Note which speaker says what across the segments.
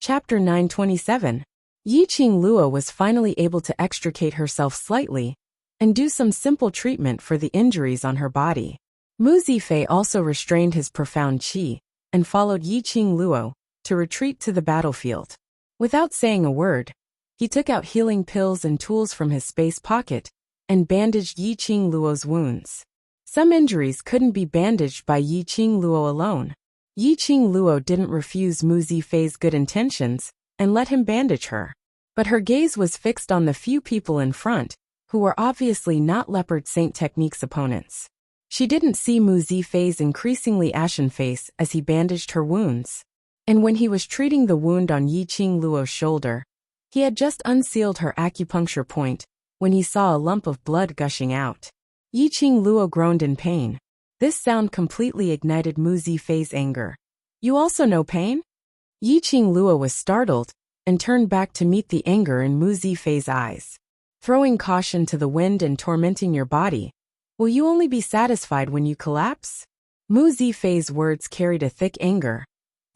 Speaker 1: Chapter 927. Yiqing Luo was finally able to extricate herself slightly and do some simple treatment for the injuries on her body. Mu Zifei also restrained his profound qi and followed Yiqing Luo to retreat to the battlefield. Without saying a word, he took out healing pills and tools from his space pocket and bandaged Yiqing Luo's wounds. Some injuries couldn't be bandaged by Yiqing Luo alone. Yiqing Luo didn't refuse Mu Zifei's good intentions and let him bandage her. But her gaze was fixed on the few people in front, who were obviously not Leopard Saint Technique's opponents. She didn't see Mu Zifei's increasingly ashen face as he bandaged her wounds. And when he was treating the wound on Yiqing Luo's shoulder, he had just unsealed her acupuncture point when he saw a lump of blood gushing out. Yiqing Luo groaned in pain. This sound completely ignited Mu Zifei's anger. "You also know pain?" Yiqing Luo was startled and turned back to meet the anger in Mu Zifei's eyes. "Throwing caution to the wind and tormenting your body. Will you only be satisfied when you collapse?" Mu Zifei's words carried a thick anger,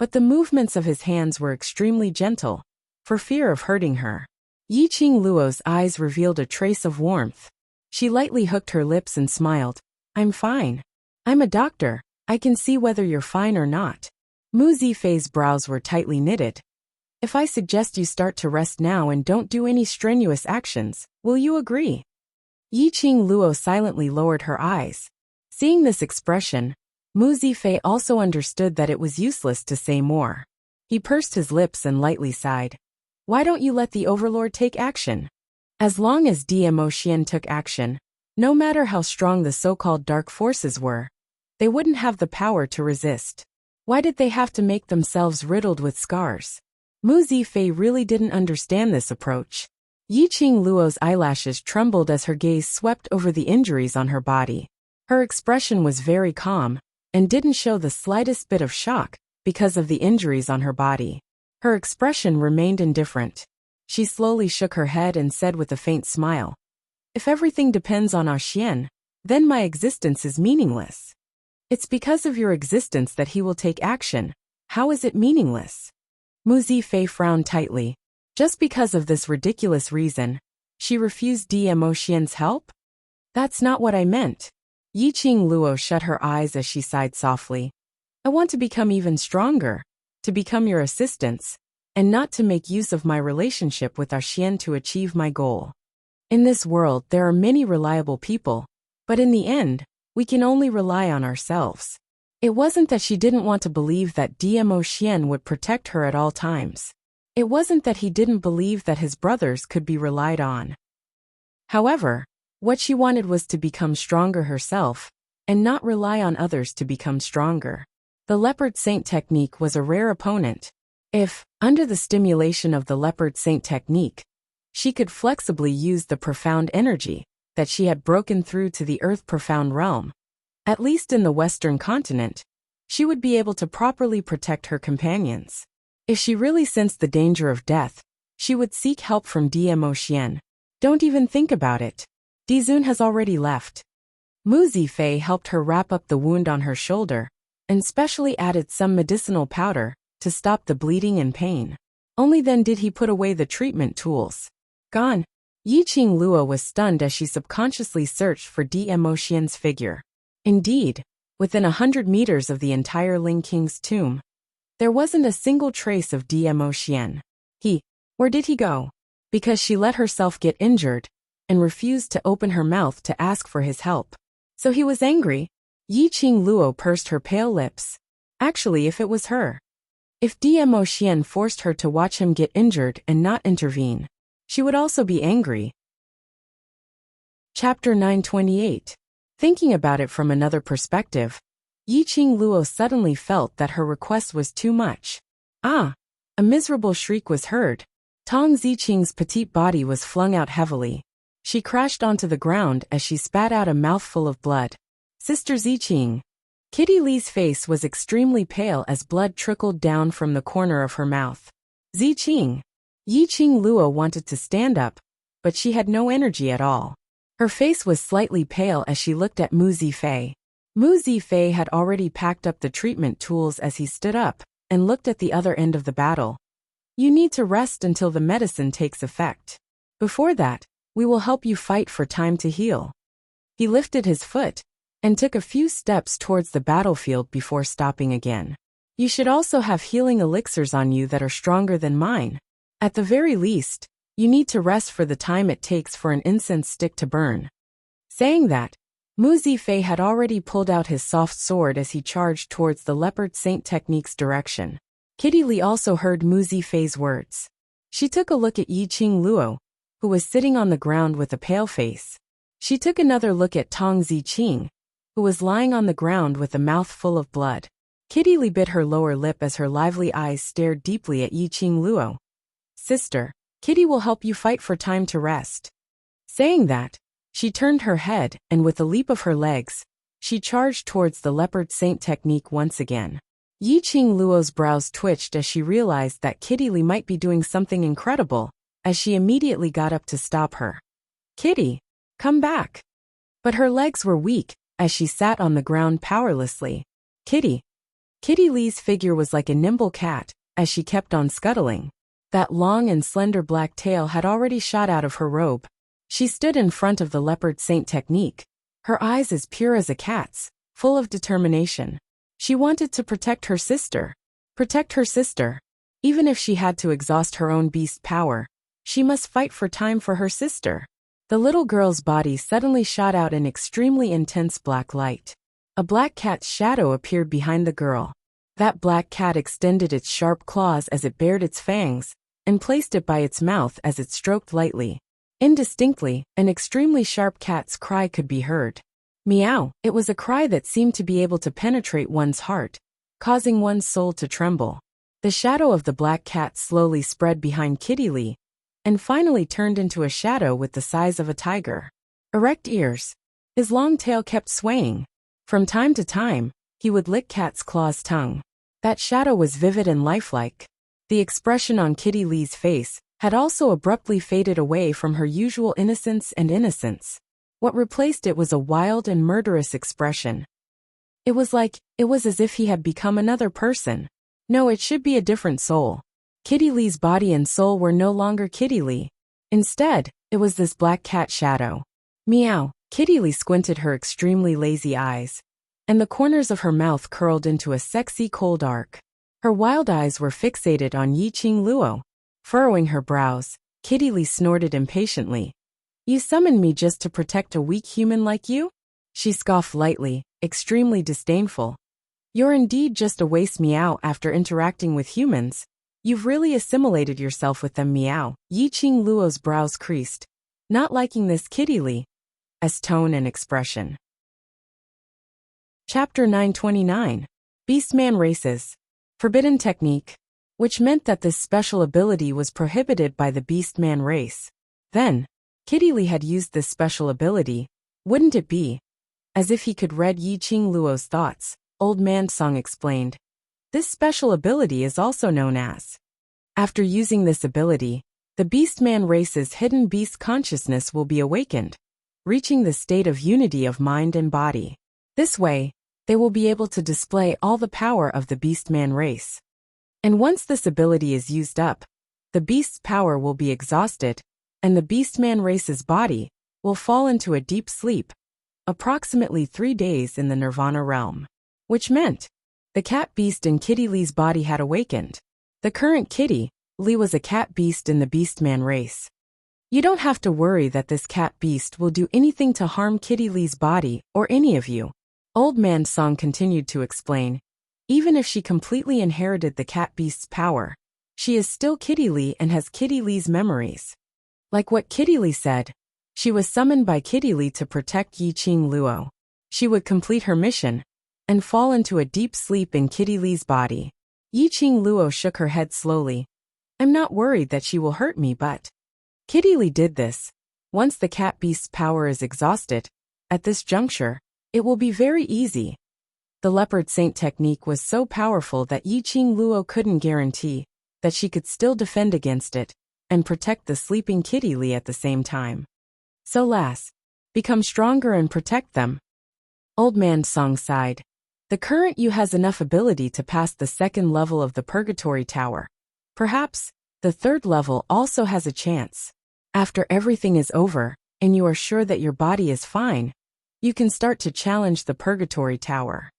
Speaker 1: but the movements of his hands were extremely gentle, for fear of hurting her. Yiqing Luo's eyes revealed a trace of warmth. She lightly hooked her lips and smiled. "I'm fine. I'm a doctor. I can see whether you're fine or not." Mu Zifei's brows were tightly knitted. "If I suggest you start to rest now and don't do any strenuous actions, will you agree?" Yiqing Luo silently lowered her eyes. Seeing this expression, Mu Zifei also understood that it was useless to say more. He pursed his lips and lightly sighed. "Why don't you let the Overlord take action?" As long as DMO Xian took action, no matter how strong the so-called dark forces were, they wouldn't have the power to resist. Why did they have to make themselves riddled with scars? Mu Zifei really didn't understand this approach. Yiqing Luo's eyelashes trembled as her gaze swept over the injuries on her body. Her expression was very calm and didn't show the slightest bit of shock because of the injuries on her body. Her expression remained indifferent. She slowly shook her head and said with a faint smile, "If everything depends on our Xian, then my existence is meaningless." "It's because of your existence that he will take action. How is it meaningless?" Mu Zifei frowned tightly. Just because of this ridiculous reason, she refused DMO Xian's help? "That's not what I meant." Yiqing Luo shut her eyes as she sighed softly. "I want to become even stronger, to become your assistance, and not to make use of my relationship with our Xian to achieve my goal. In this world there are many reliable people, but in the end, we can only rely on ourselves." It wasn't that she didn't want to believe that DMO Xian would protect her at all times. It wasn't that he didn't believe that his brothers could be relied on. However, what she wanted was to become stronger herself, and not rely on others to become stronger. The Leopard Saint Technique was a rare opponent. If, under the stimulation of the Leopard Saint Technique, she could flexibly use the profound energy that she had broken through to the Earth Profound Realm, at least in the Western continent, she would be able to properly protect her companions. If she really sensed the danger of death, she would seek help from DMO Xian. "Don't even think about it. Dizun has already left." Mu Zifei helped her wrap up the wound on her shoulder, and specially added some medicinal powder to stop the bleeding and pain. Only then did he put away the treatment tools. "Gone." Yiqing Luo was stunned as she subconsciously searched for DMO Xian's figure. Indeed, within 100 meters of the entire Ling King's tomb, there wasn't a single trace of DMO Xian. Where did he go? Because she let herself get injured and refused to open her mouth to ask for his help. So he was angry? Yiqing Luo pursed her pale lips. Actually, if it was her. If DMO Xian forced her to watch him get injured and not intervene, she would also be angry. Chapter 928. Thinking about it from another perspective, Yiqing Luo suddenly felt that her request was too much. "Ah!" A miserable shriek was heard. Tong Ziqing's petite body was flung out heavily. She crashed onto the ground as she spat out a mouthful of blood. "Sister Ziqing." Kitty Lee's face was extremely pale as blood trickled down from the corner of her mouth. "Ziqing." Yiqing Luo wanted to stand up, but she had no energy at all. Her face was slightly pale as she looked at Mu Zifei. Mu Zifei had already packed up the treatment tools as he stood up and looked at the other end of the battle. You need to rest until the medicine takes effect. Before that, we will help you fight for time to heal. He lifted his foot and took a few steps towards the battlefield before stopping again. You should also have healing elixirs on you that are stronger than mine. At the very least, you need to rest for the time it takes for an incense stick to burn. Saying that, Mu Zifei had already pulled out his soft sword as he charged towards the leopard saint technique's direction. Kitty Lee also heard Mu Zifei's words. She took a look at Yiqing Luo, who was sitting on the ground with a pale face. She took another look at Tong Ziqing, who was lying on the ground with a mouth full of blood. Kitty Lee bit her lower lip as her lively eyes stared deeply at Yiqing Luo. Sister, Kitty will help you fight for time to rest. Saying that, she turned her head and with a leap of her legs, she charged towards the leopard saint technique once again. Yiqing Luo's brows twitched as she realized that Kitty Lee might be doing something incredible, as she immediately got up to stop her. Kitty, come back. But her legs were weak, as she sat on the ground powerlessly. Kitty Lee's figure was like a nimble cat, as she kept on scuttling. That long and slender black tail had already shot out of her robe. She stood in front of the leopard saint technique, her eyes as pure as a cat's, full of determination. She wanted to protect her sister. Protect her sister. Even if she had to exhaust her own beast power, she must fight for time for her sister. The little girl's body suddenly shot out an extremely intense black light. A black cat's shadow appeared behind the girl. That black cat extended its sharp claws as it bared its fangs, and placed it by its mouth as it stroked lightly. Indistinctly, an extremely sharp cat's cry could be heard. Meow. It was a cry that seemed to be able to penetrate one's heart, causing one's soul to tremble. The shadow of the black cat slowly spread behind Kitty Lee, and finally turned into a shadow with the size of a tiger. Erect ears. His long tail kept swaying. From time to time, he would lick Cat's Claw's tongue. That shadow was vivid and lifelike. The expression on Kitty Lee's face had also abruptly faded away from her usual innocence. What replaced it was a wild and murderous expression. It was as if he had become another person. No, it should be a different soul. Kitty Lee's body and soul were no longer Kitty Lee. Instead, it was this black cat shadow. Meow. Kitty Lee squinted her extremely lazy eyes, and the corners of her mouth curled into a sexy cold arc. Her wild eyes were fixated on Yiqing Luo. Furrowing her brows, Kitty Lee snorted impatiently. You summoned me just to protect a weak human like you? She scoffed lightly, extremely disdainful. You're indeed just a waste. Meow. After interacting with humans, you've really assimilated yourself with them. Meow. Yiqing Luo's brows creased, not liking this Kitty Lee as tone and expression. Chapter 929. Beastman Races. Forbidden Technique, which meant that this special ability was prohibited by the Beastman race. Then, Kitty Lee had used this special ability, wouldn't it be as if he could read Yiqing Luo's thoughts? Old Man Song explained. This special ability is also known as. After using this ability, the Beastman race's hidden beast consciousness will be awakened, reaching the state of unity of mind and body. This way, they will be able to display all the power of the Beastman race. And once this ability is used up, the beast's power will be exhausted, and the Beastman race's body will fall into a deep sleep, approximately 3 days in the Nirvana realm. Which meant, the cat beast in Kitty Lee's body had awakened. The current Kitty Lee was a cat beast in the Beastman race. You don't have to worry that this cat beast will do anything to harm Kitty Lee's body or any of you. Old Man Song continued to explain. Even if she completely inherited the cat beast's power, she is still Kitty Lee and has Kitty Lee's memories. Like what Kitty Lee said, she was summoned by Kitty Lee to protect Yiqing Luo. She would complete her mission and fall into a deep sleep in Kitty Lee's body. Yiqing Luo shook her head slowly. I'm not worried that she will hurt me, but Kitty Lee did this. Once the cat beast's power is exhausted, at this juncture, it will be very easy. The leopard saint technique was so powerful that Yiqing Luo couldn't guarantee that she could still defend against it and protect the sleeping Kitty Lee at the same time. So lass, become stronger and protect them. Old Man Song sighed. The current you has enough ability to pass the second level of the Purgatory Tower. Perhaps, The third level also has a chance. After everything is over, and you are sure that your body is fine, you can start to challenge the Purgatory Tower.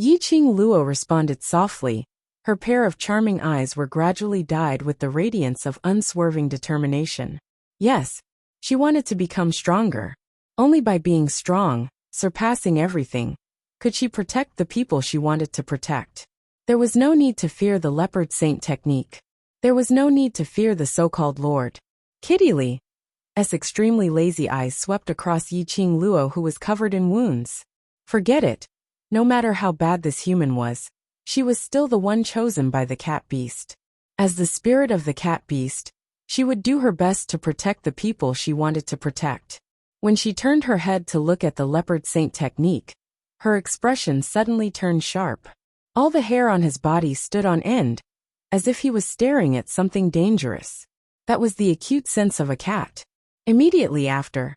Speaker 1: Yiqing Luo responded softly. Her pair of charming eyes were gradually dyed with the radiance of unswerving determination. Yes, she wanted to become stronger. Only by being strong, surpassing everything, could she protect the people she wanted to protect. There was no need to fear the leopard saint technique. There was no need to fear the so-called Lord. Kitty Li's extremely lazy eyes swept across Yiqing Luo, who was covered in wounds. Forget it. No matter how bad this human was, she was still the one chosen by the cat beast. As the spirit of the cat beast, she would do her best to protect the people she wanted to protect. When she turned her head to look at the leopard saint technique, her expression suddenly turned sharp. All the hair on his body stood on end, as if he was staring at something dangerous. That was the acute sense of a cat. Immediately after,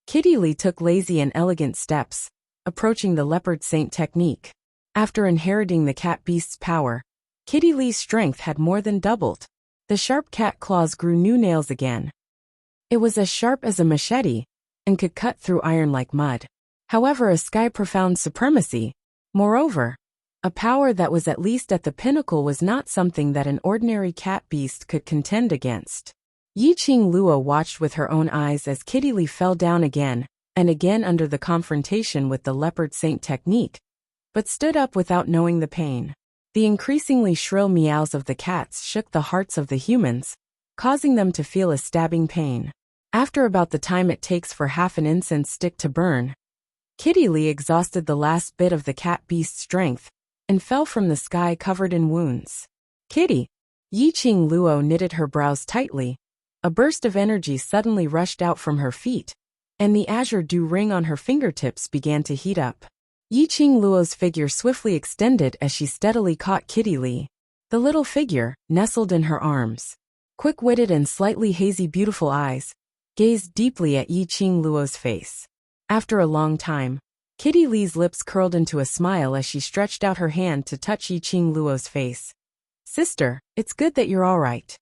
Speaker 1: Kitty Li took lazy and elegant steps, approaching the leopard saint technique. After inheriting the cat beast's power, Kitty Li's strength had more than doubled. The sharp cat claws grew new nails again. It was as sharp as a machete, and could cut through iron like mud. However, a sky-profound supremacy, moreover, a power that was at least at the pinnacle, was not something that an ordinary cat beast could contend against. Yiqing Luo watched with her own eyes as Kitty Li fell down again and again under the confrontation with the leopard saint technique, but stood up without knowing the pain. The increasingly shrill meows of the cats shook the hearts of the humans, causing them to feel a stabbing pain. After about the time it takes for half an incense stick to burn, Kitty Li exhausted the last bit of the cat beast's strength and fell from the sky covered in wounds. Kitty! Yiqing Luo knitted her brows tightly. A burst of energy suddenly rushed out from her feet, and the azure dew ring on her fingertips began to heat up. Yiqing Luo's figure swiftly extended as she steadily caught Kitty Li. The little figure, nestled in her arms, quick-witted and slightly hazy beautiful eyes, gazed deeply at Yiqing Luo's face. After a long time, Kitty Li's lips curled into a smile as she stretched out her hand to touch Yiqing Luo's face. "Sister, it's good that you're all right."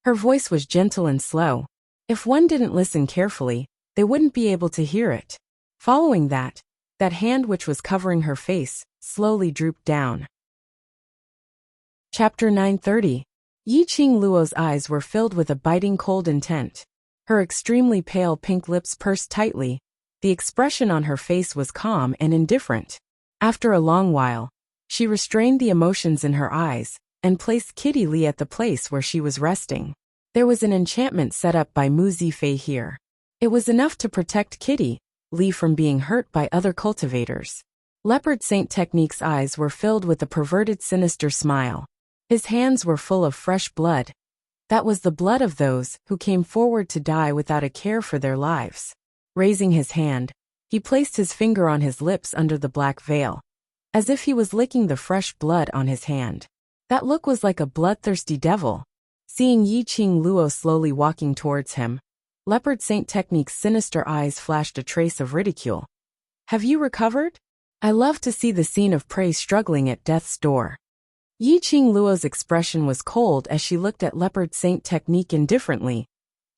Speaker 1: Her voice was gentle and slow. If one didn't listen carefully, they wouldn't be able to hear it. Following that hand which was covering her face slowly drooped down. Chapter 930. Yiqing Luo's eyes were filled with a biting cold intent. Her extremely pale pink lips pursed tightly. The expression on her face was calm and indifferent. After a long while, she restrained the emotions in her eyes and placed Kitty Li at the place where she was resting. There was an enchantment set up by Mu Zifei here. It was enough to protect Kitty Li from being hurt by other cultivators. Leopard Saint Technique's eyes were filled with a perverted, sinister smile. His hands were full of fresh blood. That was the blood of those who came forward to die without a care for their lives. Raising his hand, he placed his finger on his lips under the black veil, as if he was licking the fresh blood on his hand. That look was like a bloodthirsty devil. Seeing Yiqing Luo slowly walking towards him, Leopard Saint Technique's sinister eyes flashed a trace of ridicule. "Have you recovered? I love to see the scene of prey struggling at death's door." Yiqing Luo's expression was cold as she looked at Leopard Saint Technique indifferently,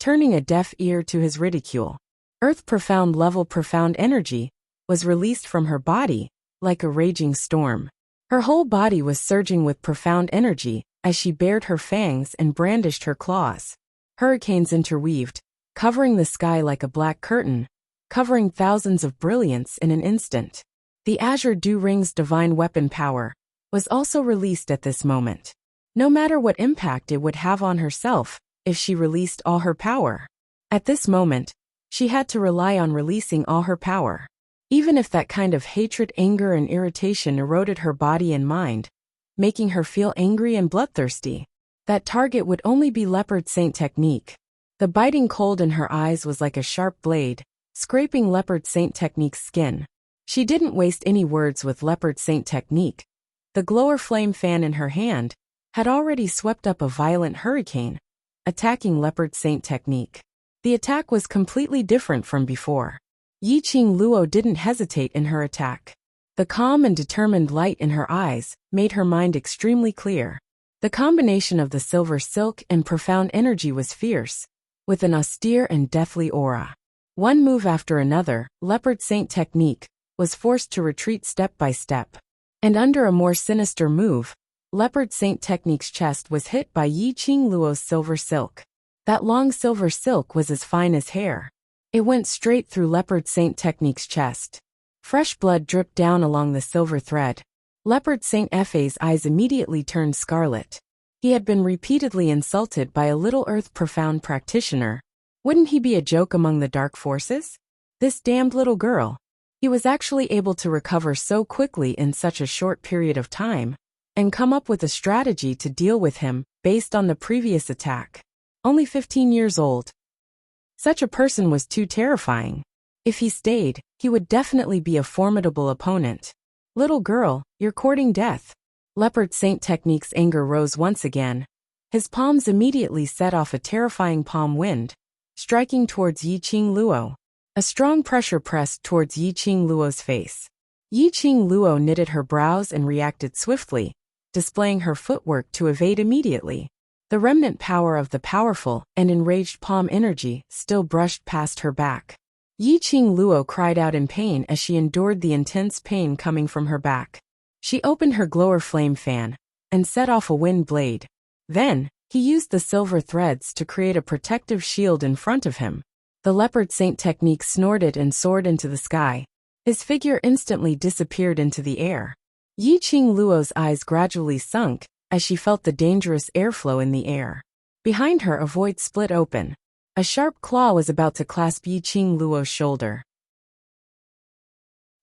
Speaker 1: turning a deaf ear to his ridicule. Earth profound level profound energy was released from her body, like a raging storm. Her whole body was surging with profound energy as she bared her fangs and brandished her claws. Hurricanes interweaved, covering the sky like a black curtain, covering thousands of brilliance in an instant. The azure dew ring's divine weapon power was also released at this moment. No matter what impact it would have on herself if she released all her power. At this moment, she had to rely on releasing all her power. Even if that kind of hatred, anger, and irritation eroded her body and mind, making her feel angry and bloodthirsty, that target would only be Leopard Saint Technique. The biting cold in her eyes was like a sharp blade, scraping Leopard Saint Technique's skin. She didn't waste any words with Leopard Saint Technique. The glower flame fan in her hand had already swept up a violent hurricane, attacking Leopard Saint Technique. The attack was completely different from before. Yiqing Luo didn't hesitate in her attack. The calm and determined light in her eyes made her mind extremely clear. The combination of the silver silk and profound energy was fierce, with an austere and deathly aura. One move after another, Leopard Saint technique was forced to retreat step by step. And under a more sinister move, Leopard Saint technique's chest was hit by Yi Qing Luo's silver silk. That long silver silk was as fine as hair. It went straight through Leopard Saint technique's chest. Fresh blood dripped down along the silver thread. Leopard Saint Fa's eyes immediately turned scarlet. He had been repeatedly insulted by a Little Earth profound practitioner. Wouldn't he be a joke among the dark forces? This damned little girl. He was actually able to recover so quickly in such a short period of time, and come up with a strategy to deal with him, based on the previous attack. Only 15 years old. Such a person was too terrifying. If he stayed, he would definitely be a formidable opponent. Little girl, you're courting death. Leopard Saint technique's anger rose once again. His palms immediately set off a terrifying palm wind, striking towards Yi Qing Luo. A strong pressure pressed towards Yi Qing Luo's face. Yi Qing Luo knitted her brows and reacted swiftly, displaying her footwork to evade immediately. The remnant power of the powerful and enraged palm energy still brushed past her back. Yi Qing Luo cried out in pain as she endured the intense pain coming from her back. She opened her glower flame fan and set off a wind blade. Then, he used the silver threads to create a protective shield in front of him. The Leopard Saint technique snorted and soared into the sky. His figure instantly disappeared into the air. Yi Qing Luo's eyes gradually sunk as she felt the dangerous airflow in the air. Behind her, a void split open. A sharp claw was about to clasp Yi Qing Luo's shoulder.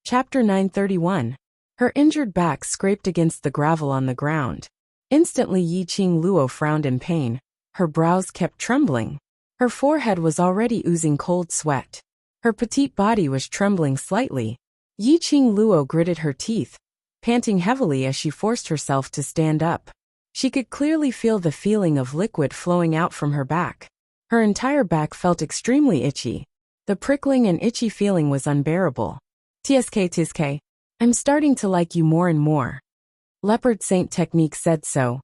Speaker 1: Chapter 931. Her injured back scraped against the gravel on the ground. Instantly Yi Qing Luo frowned in pain. Her brows kept trembling. Her forehead was already oozing cold sweat. Her petite body was trembling slightly. Yi Qing Luo gritted her teeth, panting heavily as she forced herself to stand up. She could clearly feel the feeling of liquid flowing out from her back. Her entire back felt extremely itchy. The prickling and itchy feeling was unbearable. Tsk, I'm starting to like you more and more. Leopard Saint technique said so.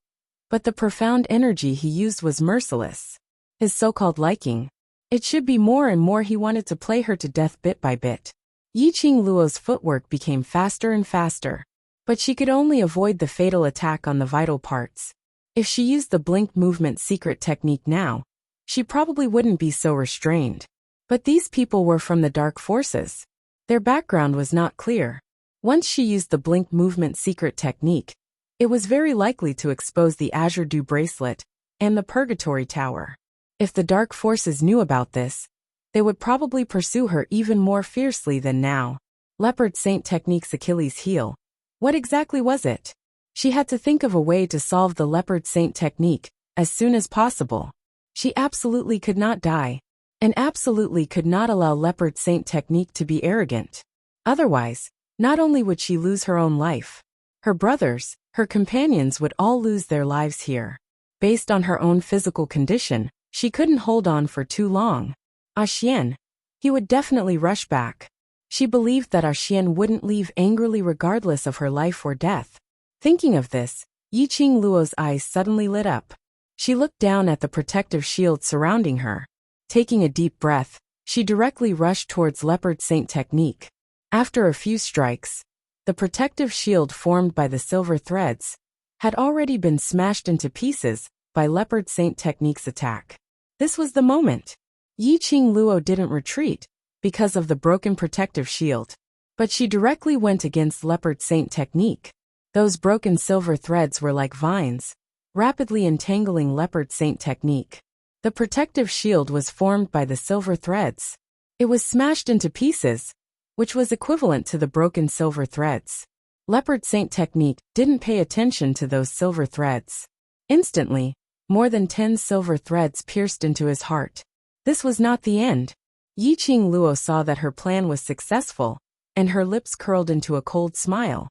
Speaker 1: But the profound energy he used was merciless. His so-called liking. It should be more and more. He wanted to play her to death bit by bit. Yi Qing Luo's footwork became faster and faster. But she could only avoid the fatal attack on the vital parts. If she used the blink movement secret technique now, she probably wouldn't be so restrained. But these people were from the dark forces. Their background was not clear. Once she used the blink movement secret technique, it was very likely to expose the Azure Dew bracelet and the Purgatory Tower. If the dark forces knew about this, they would probably pursue her even more fiercely than now. Leopard Saint technique's Achilles heel. What exactly was it? She had to think of a way to solve the Leopard Saint technique as soon as possible. She absolutely could not die, and absolutely could not allow Leopard Saint technique to be arrogant. Otherwise, not only would she lose her own life, her brothers, her companions would all lose their lives here. Based on her own physical condition, she couldn't hold on for too long. Xian, he would definitely rush back. She believed that Xian wouldn't leave angrily regardless of her life or death. Thinking of this, Yi Qing Luo's eyes suddenly lit up. She looked down at the protective shield surrounding her. Taking a deep breath, she directly rushed towards Leopard Saint technique. After a few strikes, the protective shield formed by the silver threads had already been smashed into pieces by Leopard Saint technique's attack. This was the moment. Yi Qing Luo didn't retreat because of the broken protective shield, but she directly went against Leopard Saint technique. Those broken silver threads were like vines, rapidly entangling Leopard Saint technique. The protective shield was formed by the silver threads. It was smashed into pieces, which was equivalent to the broken silver threads. Leopard Saint technique didn't pay attention to those silver threads. Instantly, more than 10 silver threads pierced into his heart. This was not the end. Yi Qing Luo saw that her plan was successful, and her lips curled into a cold smile.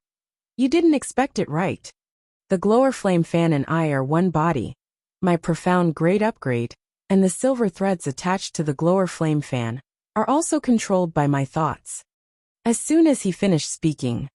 Speaker 1: You didn't expect it, right? The glower flame fan and I are one body. My profound grade upgrade, and the silver threads attached to the glower flame fan, are also controlled by my thoughts. As soon as he finished speaking,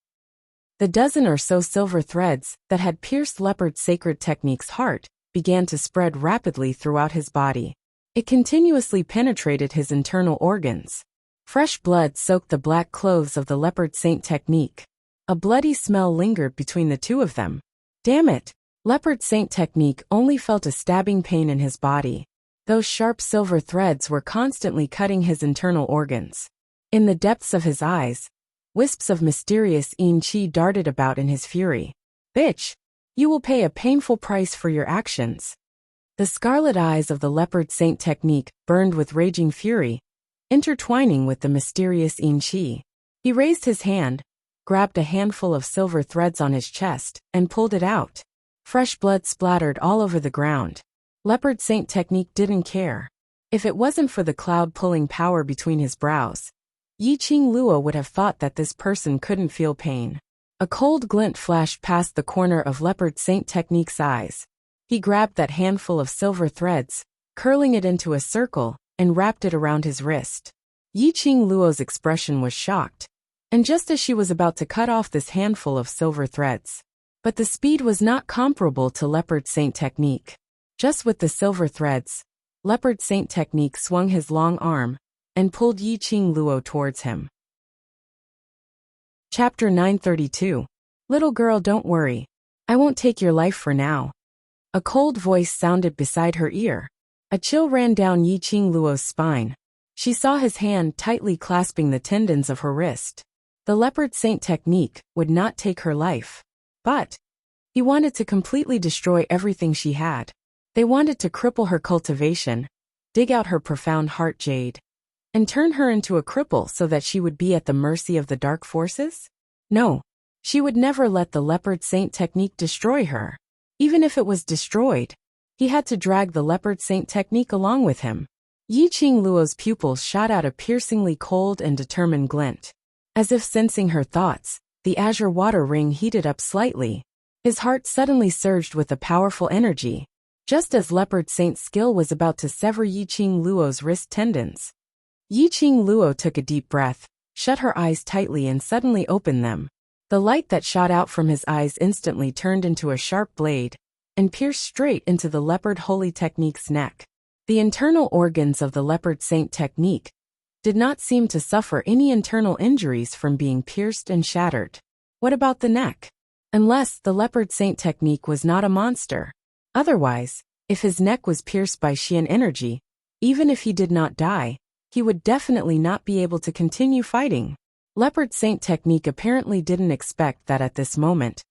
Speaker 1: The dozen or so silver threads that had pierced Leopard's sacred technique's heart began to spread rapidly throughout his body. It continuously penetrated his internal organs. Fresh blood soaked the black clothes of the Leopard Saint technique. A bloody smell lingered between the two of them. Damn it! Leopard Saint technique only felt a stabbing pain in his body. Those sharp silver threads were constantly cutting his internal organs. In the depths of his eyes, wisps of mysterious enrich darted about in his fury. Bitch! You will pay a painful price for your actions. The scarlet eyes of the Leopard Saint technique burned with raging fury, intertwining with the mysterious enrich. He raised his hand, grabbed a handful of silver threads on his chest, and pulled it out. Fresh blood splattered all over the ground. Leopard Saint technique didn't care. If it wasn't for the cloud-pulling power between his brows, Yiqing Luo would have thought that this person couldn't feel pain. A cold glint flashed past the corner of Leopard Saint technique's eyes. He grabbed that handful of silver threads, curling it into a circle, and wrapped it around his wrist. Yiqing Luo's expression was shocked, and just as she was about to cut off this handful of silver threads. But the speed was not comparable to Leopard Saint technique. Just with the silver threads, Leopard Saint technique swung his long arm and pulled Yiqing Luo towards him. Chapter 932. Little girl, don't worry. I won't take your life for now. A cold voice sounded beside her ear. A chill ran down Yiqing Luo's spine. She saw his hand tightly clasping the tendons of her wrist. The Leopard Saint technique would not take her life. But he wanted to completely destroy everything she had. They wanted to cripple her cultivation, dig out her profound heart jade, and turn her into a cripple so that she would be at the mercy of the dark forces? No, she would never let the Leopard Saint technique destroy her. Even if it was destroyed, he had to drag the Leopard Saint technique along with him. Yiqing Luo's pupils shot out a piercingly cold and determined glint. As if sensing her thoughts, the azure water ring heated up slightly. His heart suddenly surged with a powerful energy, just as Leopard Saint's skill was about to sever Yiqing Luo's wrist tendons. Yiqing Luo took a deep breath, shut her eyes tightly and suddenly opened them. The light that shot out from his eyes instantly turned into a sharp blade and pierced straight into the Leopard Holy Technique's neck. The internal organs of the Leopard Saint technique did not seem to suffer any internal injuries from being pierced and shattered. What about the neck? Unless the Leopard Saint technique was not a monster. Otherwise, if his neck was pierced by Xian energy, even if he did not die, he would definitely not be able to continue fighting. Leopard Saint technique apparently didn't expect that at this moment,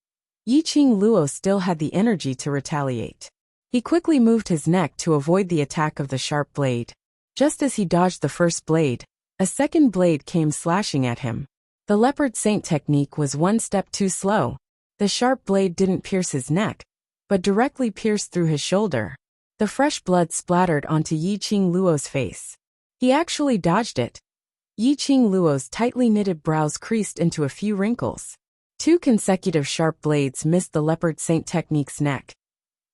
Speaker 1: Yiqing Luo still had the energy to retaliate. He quickly moved his neck to avoid the attack of the sharp blade. Just as he dodged the first blade, a second blade came slashing at him. The Leopard Saint technique was one step too slow. The sharp blade didn't pierce his neck, but directly pierced through his shoulder. The fresh blood splattered onto Yiqing Luo's face. He actually dodged it. Yiqing Luo's tightly knitted brows creased into a few wrinkles. 2 consecutive sharp blades missed the Leopard Saint technique's neck.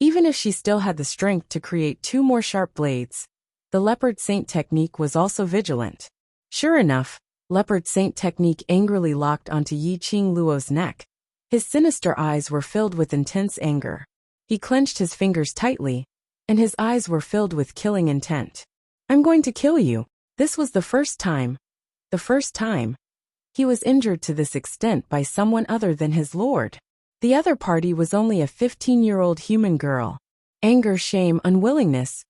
Speaker 1: Even if she still had the strength to create 2 more sharp blades, the Leopard Saint technique was also vigilant. Sure enough, Leopard Saint technique angrily locked onto Yiqing Luo's neck. His sinister eyes were filled with intense anger. He clenched his fingers tightly, and his eyes were filled with killing intent. I'm going to kill you. This was the first time he was injured to this extent by someone other than his lord. The other party was only a 15-year-old human girl. Anger, shame, unwillingness,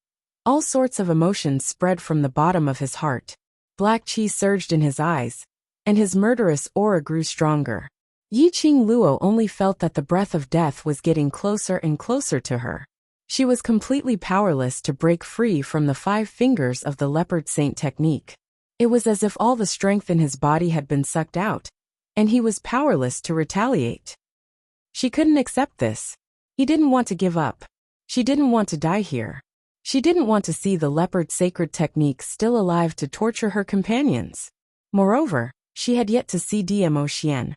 Speaker 1: all sorts of emotions spread from the bottom of his heart. Black chi surged in his eyes, and his murderous aura grew stronger. Yiqing Luo only felt that the breath of death was getting closer and closer to her. She was completely powerless to break free from the 5 fingers of the Leopard Saint technique. It was as if all the strength in his body had been sucked out, and he was powerless to retaliate. She couldn't accept this. He didn't want to give up. She didn't want to die here. She didn't want to see the Leopard sacred technique still alive to torture her companions. Moreover, she had yet to see Dmo Xian.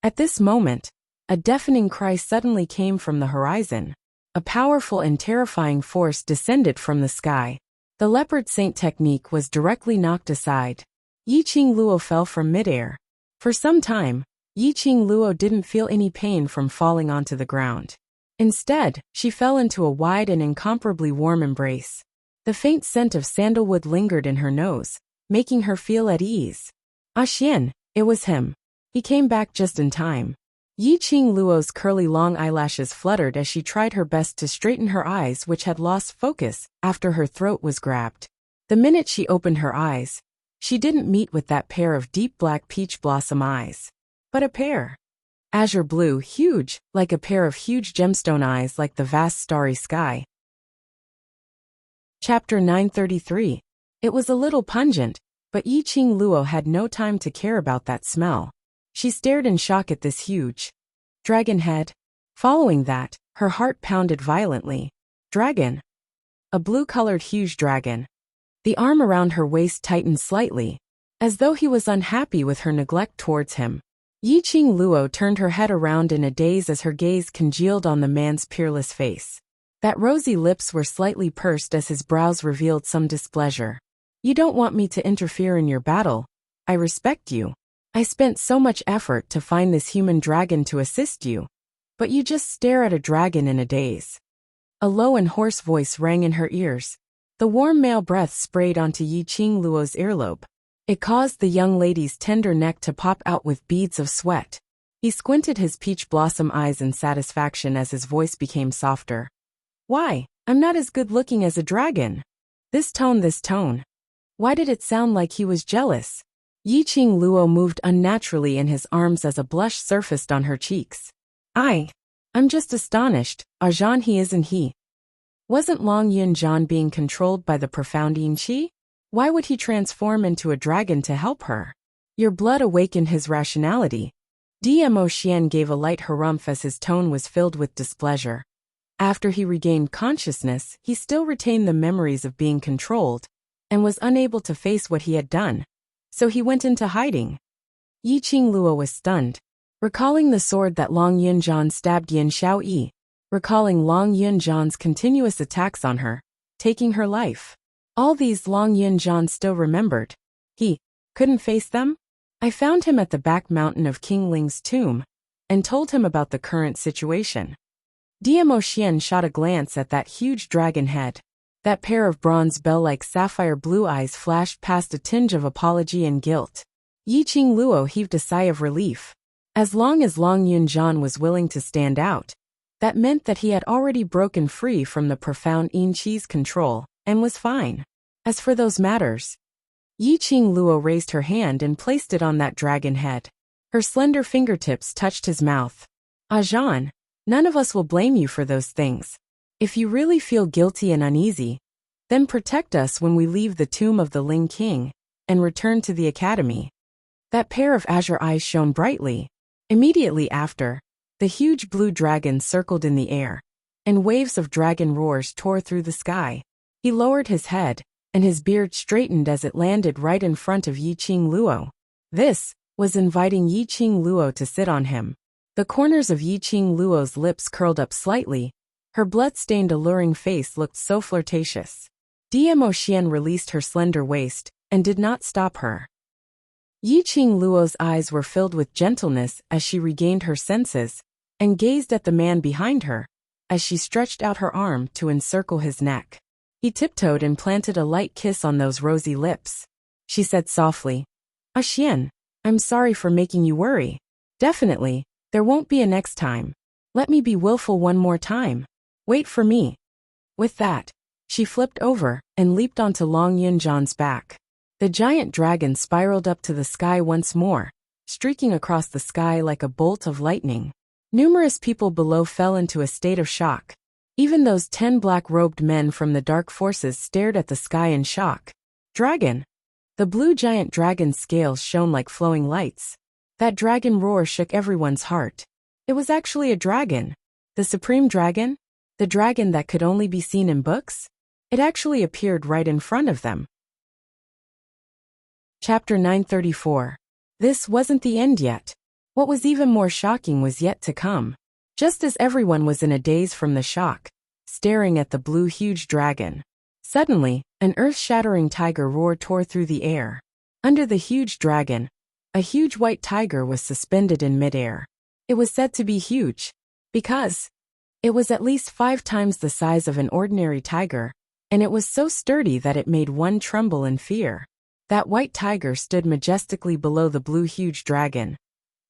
Speaker 1: At this moment, a deafening cry suddenly came from the horizon. A powerful and terrifying force descended from the sky. The Leopard Saint technique was directly knocked aside. Yiqing Luo fell from midair. For some time, Yiqing Luo didn't feel any pain from falling onto the ground. Instead, she fell into a wide and incomparably warm embrace. The faint scent of sandalwood lingered in her nose, making her feel at ease. Xian, it was him. He came back just in time. Yiqing Luo's curly long eyelashes fluttered as she tried her best to straighten her eyes, which had lost focus after her throat was grabbed. The minute she opened her eyes, she didn't meet with that pair of deep black peach blossom eyes, but a pair. Azure blue, huge, like a pair of huge gemstone eyes like the vast starry sky. Chapter 933. It was a little pungent, but Yiqing Luo had no time to care about that smell. She stared in shock at this huge dragon head. Following that, her heart pounded violently. Dragon. A blue-colored huge dragon. The arm around her waist tightened slightly, as though he was unhappy with her neglect towards him. Yiqing Luo turned her head around in a daze as her gaze congealed on the man's peerless face. That rosy lips were slightly pursed as his brows revealed some displeasure. You don't want me to interfere in your battle. I respect you. I spent so much effort to find this human dragon to assist you, but you just stare at a dragon in a daze. A low and hoarse voice rang in her ears. The warm male breath sprayed onto Yiqing Luo's earlobe. It caused the young lady's tender neck to pop out with beads of sweat. He squinted his peach blossom eyes in satisfaction as his voice became softer. Why, I'm not as good looking as a dragon. This tone. Why did it sound like he was jealous? Yiqing Luo moved unnaturally in his arms as a blush surfaced on her cheeks. I'm just astonished. Arjan he isn't he. Wasn't Long Yunjian being controlled by the profound Yin Qi? Why would he transform into a dragon to help her? Your blood awakened his rationality. Dmo Xian gave a light harumph as his tone was filled with displeasure. After he regained consciousness, he still retained the memories of being controlled, and was unable to face what he had done. So he went into hiding. Yiqing Luo was stunned, recalling the sword that Long Yunjian stabbed Yin Xiaoyi, recalling Long Yunjian's continuous attacks on her, taking her life. All these Long Yunjian still remembered. He couldn't face them? I found him at the back mountain of King Ling's tomb, and told him about the current situation. Dmo Xian shot a glance at that huge dragon head. That pair of bronze bell-like sapphire blue eyes flashed past a tinge of apology and guilt. Yiqing Luo heaved a sigh of relief. As long as Long Yunjian was willing to stand out, that meant that he had already broken free from the profound Yin Qi's control, and was fine. As for those matters, Yiqing Luo raised her hand and placed it on that dragon head. Her slender fingertips touched his mouth. Arjan, none of us will blame you for those things. If you really feel guilty and uneasy, then protect us when we leave the tomb of the Ling King and return to the academy. That pair of azure eyes shone brightly. Immediately after, the huge blue dragon circled in the air, and waves of dragon roars tore through the sky. He lowered his head, and his beard straightened as it landed right in front of Yiqing Luo. This was inviting Yiqing Luo to sit on him. The corners of Yiqing Luo's lips curled up slightly. Her blood-stained alluring face looked so flirtatious. Dmo Xian released her slender waist, and did not stop her. Yiqing Luo's eyes were filled with gentleness as she regained her senses, and gazed at the man behind her, as she stretched out her arm to encircle his neck. He tiptoed and planted a light kiss on those rosy lips. She said softly, Xian, I'm sorry for making you worry. Definitely, there won't be a next time. Let me be willful one more time. Wait for me. With that, she flipped over and leaped onto Long Yunjian's back. The giant dragon spiraled up to the sky once more, streaking across the sky like a bolt of lightning. Numerous people below fell into a state of shock. Even those 10 black-robed men from the dark forces stared at the sky in shock. Dragon! The blue giant dragon's scales shone like flowing lights. That dragon roar shook everyone's heart. It was actually a dragon. The supreme dragon? The dragon that could only be seen in books? It actually appeared right in front of them. Chapter 934. This wasn't the end yet. What was even more shocking was yet to come. Just as everyone was in a daze from the shock, staring at the blue huge dragon, suddenly, an earth-shattering tiger roar tore through the air. Under the huge dragon, a huge white tiger was suspended in midair. It was said to be huge because it was at least 5 times the size of an ordinary tiger, and it was so sturdy that it made one tremble in fear. That white tiger stood majestically below the blue huge dragon.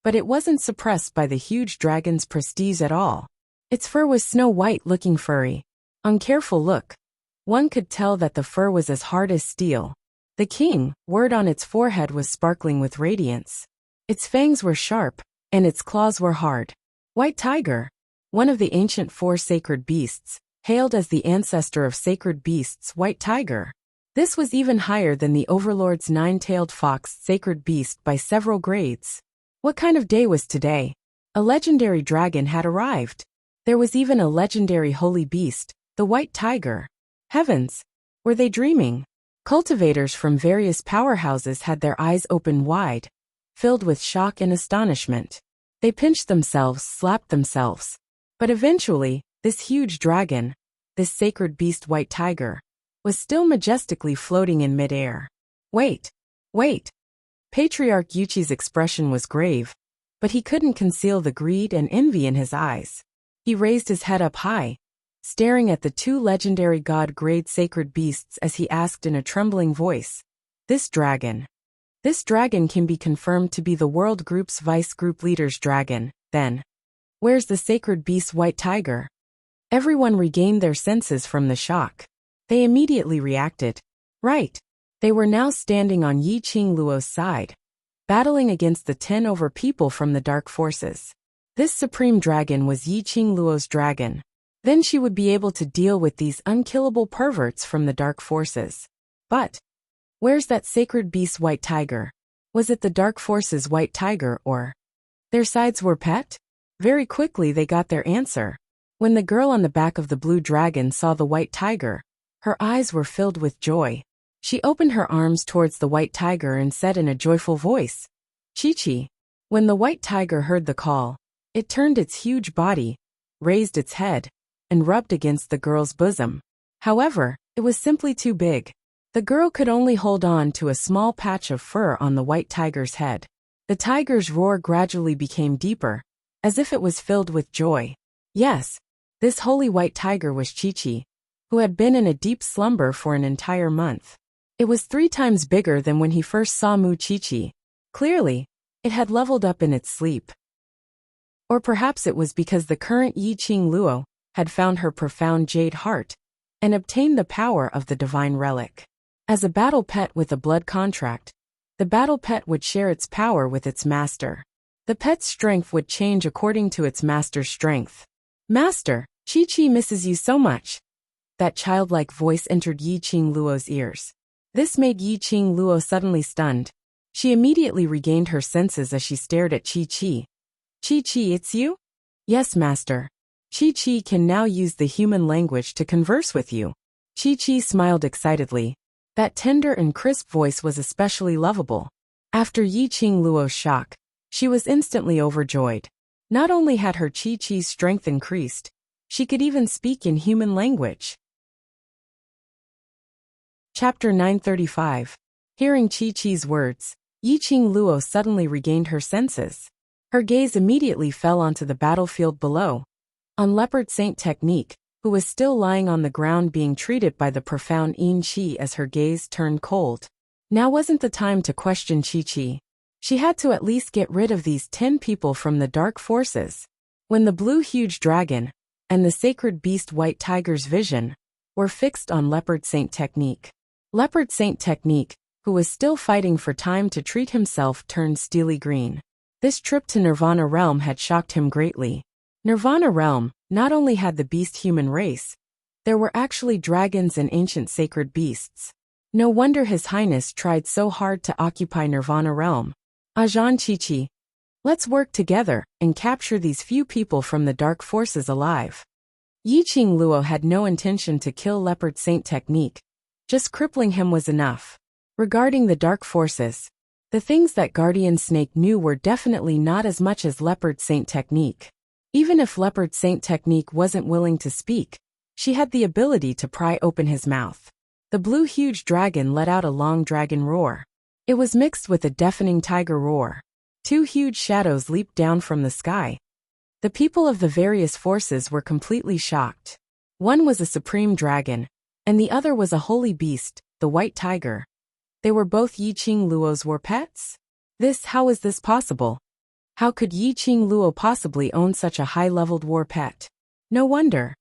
Speaker 1: But it wasn't suppressed by the huge dragon's prestige at all. Its fur was snow-white looking furry. On careful look, one could tell that the fur was as hard as steel. The king word on its forehead was sparkling with radiance. Its fangs were sharp, and its claws were hard. White tiger, one of the ancient 4 sacred beasts, hailed as the ancestor of sacred beasts, white tiger. This was even higher than the overlord's 9-tailed fox sacred beast by several grades. What kind of day was today? A legendary dragon had arrived. There was even a legendary holy beast, the white tiger. Heavens! Were they dreaming? Cultivators from various powerhouses had their eyes open wide, filled with shock and astonishment. They pinched themselves, slapped themselves. But eventually, this huge dragon, this sacred beast white tiger, was still majestically floating in midair. Wait! Wait! Patriarch Yuchi's expression was grave, but he couldn't conceal the greed and envy in his eyes. He raised his head up high, staring at the 2 legendary god-grade sacred beasts as he asked in a trembling voice, This dragon can be confirmed to be the World Group's Vice Group Leader's dragon, then. Where's the sacred beast white tiger? Everyone regained their senses from the shock. They immediately reacted. Right. They were now standing on Yi Qingluo's side, battling against the 10 over people from the dark forces. This supreme dragon was Yi Qingluo's dragon. Then she would be able to deal with these unkillable perverts from the dark forces. But where's that sacred beast white tiger? Was it the dark forces white tiger or their sides were pet? Very quickly they got their answer. When the girl on the back of the blue dragon saw the white tiger, her eyes were filled with joy. She opened her arms towards the white tiger and said in a joyful voice, Chi-Chi. When the white tiger heard the call, it turned its huge body, raised its head, and rubbed against the girl's bosom. However, it was simply too big. The girl could only hold on to a small patch of fur on the white tiger's head. The tiger's roar gradually became deeper, as if it was filled with joy. Yes, this holy white tiger was Chi-Chi, who had been in a deep slumber for an entire month. It was 3 times bigger than when he first saw Mu Chi-Chi. Clearly, it had leveled up in its sleep. Or perhaps it was because the current Yi Qingluo had found her profound jade heart and obtained the power of the divine relic. As a battle pet with a blood contract, the battle pet would share its power with its master. The pet's strength would change according to its master's strength. Master, Chi-Chi misses you so much. That childlike voice entered Yi Qingluo's ears. This made Yi Qingluo suddenly stunned. She immediately regained her senses as she stared at Chi-Chi. Chi-Chi, it's you? Yes, master. Chi-Chi can now use the human language to converse with you. Chi-Chi smiled excitedly. That tender and crisp voice was especially lovable. After Yi Qingluo's shock, she was instantly overjoyed. Not only had her Chi-Chi's strength increased, she could even speak in human language. Chapter 935. Hearing Chi-Chi's words, Yi Qingluo suddenly regained her senses. Her gaze immediately fell onto the battlefield below, on Leopard Saint Technique, who was still lying on the ground being treated by the profound Yin Qi as her gaze turned cold. Now wasn't the time to question Chi-Chi. She had to at least get rid of these 10 people from the dark forces. When the blue huge dragon and the sacred beast white tiger's vision were fixed on Leopard Saint Technique. Leopard Saint Technique, who was still fighting for time to treat himself, turned steely green. This trip to Nirvana Realm had shocked him greatly. Nirvana Realm not only had the beast human race, there were actually dragons and ancient sacred beasts. No wonder His Highness tried so hard to occupy Nirvana Realm. Ajahn Chi-Chi, let's work together and capture these few people from the dark forces alive. Yi Qingluo had no intention to kill Leopard Saint Technique. Just crippling him was enough. Regarding the dark forces, the things that Guardian Snake knew were definitely not as much as Leopard Saint Technique. Even if Leopard Saint Technique wasn't willing to speak, she had the ability to pry open his mouth. The blue huge dragon let out a long dragon roar. It was mixed with a deafening tiger roar. Two huge shadows leaped down from the sky. The people of the various forces were completely shocked. One was a supreme dragon, and the other was a holy beast, the white tiger. They were both Yiqing Luo's war pets? How is this possible? How could Yiqing Luo possibly own such a high-leveled war pet? No wonder.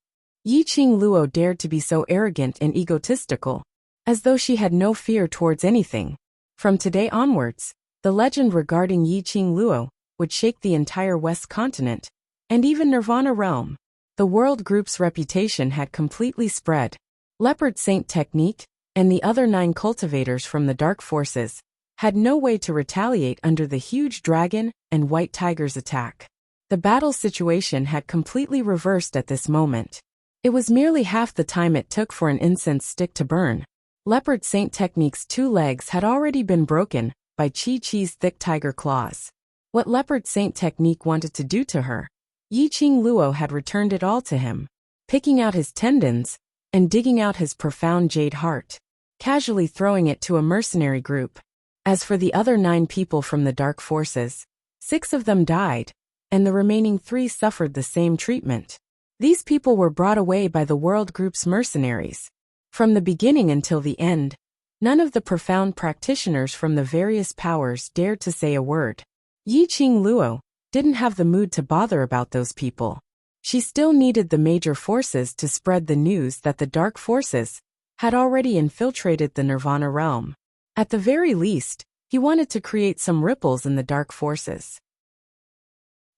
Speaker 1: Yiqing Luo dared to be so arrogant and egotistical, as though she had no fear towards anything. From today onwards, the legend regarding Yiqing Luo would shake the entire West continent, and even Nirvana realm. The world group's reputation had completely spread. Leopard Saint Technique and the other 9 cultivators from the dark forces had no way to retaliate under the huge dragon and white tiger's attack. The battle situation had completely reversed at this moment. It was merely half the time it took for an incense stick to burn. Leopard Saint Technique's 2 legs had already been broken by Chi-Chi's thick tiger claws. What Leopard Saint Technique wanted to do to her, Yiqing Luo had returned it all to him, picking out his tendons and digging out his profound jade heart, casually throwing it to a mercenary group. As for the other 9 people from the dark forces, 6 of them died, and the remaining 3 suffered the same treatment. These people were brought away by the world group's mercenaries. From the beginning until the end, none of the profound practitioners from the various powers dared to say a word. Yiqing Luo didn't have the mood to bother about those people. She still needed the major forces to spread the news that the dark forces had already infiltrated the Nirvana realm. At the very least, he wanted to create some ripples in the dark forces.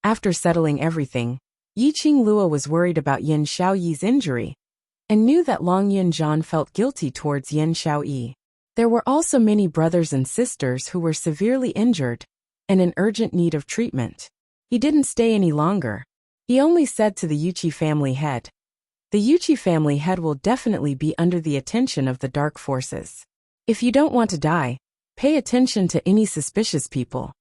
Speaker 1: After settling everything, Yiqing Luo was worried about Yin Xiaoyi's injury, and knew that Long Yunzhan felt guilty towards Yin Xiaoyi. There were also many brothers and sisters who were severely injured and in urgent need of treatment. He didn't stay any longer. He only said to the Yuchi family head, "The Yuchi family head will definitely be under the attention of the dark forces. If you don't want to die, pay attention to any suspicious people."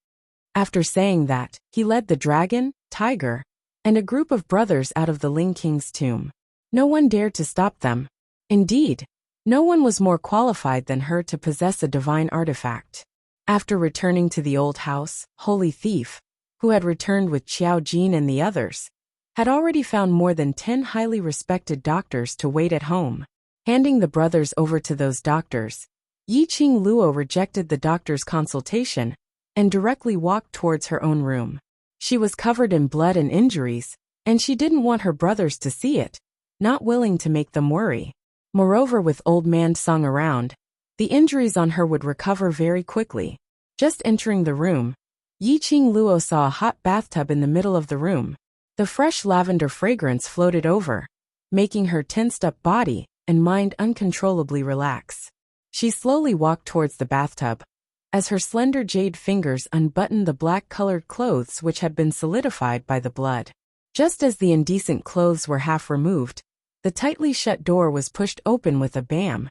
Speaker 1: After saying that, he led the dragon, tiger, and a group of brothers out of the Ling King's tomb. No one dared to stop them. Indeed, no one was more qualified than her to possess a divine artifact. After returning to the old house, Holy Thief, who had returned with Qiao Jin and the others, had already found more than 10 highly respected doctors to wait at home. Handing the brothers over to those doctors, Yiqing Luo rejected the doctor's consultation and directly walked towards her own room. She was covered in blood and injuries, and she didn't want her brothers to see it, not willing to make them worry. Moreover, with old man Song around, the injuries on her would recover very quickly. Just entering the room, Yiqing Luo saw a hot bathtub in the middle of the room. The fresh lavender fragrance floated over, making her tensed-up body and mind uncontrollably relax. She slowly walked towards the bathtub, as her slender jade fingers unbuttoned the black-colored clothes which had been solidified by the blood. Just as the indecent clothes were half removed, the tightly shut door was pushed open with a bam.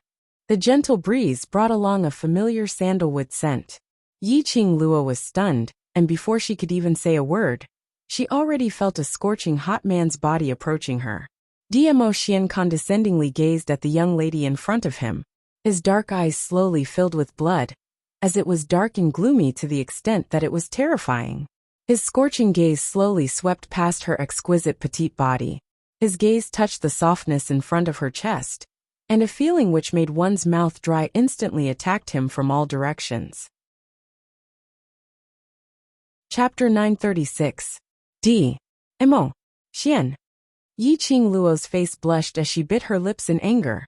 Speaker 1: The gentle breeze brought along a familiar sandalwood scent. Yiqing Luo was stunned, and before she could even say a word, she already felt a scorching hot man's body approaching her. Dmo Xian condescendingly gazed at the young lady in front of him. His dark eyes slowly filled with blood, as it was dark and gloomy to the extent that it was terrifying. His scorching gaze slowly swept past her exquisite petite body. His gaze touched the softness in front of her chest, and a feeling which made one's mouth dry instantly attacked him from all directions. Chapter 936. D.Mo. Xian. Yiqing Luo's face blushed as she bit her lips in anger.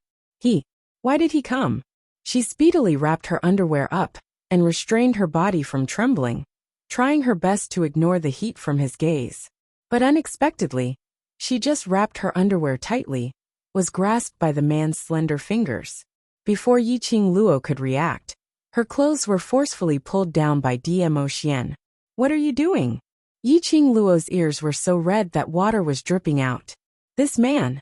Speaker 1: Why did he come? She speedily wrapped her underwear up and restrained her body from trembling, trying her best to ignore the heat from his gaze. But unexpectedly, she just wrapped her underwear tightly, was grasped by the man's slender fingers. Before Yiqing Luo could react, her clothes were forcefully pulled down by Dmo Xian. "What are you doing?" Yiqing Luo's ears were so red that water was dripping out. This man.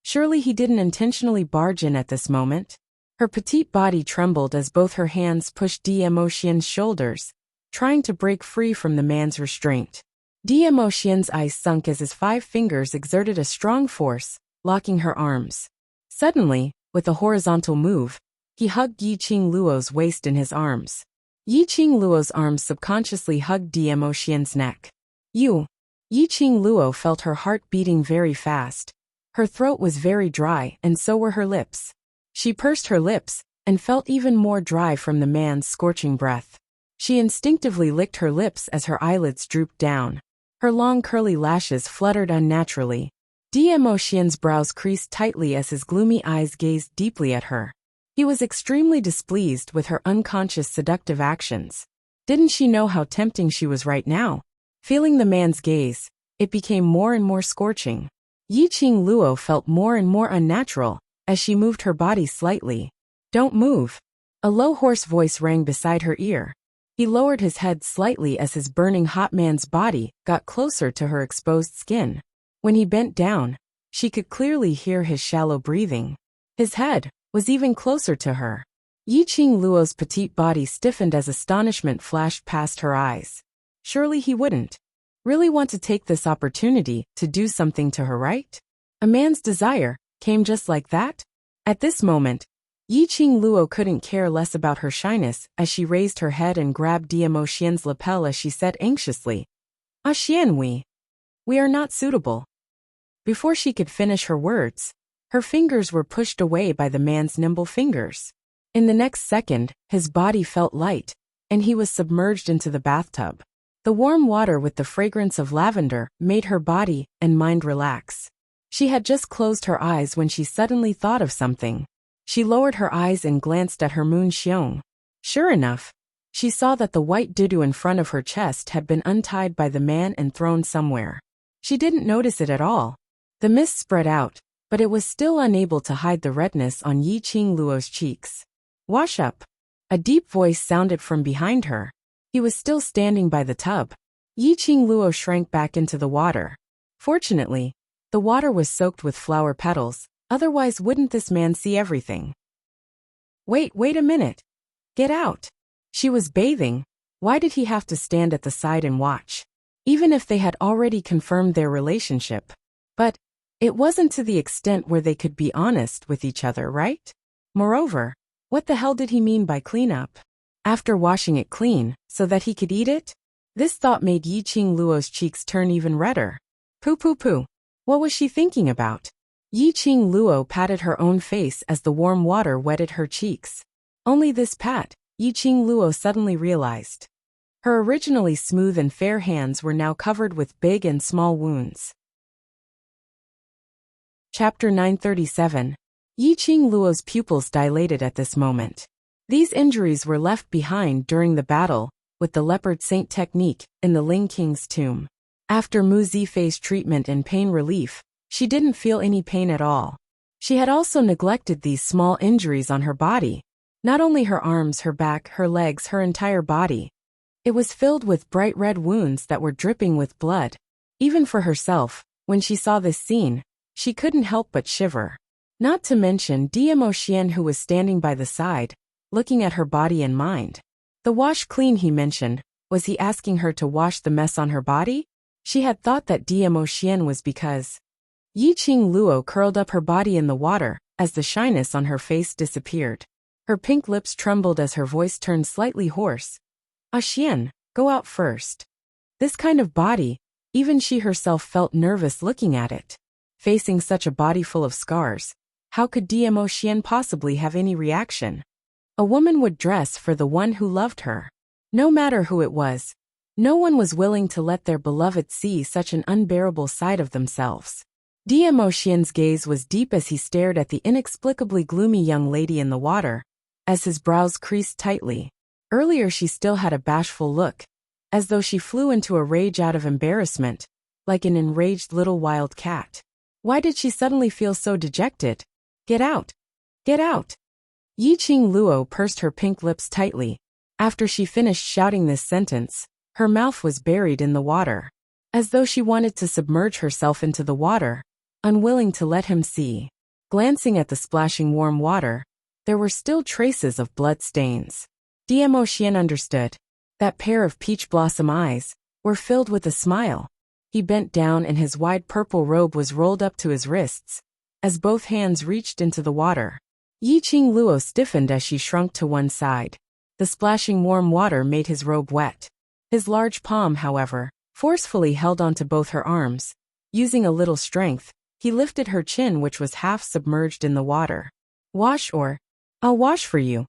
Speaker 1: Surely he didn't intentionally barge in at this moment. Her petite body trembled as both her hands pushed Dmo Xian's shoulders, trying to break free from the man's restraint. Dmo Xian's eyes sunk as his 5 fingers exerted a strong force, locking her arms. Suddenly, with a horizontal move, he hugged Yiqing Luo's waist in his arms. Yiqing Luo's arms subconsciously hugged Diemo Xian's neck. Yiqing Luo felt her heart beating very fast. Her throat was very dry, and so were her lips. She pursed her lips, and felt even more dry from the man's scorching breath. She instinctively licked her lips as her eyelids drooped down. Her long curly lashes fluttered unnaturally. Diemo Xian's brows creased tightly as his gloomy eyes gazed deeply at her. He was extremely displeased with her unconscious seductive actions. Didn't she know how tempting she was right now? Feeling the man's gaze, it became more and more scorching. Yiqing Luo felt more and more unnatural as she moved her body slightly. "Don't move." A low hoarse voice rang beside her ear. He lowered his head slightly as his burning hot man's body got closer to her exposed skin. When he bent down, she could clearly hear his shallow breathing. His head was even closer to her. Yiqing Luo's petite body stiffened as astonishment flashed past her eyes. Surely he wouldn't really want to take this opportunity to do something to her, right? A man's desire came just like that? At this moment, Yiqing Luo couldn't care less about her shyness as she raised her head and grabbed Diemo Xian's lapel as she said anxiously, Xian, we are not suitable." Before she could finish her words, her fingers were pushed away by the man's nimble fingers. In the next second, his body felt light, and he was submerged into the bathtub. The warm water with the fragrance of lavender made her body and mind relax. She had just closed her eyes when she suddenly thought of something. She lowered her eyes and glanced at her moon xiong. Sure enough, she saw that the white dudu in front of her chest had been untied by the man and thrown somewhere. She didn't notice it at all. The mist spread out, but it was still unable to hide the redness on Yiqing Luo's cheeks. "Wash up." A deep voice sounded from behind her. He was still standing by the tub. Yiqing Luo shrank back into the water. Fortunately, the water was soaked with flower petals, otherwise wouldn't this man see everything? Wait a minute. Get out." She was bathing. Why did he have to stand at the side and watch? Even if they had already confirmed their relationship. But it wasn't to the extent where they could be honest with each other, right? Moreover, what the hell did he mean by clean up? After washing it clean, so that he could eat it? This thought made Yiqing Luo's cheeks turn even redder. Poo. What was she thinking about? Yiqing Luo patted her own face as the warm water wetted her cheeks. Only this pat, Yiqing Luo suddenly realized. Her originally smooth and fair hands were now covered with big and small wounds. Chapter 937. Yiqing Luo's pupils dilated at this moment. These injuries were left behind during the battle with the leopard saint technique in the Ling King's tomb. After Mu Zifei's treatment and pain relief, she didn't feel any pain at all. She had also neglected these small injuries on her body. Not only her arms, her back, her legs, her entire body. It was filled with bright red wounds that were dripping with blood. Even for herself, when she saw this scene, she couldn't help but shiver. Not to mention Diemo Xian, who was standing by the side, looking at her body and mind. The wash clean he mentioned, was he asking her to wash the mess on her body? She had thought that Diemo Xian was because Yiqing Luo curled up her body in the water as the shyness on her face disappeared. Her pink lips trembled as her voice turned slightly hoarse. Xian, go out first. This kind of body, even she herself felt nervous looking at it. Facing such a body full of scars, how could Diemo Xian possibly have any reaction? A woman would dress for the one who loved her. No matter who it was. No one was willing to let their beloved see such an unbearable side of themselves. Diemo Xian's gaze was deep as he stared at the inexplicably gloomy young lady in the water, as his brows creased tightly. Earlier she still had a bashful look, as though she flew into a rage out of embarrassment, like an enraged little wild cat. Why did she suddenly feel so dejected? Get out! Get out! Yiqing Luo pursed her pink lips tightly. After she finished shouting this sentence, her mouth was buried in the water, as though she wanted to submerge herself into the water, unwilling to let him see. Glancing at the splashing warm water, there were still traces of blood stains. Diemo Xian understood. That pair of peach blossom eyes were filled with a smile. He bent down and his wide purple robe was rolled up to his wrists, as both hands reached into the water. Yiqing Luo stiffened as she shrunk to one side. The splashing warm water made his robe wet. His large palm, however, forcefully held onto both her arms. Using a little strength, he lifted her chin, which was half submerged in the water. Wash or I'll wash for you.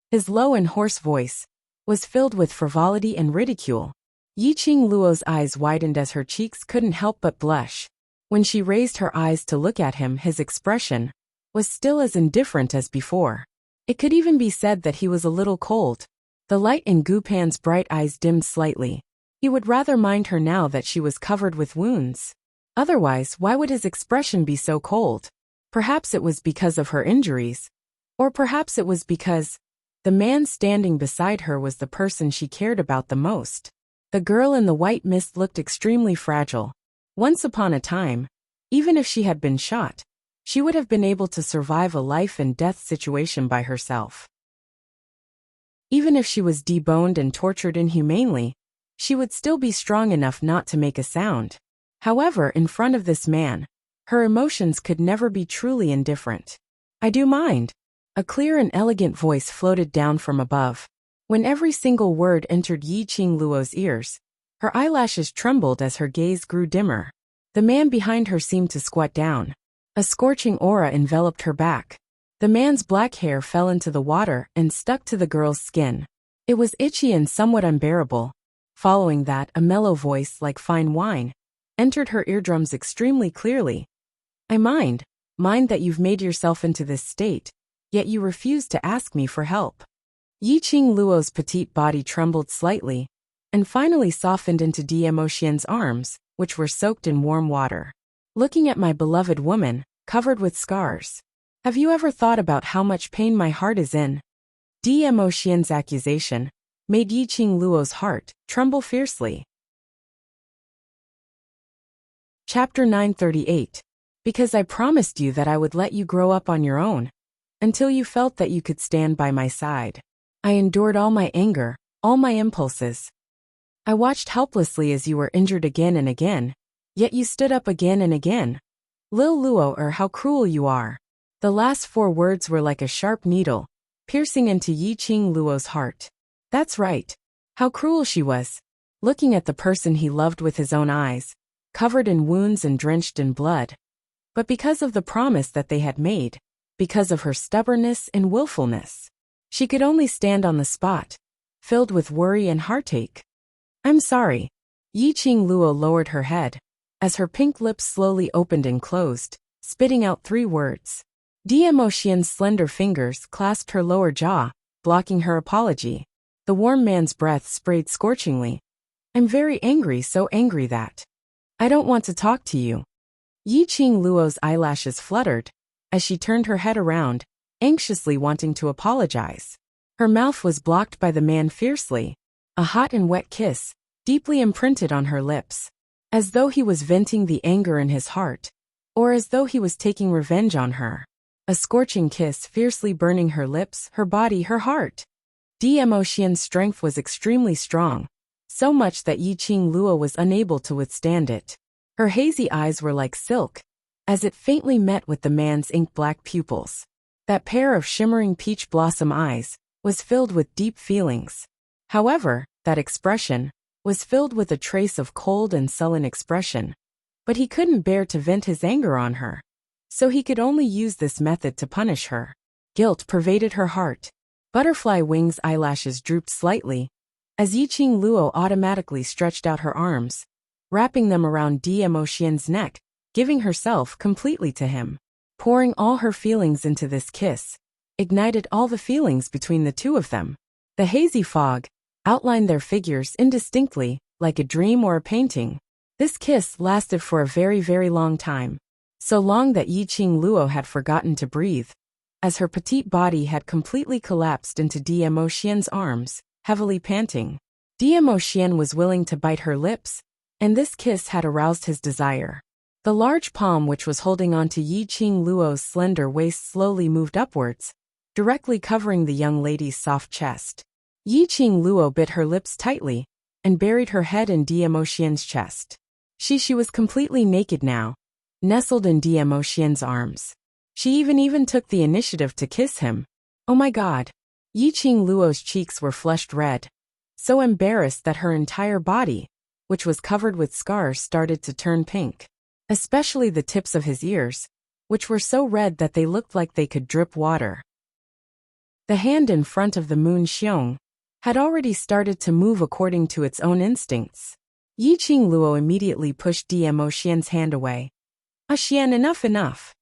Speaker 1: His low and hoarse voice was filled with frivolity and ridicule. Yiqing Luo's eyes widened as her cheeks couldn't help but blush. When she raised her eyes to look at him, his expression was still as indifferent as before. It could even be said that he was a little cold. The light in Gu Pan's bright eyes dimmed slightly. He would rather mind her now that she was covered with wounds. Otherwise, why would his expression be so cold? Perhaps it was because of her injuries. Or perhaps it was because the man standing beside her was the person she cared about the most. The girl in the white mist looked extremely fragile. Once upon a time, even if she had been shot, she would have been able to survive a life and death situation by herself. Even if she was deboned and tortured inhumanely, she would still be strong enough not to make a sound. However, in front of this man, her emotions could never be truly indifferent. I do mind. A clear and elegant voice floated down from above. When every single word entered Yiqing Luo's ears, her eyelashes trembled as her gaze grew dimmer. The man behind her seemed to squat down. A scorching aura enveloped her back. The man's black hair fell into the water and stuck to the girl's skin. It was itchy and somewhat unbearable. Following that, a mellow voice like fine wine entered her eardrums extremely clearly. I mind that you've made yourself into this state, yet you refuse to ask me for help. Yiqing Luo's petite body trembled slightly, and finally softened into Diemosian's arms, which were soaked in warm water. Looking at my beloved woman, covered with scars. Have you ever thought about how much pain my heart is in? Diemosian's accusation made Yiqing Luo's heart tremble fiercely. Chapter 938. Because I promised you that I would let you grow up on your own, until you felt that you could stand by my side. I endured all my anger, all my impulses. I watched helplessly as you were injured again and again, yet you stood up again and again. Lil Luo, how cruel you are. The last 4 words were like a sharp needle, piercing into Yiqing Luo's heart. That's right. How cruel she was. Looking at the person he loved with his own eyes, covered in wounds and drenched in blood. But because of the promise that they had made, because of her stubbornness and willfulness, she could only stand on the spot, filled with worry and heartache. I'm sorry. Yiqing Luo lowered her head, as her pink lips slowly opened and closed, spitting out 3 words. Diemosian's slender fingers clasped her lower jaw, blocking her apology. The warm man's breath sprayed scorchingly. I'm very angry, so angry that I don't want to talk to you. Yiqing Luo's eyelashes fluttered as she turned her head around, anxiously wanting to apologize. Her mouth was blocked by the man fiercely, a hot and wet kiss deeply imprinted on her lips, as though he was venting the anger in his heart, or as though he was taking revenge on her. A scorching kiss fiercely burning her lips, her body, her heart. Diemosian's strength was extremely strong, so much that Yiqing Luo was unable to withstand it. Her hazy eyes were like silk, as it faintly met with the man's ink-black pupils. That pair of shimmering peach blossom eyes was filled with deep feelings. However, that expression was filled with a trace of cold and sullen expression. But he couldn't bear to vent his anger on her, so he could only use this method to punish her. Guilt pervaded her heart. Butterfly wings eyelashes drooped slightly, as Yiqing Luo automatically stretched out her arms, wrapping them around Diemosian's neck, giving herself completely to him. Pouring all her feelings into this kiss ignited all the feelings between the two of them. The hazy fog outlined their figures indistinctly, like a dream or a painting. This kiss lasted for a very, very long time. So long that Yiqing Luo had forgotten to breathe, as her petite body had completely collapsed into Diemosian's arms, heavily panting. Diemosian was willing to bite her lips, and this kiss had aroused his desire. The large palm which was holding onto Yiqing Luo's slender waist slowly moved upwards, directly covering the young lady's soft chest. Yiqing Luo bit her lips tightly, and buried her head in Diemosian's chest. She was completely naked now, nestled in Diemosian's arms. She even took the initiative to kiss him. Oh my God. Yiqing Luo's cheeks were flushed red, so embarrassed that her entire body, which was covered with scars, started to turn pink, especially the tips of his ears, which were so red that they looked like they could drip water. The hand in front of the moon Xiong had already started to move according to its own instincts. Yiqing Luo immediately pushed Dmo Xian's hand away. Xian, enough.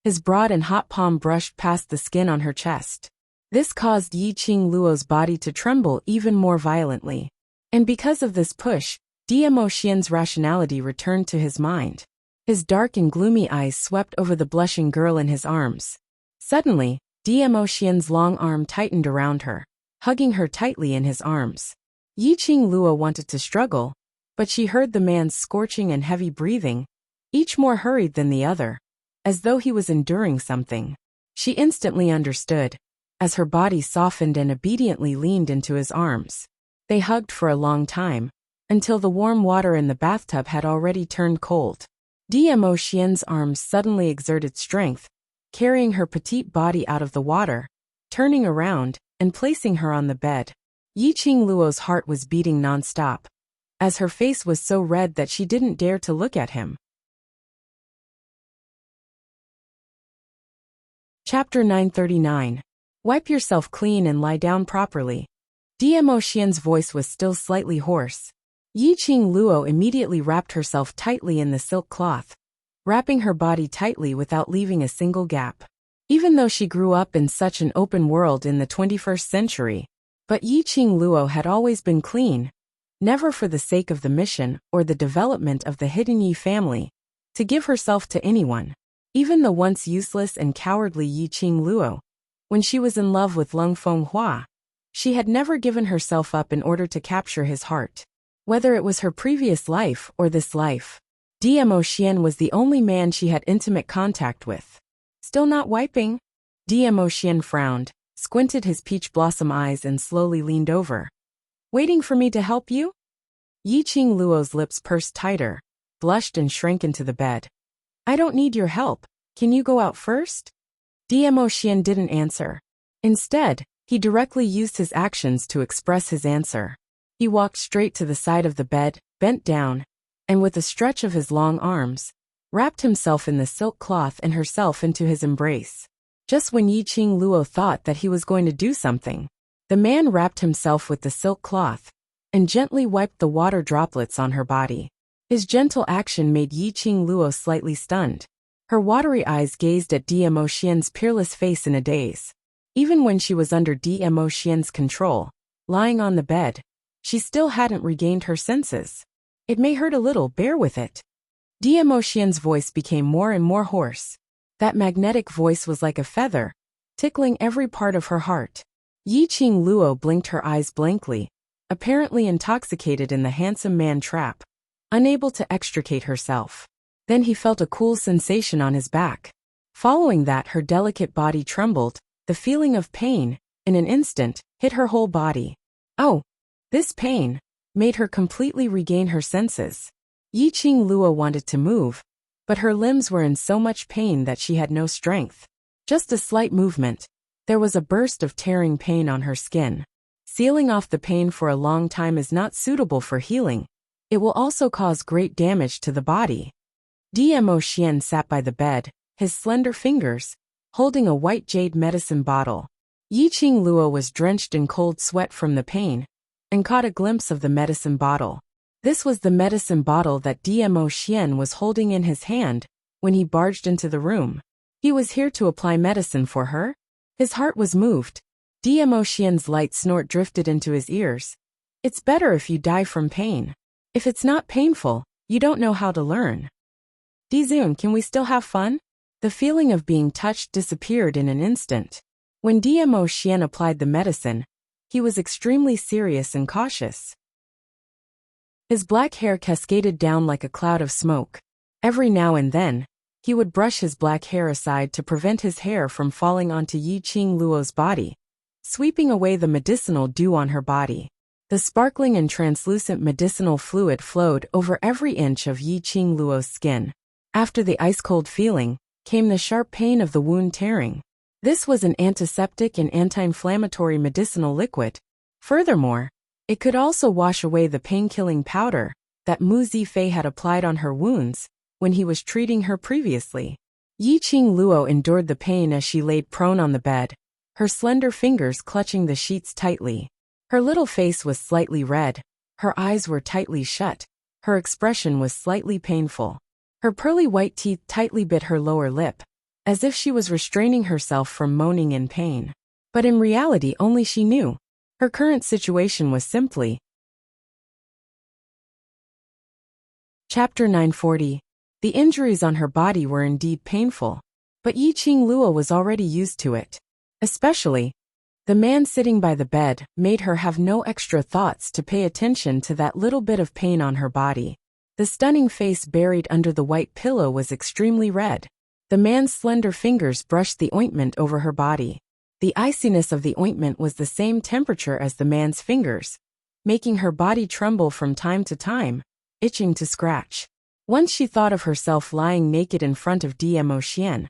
Speaker 1: His broad and hot palm brushed past the skin on her chest. This caused Yiqing Luo's body to tremble even more violently. And because of this push, Dmo Xian's rationality returned to his mind. His dark and gloomy eyes swept over the blushing girl in his arms. Suddenly, Dmo Xian's long arm tightened around her, hugging her tightly in his arms. Yiqing Luo wanted to struggle, but she heard the man's scorching and heavy breathing, each more hurried than the other, as though he was enduring something. She instantly understood, as her body softened and obediently leaned into his arms. They hugged for a long time, until the warm water in the bathtub had already turned cold. Dmo Xian's arms suddenly exerted strength, carrying her petite body out of the water, turning around, and placing her on the bed. Yiqing Luo's heart was beating non-stop, as her face was so red that she didn't dare to look at him. Chapter 939. Wipe yourself clean and lie down properly. Dmo Xian's voice was still slightly hoarse. Yiqing Luo immediately wrapped herself tightly in the silk cloth, wrapping her body tightly without leaving a single gap. Even though she grew up in such an open world in the 21st century, but Yiqing Luo had always been clean, never for the sake of the mission or the development of the Hidden Yi family, to give herself to anyone. Even the once useless and cowardly Yiqing Luo, when she was in love with Lung Fenghua, she had never given herself up in order to capture his heart. Whether it was her previous life or this life, Dmo Xian was the only man she had intimate contact with. Still not wiping? Dmo Xian frowned, squinted his peach blossom eyes and slowly leaned over. Waiting for me to help you? Yiqing Luo's lips pursed tighter, blushed and shrank into the bed. I don't need your help. Can you go out first? Dmo Xian didn't answer. Instead, he directly used his actions to express his answer. He walked straight to the side of the bed, bent down, and with a stretch of his long arms, wrapped himself in the silk cloth and herself into his embrace. Just when Yiqing Luo thought that he was going to do something, the man wrapped himself with the silk cloth and gently wiped the water droplets on her body. His gentle action made Yiqing Luo slightly stunned. Her watery eyes gazed at Dmo Xian's peerless face in a daze. Even when she was under Dmo Xian's control, lying on the bed, she still hadn't regained her senses. It may hurt a little, bear with it. Dmo Xian's voice became more and more hoarse. That magnetic voice was like a feather, tickling every part of her heart. Yiqing Luo blinked her eyes blankly, apparently intoxicated in the handsome man trap, unable to extricate herself. Then he felt a cool sensation on his back. Following that, her delicate body trembled. The feeling of pain, in an instant, hit her whole body. Oh! This pain made her completely regain her senses. Yiqing Luo wanted to move, but her limbs were in so much pain that she had no strength. Just a slight movement. There was a burst of tearing pain on her skin. Sealing off the pain for a long time is not suitable for healing. It will also cause great damage to the body. Dmo Xian sat by the bed, his slender fingers holding a white jade medicine bottle. Yiqing Luo was drenched in cold sweat from the pain, and caught a glimpse of the medicine bottle. This was the medicine bottle that Dmo Xian was holding in his hand when he barged into the room. He was here to apply medicine for her? His heart was moved. Dmo Xian's light snort drifted into his ears. It's better if you die from pain. If it's not painful, you don't know how to learn. Dizun, can we still have fun? The feeling of being touched disappeared in an instant. When Dmo Xian applied the medicine, he was extremely serious and cautious. His black hair cascaded down like a cloud of smoke. Every now and then, he would brush his black hair aside to prevent his hair from falling onto Yiqing Luo's body, sweeping away the medicinal dew on her body. The sparkling and translucent medicinal fluid flowed over every inch of Yiqing Luo's skin. After the ice-cold feeling, came the sharp pain of the wound tearing. This was an antiseptic and anti-inflammatory medicinal liquid. Furthermore, it could also wash away the pain-killing powder that Mu Zifei had applied on her wounds when he was treating her previously. Yiqing Luo endured the pain as she laid prone on the bed, her slender fingers clutching the sheets tightly. Her little face was slightly red, her eyes were tightly shut, her expression was slightly painful. Her pearly white teeth tightly bit her lower lip, as if she was restraining herself from moaning in pain. But in reality only she knew. Her current situation was simply. Chapter 940. The injuries on her body were indeed painful, but Yiqing Luo was already used to it. Especially, the man sitting by the bed made her have no extra thoughts to pay attention to that little bit of pain on her body. The stunning face buried under the white pillow was extremely red. The man's slender fingers brushed the ointment over her body. The iciness of the ointment was the same temperature as the man's fingers, making her body tremble from time to time, itching to scratch. Once she thought of herself lying naked in front of Dmo Xian,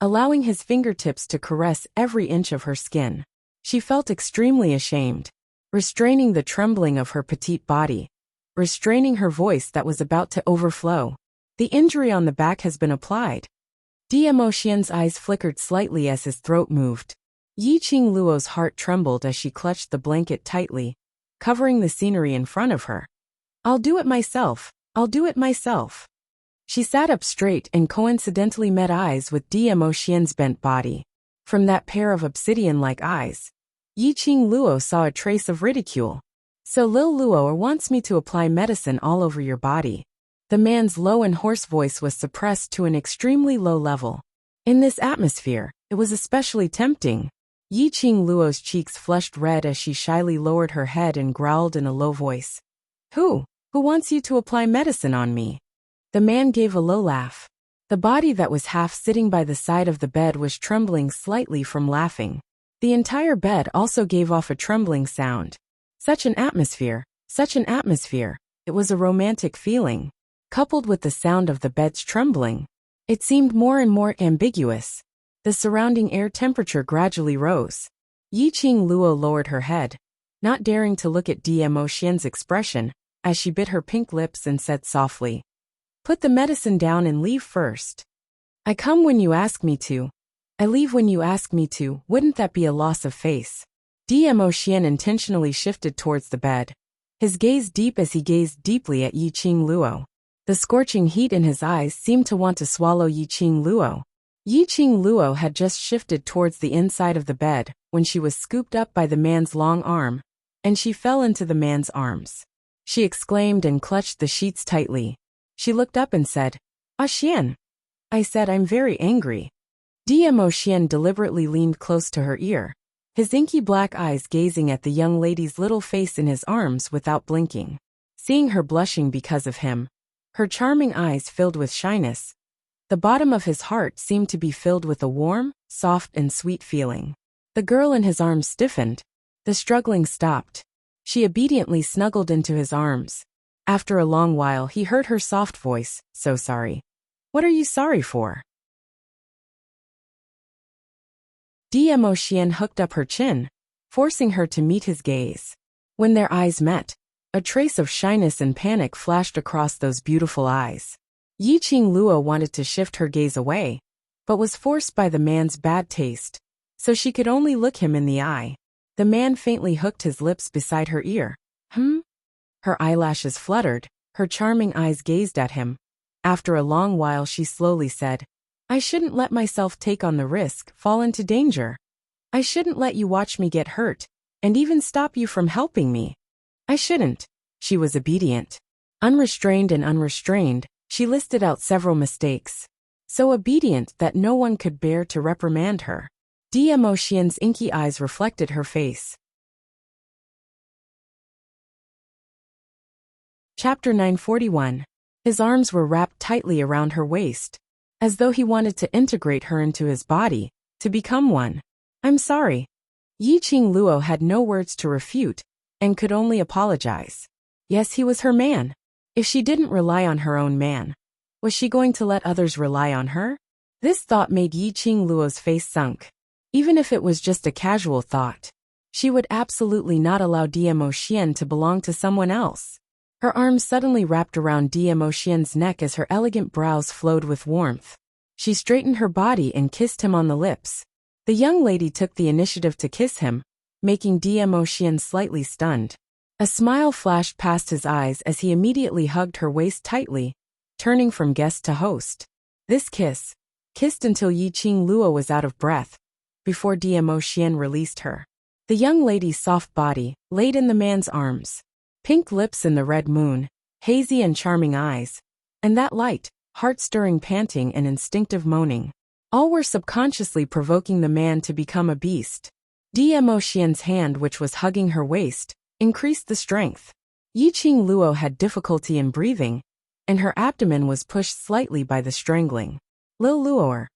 Speaker 1: allowing his fingertips to caress every inch of her skin. She felt extremely ashamed, restraining the trembling of her petite body, restraining her voice that was about to overflow. The injury on the back has been applied. Dmo Xian's eyes flickered slightly as his throat moved. Yiqing Luo's heart trembled as she clutched the blanket tightly, covering the scenery in front of her. I'll do it myself. I'll do it myself. She sat up straight and coincidentally met eyes with Dmo Xian's bent body. From that pair of obsidian-like eyes, Yiqing Luo saw a trace of ridicule. So Lil Luo wants me to apply medicine all over your body. The man's low and hoarse voice was suppressed to an extremely low level. In this atmosphere, it was especially tempting. Yiqing Luo's cheeks flushed red as she shyly lowered her head and growled in a low voice. Who wants you to apply medicine on me? The man gave a low laugh. The body that was half sitting by the side of the bed was trembling slightly from laughing. The entire bed also gave off a trembling sound. Such an atmosphere, it was a romantic feeling. Coupled with the sound of the bed's trembling, it seemed more and more ambiguous. The surrounding air temperature gradually rose. Yiqing Luo lowered her head, not daring to look at Dmo Xian's expression, as she bit her pink lips and said softly, Put the medicine down and leave first. I come when you ask me to. I leave when you ask me to. Wouldn't that be a loss of face? Dmo Xian intentionally shifted towards the bed, his gaze deep as he gazed deeply at Yiqing Luo. The scorching heat in his eyes seemed to want to swallow Yiqing Luo. Yiqing Luo had just shifted towards the inside of the bed when she was scooped up by the man's long arm, and she fell into the man's arms. She exclaimed and clutched the sheets tightly. She looked up and said, Ah Xian. I said I'm very angry. Dmo Xian deliberately leaned close to her ear, his inky black eyes gazing at the young lady's little face in his arms without blinking. Seeing her blushing because of him, her charming eyes filled with shyness, the bottom of his heart seemed to be filled with a warm, soft and sweet feeling. The girl in his arms stiffened. The struggling stopped. She obediently snuggled into his arms. After a long while he heard her soft voice, So sorry. What are you sorry for? Dmo Xian hooked up her chin, forcing her to meet his gaze. When their eyes met, a trace of shyness and panic flashed across those beautiful eyes. Yiqing Luo wanted to shift her gaze away, but was forced by the man's bad taste, so she could only look him in the eye. The man faintly hooked his lips beside her ear. Her eyelashes fluttered, her charming eyes gazed at him. After a long while she slowly said, I shouldn't let myself take on the risk, fall into danger. I shouldn't let you watch me get hurt, and even stop you from helping me. I shouldn't. She was obedient. Unrestrained and unrestrained, she listed out several mistakes. So obedient that no one could bear to reprimand her. Dmo Xian's inky eyes reflected her face. Chapter 941. His arms were wrapped tightly around her waist, as though he wanted to integrate her into his body, to become one. I'm sorry. Yiqing Luo had no words to refute, and could only apologize. Yes, he was her man. If she didn't rely on her own man, was she going to let others rely on her? This thought made Yiqing Luo's face sunk. Even if it was just a casual thought. She would absolutely not allow Diemo to belong to someone else. Her arms suddenly wrapped around Diemo neck as her elegant brows flowed with warmth. She straightened her body and kissed him on the lips. The young lady took the initiative to kiss him, making Diemo slightly stunned. A smile flashed past his eyes as he immediately hugged her waist tightly, turning from guest to host. This kiss, kissed until Yiqing Luo was out of breath, before Diemo released her. The young lady's soft body, laid in the man's arms. Pink lips in the red moon, hazy and charming eyes, and that light, heart-stirring panting and instinctive moaning. All were subconsciously provoking the man to become a beast. Diemo hand, which was hugging her waist, increased the strength. Yiqing Luo had difficulty in breathing, and her abdomen was pushed slightly by the strangling. Lil Luoer.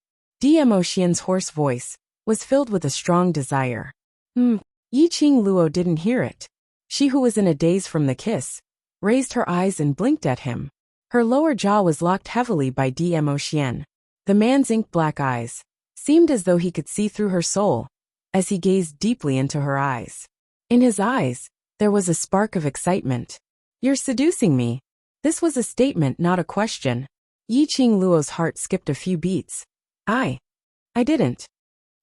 Speaker 1: Diemo hoarse voice was filled with a strong desire. Yiqing Luo didn't hear it. She, who was in a daze from the kiss, raised her eyes and blinked at him. Her lower jaw was locked heavily by Diemo. The man's ink-black eyes seemed as though he could see through her soul as he gazed deeply into her eyes. In his eyes, there was a spark of excitement. "You're seducing me." This was a statement, not a question. Yiqing Luo's heart skipped a few beats. I didn't."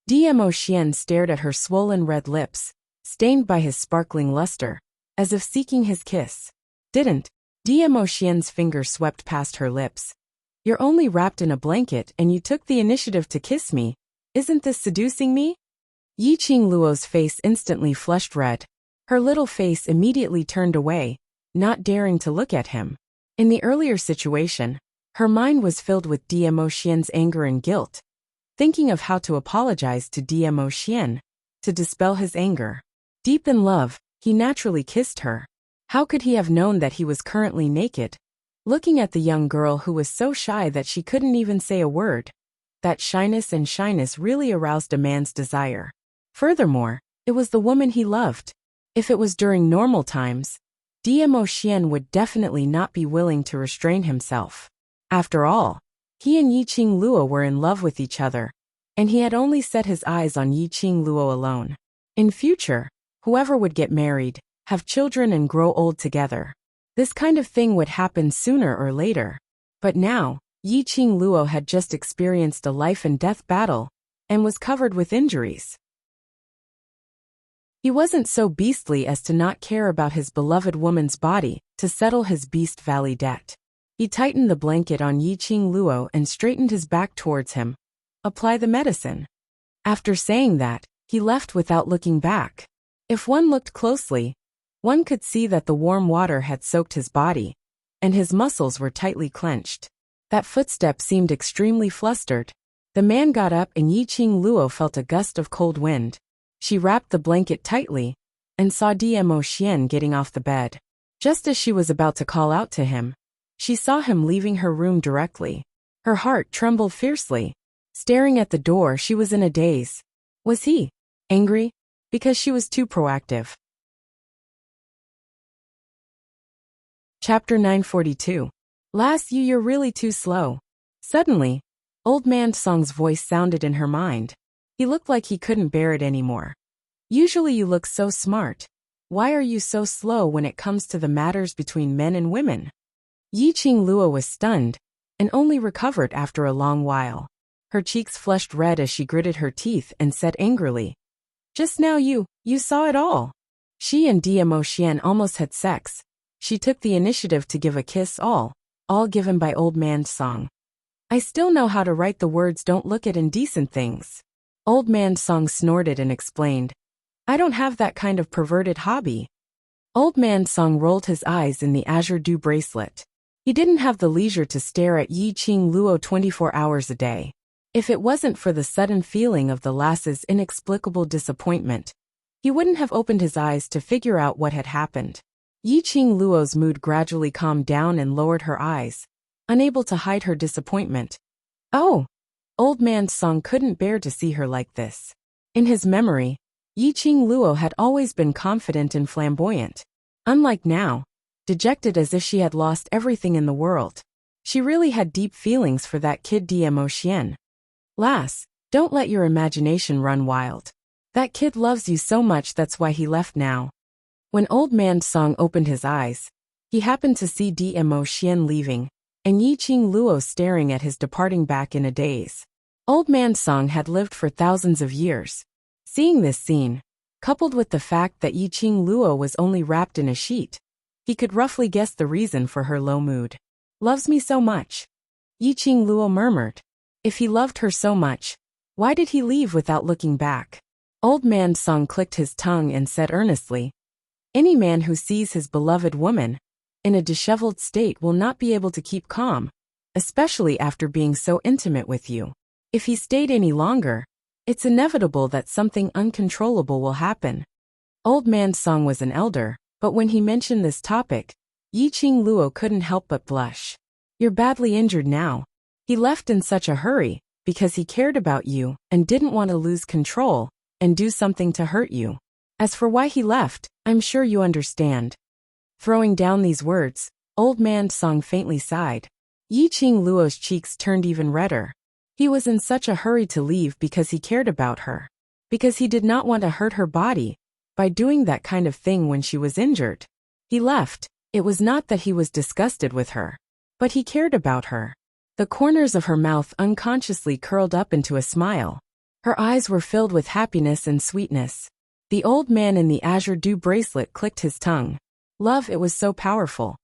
Speaker 1: Diemo stared at her swollen red lips, stained by his sparkling luster, as if seeking his kiss. "Didn't." Diemo finger swept past her lips. "You're only wrapped in a blanket and you took the initiative to kiss me. Isn't this seducing me?" Yiqing Luo's face instantly flushed red. Her little face immediately turned away, not daring to look at him. In the earlier situation, her mind was filled with Diemo anger and guilt, thinking of how to apologize to Diemo to dispel his anger. Deep in love, he naturally kissed her. How could he have known that he was currently naked, looking at the young girl who was so shy that she couldn't even say a word? That shyness really aroused a man's desire. Furthermore, it was the woman he loved. If it was during normal times, Diemo would definitely not be willing to restrain himself. After all, he and Yiqing Luo were in love with each other, and he had only set his eyes on Yiqing Luo alone. In future, whoever would get married, have children and grow old together. This kind of thing would happen sooner or later. But now, Yiqing Luo had just experienced a life-and-death battle, and was covered with injuries. He wasn't so beastly as to not care about his beloved woman's body to settle his Beast Valley debt. He tightened the blanket on Yiqing Luo and straightened his back towards him. "Apply the medicine." After saying that, he left without looking back. If one looked closely, one could see that the warm water had soaked his body, and his muscles were tightly clenched. That footstep seemed extremely flustered. The man got up and Yiqing Luo felt a gust of cold wind. She wrapped the blanket tightly, and saw Diemo getting off the bed. Just as she was about to call out to him, she saw him leaving her room directly. Her heart trembled fiercely. Staring at the door, she was in a daze. Was he angry? Because she was too proactive. Chapter 942. "Lass, you're really too slow." Suddenly, Old Man Song's voice sounded in her mind. He looked like he couldn't bear it anymore. "Usually you look so smart. Why are you so slow when it comes to the matters between men and women?" Yiqing Luo was stunned, and only recovered after a long while. Her cheeks flushed red as she gritted her teeth and said angrily, "Just now you saw it all." She and Diemo almost had sex. She took the initiative to give a kiss, all given by Old Man Song. "I still know how to write the words 'don't look at indecent things.'" Old Man Song snorted and explained, "I don't have that kind of perverted hobby." Old Man Song rolled his eyes in the azure dew bracelet. He didn't have the leisure to stare at Yiqing Luo 24 hours a day. If it wasn't for the sudden feeling of the lass's inexplicable disappointment, he wouldn't have opened his eyes to figure out what had happened. Yiqing Luo's mood gradually calmed down and lowered her eyes, unable to hide her disappointment. Oh! Old Man Song couldn't bear to see her like this. In his memory, Yiqing Luo had always been confident and flamboyant. Unlike now, dejected as if she had lost everything in the world. She really had deep feelings for that kid Diemo. "Lass, Don't let your imagination run wild. That kid loves you so much, that's why he left now. When Old Man Song opened his eyes, he happened to see Dmo Xian leaving, and Yiqing Luo staring at his departing back in a daze. Old Man Song had lived for thousands of years. Seeing this scene, coupled with the fact that Yiqing Luo was only wrapped in a sheet, he could roughly guess the reason for her low mood. Loves me so much, Yiqing Luo murmured. If he loved her so much, why did he leave without looking back? Old Man Song clicked his tongue and said earnestly, any man who sees his beloved woman in a disheveled state will not be able to keep calm, especially after being so intimate with you. If he stayed any longer, it's inevitable that something uncontrollable will happen. Old Man Song was an elder, but when he mentioned this topic, Yiqing Luo couldn't help but blush. You're badly injured now. He left in such a hurry because he cared about you and didn't want to lose control and do something to hurt you. As for why he left, I'm sure you understand. Throwing down these words, Old Man Song faintly sighed. Yiqing Luo's cheeks turned even redder. He was in such a hurry to leave because he cared about her. Because he did not want to hurt her body by doing that kind of thing when she was injured. He left. It was not that he was disgusted with her, but he cared about her. The corners of her mouth unconsciously curled up into a smile. Her eyes were filled with happiness and sweetness. The old man in the azure dew bracelet clicked his tongue. Love, it was so powerful.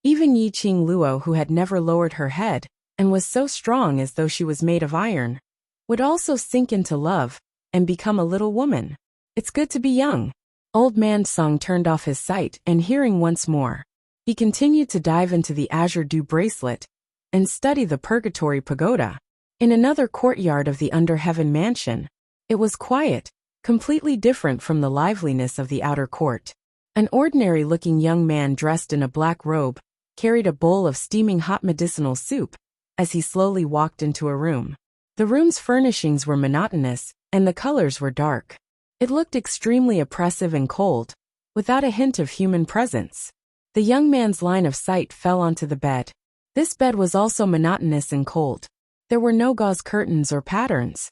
Speaker 1: Even Yiqing Luo, who had never lowered her head, and was so strong as though she was made of iron, would also sink into love, and become a little woman. It's good to be young. Old Man Song turned off his sight and hearing once more. He continued to dive into the azure dew bracelet, and study the Purgatory Pagoda. In another courtyard of the Under Heaven Mansion, it was quiet, completely different from the liveliness of the outer court. An ordinary-looking young man dressed in a black robe carried a bowl of steaming hot medicinal soup as he slowly walked into a room. The room's furnishings were monotonous, and the colors were dark. It looked extremely oppressive and cold, without a hint of human presence. The young man's line of sight fell onto the bed. This bed was also monotonous and cold. There were no gauze curtains or patterns.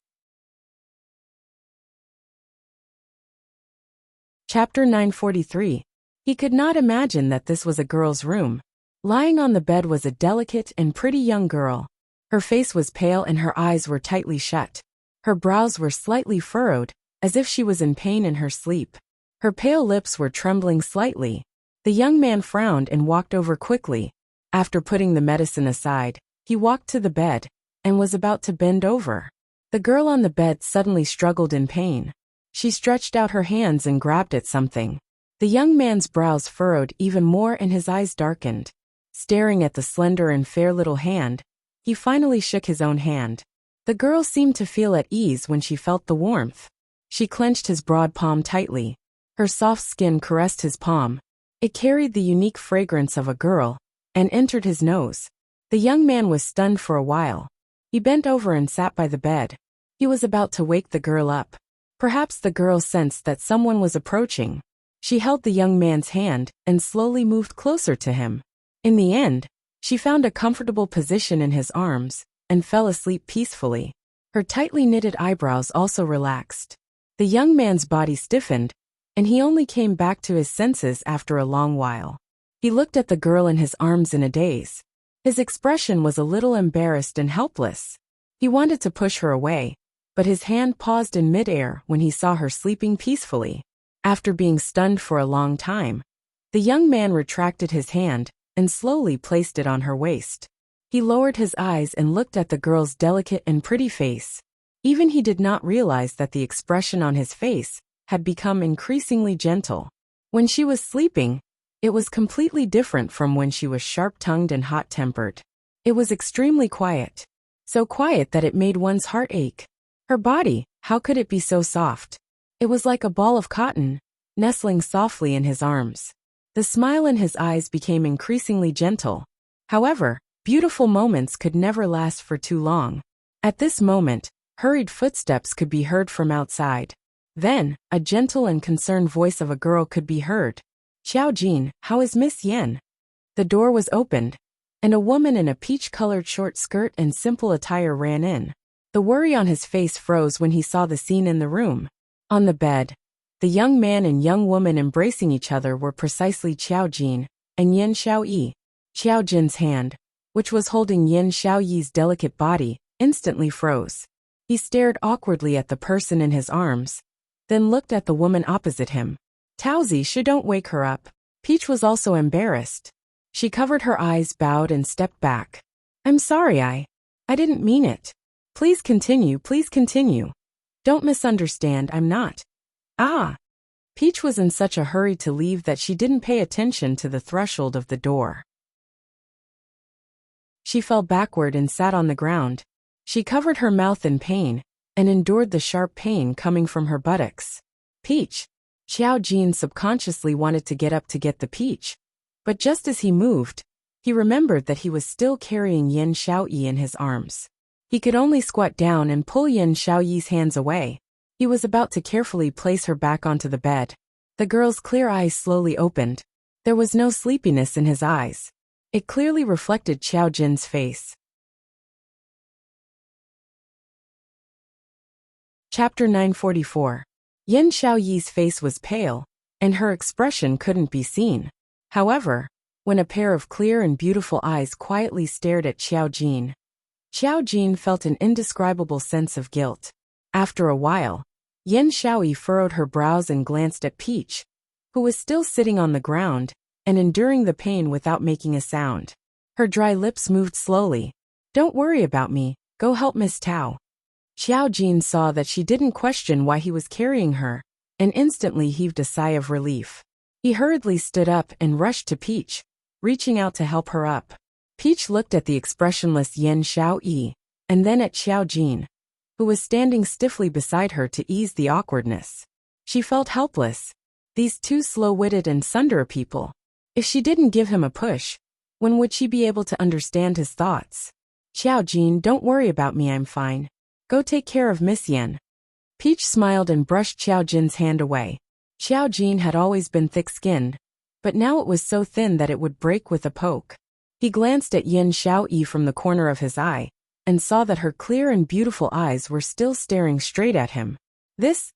Speaker 1: Chapter 943. He could not imagine that this was a girl's room. Lying on the bed was a delicate and pretty young girl. Her face was pale and her eyes were tightly shut. Her brows were slightly furrowed, as if she was in pain in her sleep. Her pale lips were trembling slightly. The young man frowned and walked over quickly. After putting the medicine aside, he walked to the bed and was about to bend over. The girl on the bed suddenly struggled in pain. She stretched out her hands and grabbed at something. The young man's brows furrowed even more and his eyes darkened. Staring at the slender and fair little hand, he finally shook his own hand. The girl seemed to feel at ease when she felt the warmth. She clenched his broad palm tightly. Her soft skin caressed his palm. It carried the unique fragrance of a girl and entered his nose. The young man was stunned for a while. He bent over and sat by the bed. He was about to wake the girl up. Perhaps the girl sensed that someone was approaching. She held the young man's hand and slowly moved closer to him. In the end, she found a comfortable position in his arms and fell asleep peacefully. Her tightly knitted eyebrows also relaxed. The young man's body stiffened, and he only came back to his senses after a long while. He looked at the girl in his arms in a daze. His expression was a little embarrassed and helpless. He wanted to push her away, but his hand paused in midair when he saw her sleeping peacefully. After being stunned for a long time, the young man retracted his hand and slowly placed it on her waist. He lowered his eyes and looked at the girl's delicate and pretty face. Even he did not realize that the expression on his face had become increasingly gentle. When she was sleeping, it was completely different from when she was sharp-tongued and hot-tempered. It was extremely quiet. So quiet that it made one's heart ache. Her body, how could it be so soft? It was like a ball of cotton, nestling softly in his arms. The smile in his eyes became increasingly gentle. However, beautiful moments could never last for too long. At this moment, hurried footsteps could be heard from outside. Then, a gentle and concerned voice of a girl could be heard. "Xiao Jin, how is Miss Yen?" The door was opened, and a woman in a peach-colored short skirt and simple attire ran in. The worry on his face froze when he saw the scene in the room. On the bed, the young man and young woman embracing each other were precisely Qiao Jin and Yin Xiaoyi. Qiao Jin's hand, which was holding Yin Xiaoyi's delicate body, instantly froze. He stared awkwardly at the person in his arms, then looked at the woman opposite him. Taozi, don't wake her up. Peach was also embarrassed. She covered her eyes, bowed, and stepped back. I'm sorry, I didn't mean it. Please continue, please continue. Don't misunderstand, I'm not. Ah. Peach was in such a hurry to leave that she didn't pay attention to the threshold of the door. She fell backward and sat on the ground. She covered her mouth in pain and endured the sharp pain coming from her buttocks. Peach. Qiao Jin subconsciously wanted to get up to get the peach, but just as he moved, he remembered that he was still carrying Yin Xiaoyi in his arms. He could only squat down and pull Yin Xiaoyi's hands away. He was about to carefully place her back onto the bed. The girl's clear eyes slowly opened. There was no sleepiness in his eyes. It clearly reflected Qiao Jin's face. Chapter 944. Yin Xiaoyi's face was pale, and her expression couldn't be seen. However, when a pair of clear and beautiful eyes quietly stared at Qiao Jin felt an indescribable sense of guilt. After a while, Yin Xiaoyi furrowed her brows and glanced at Peach, who was still sitting on the ground and enduring the pain without making a sound. Her dry lips moved slowly. Don't worry about me, go help Miss Tao. Qiao Jin saw that she didn't question why he was carrying her, and instantly heaved a sigh of relief. He hurriedly stood up and rushed to Peach, reaching out to help her up. Peach looked at the expressionless Yin Xiaoyi, and then at Qiao Jin, who was standing stiffly beside her to ease the awkwardness. She felt helpless. These two slow-witted and sundera people. If she didn't give him a push, when would she be able to understand his thoughts? Qiao Jin, don't worry about me, I'm fine. Go take care of Miss Yin. Peach smiled and brushed Qiao Jin's hand away. Qiao Jin had always been thick-skinned, but now it was so thin that it would break with a poke. He glanced at Yin Xiaoyi from the corner of his eye, and saw that her clear and beautiful eyes were still staring straight at him. This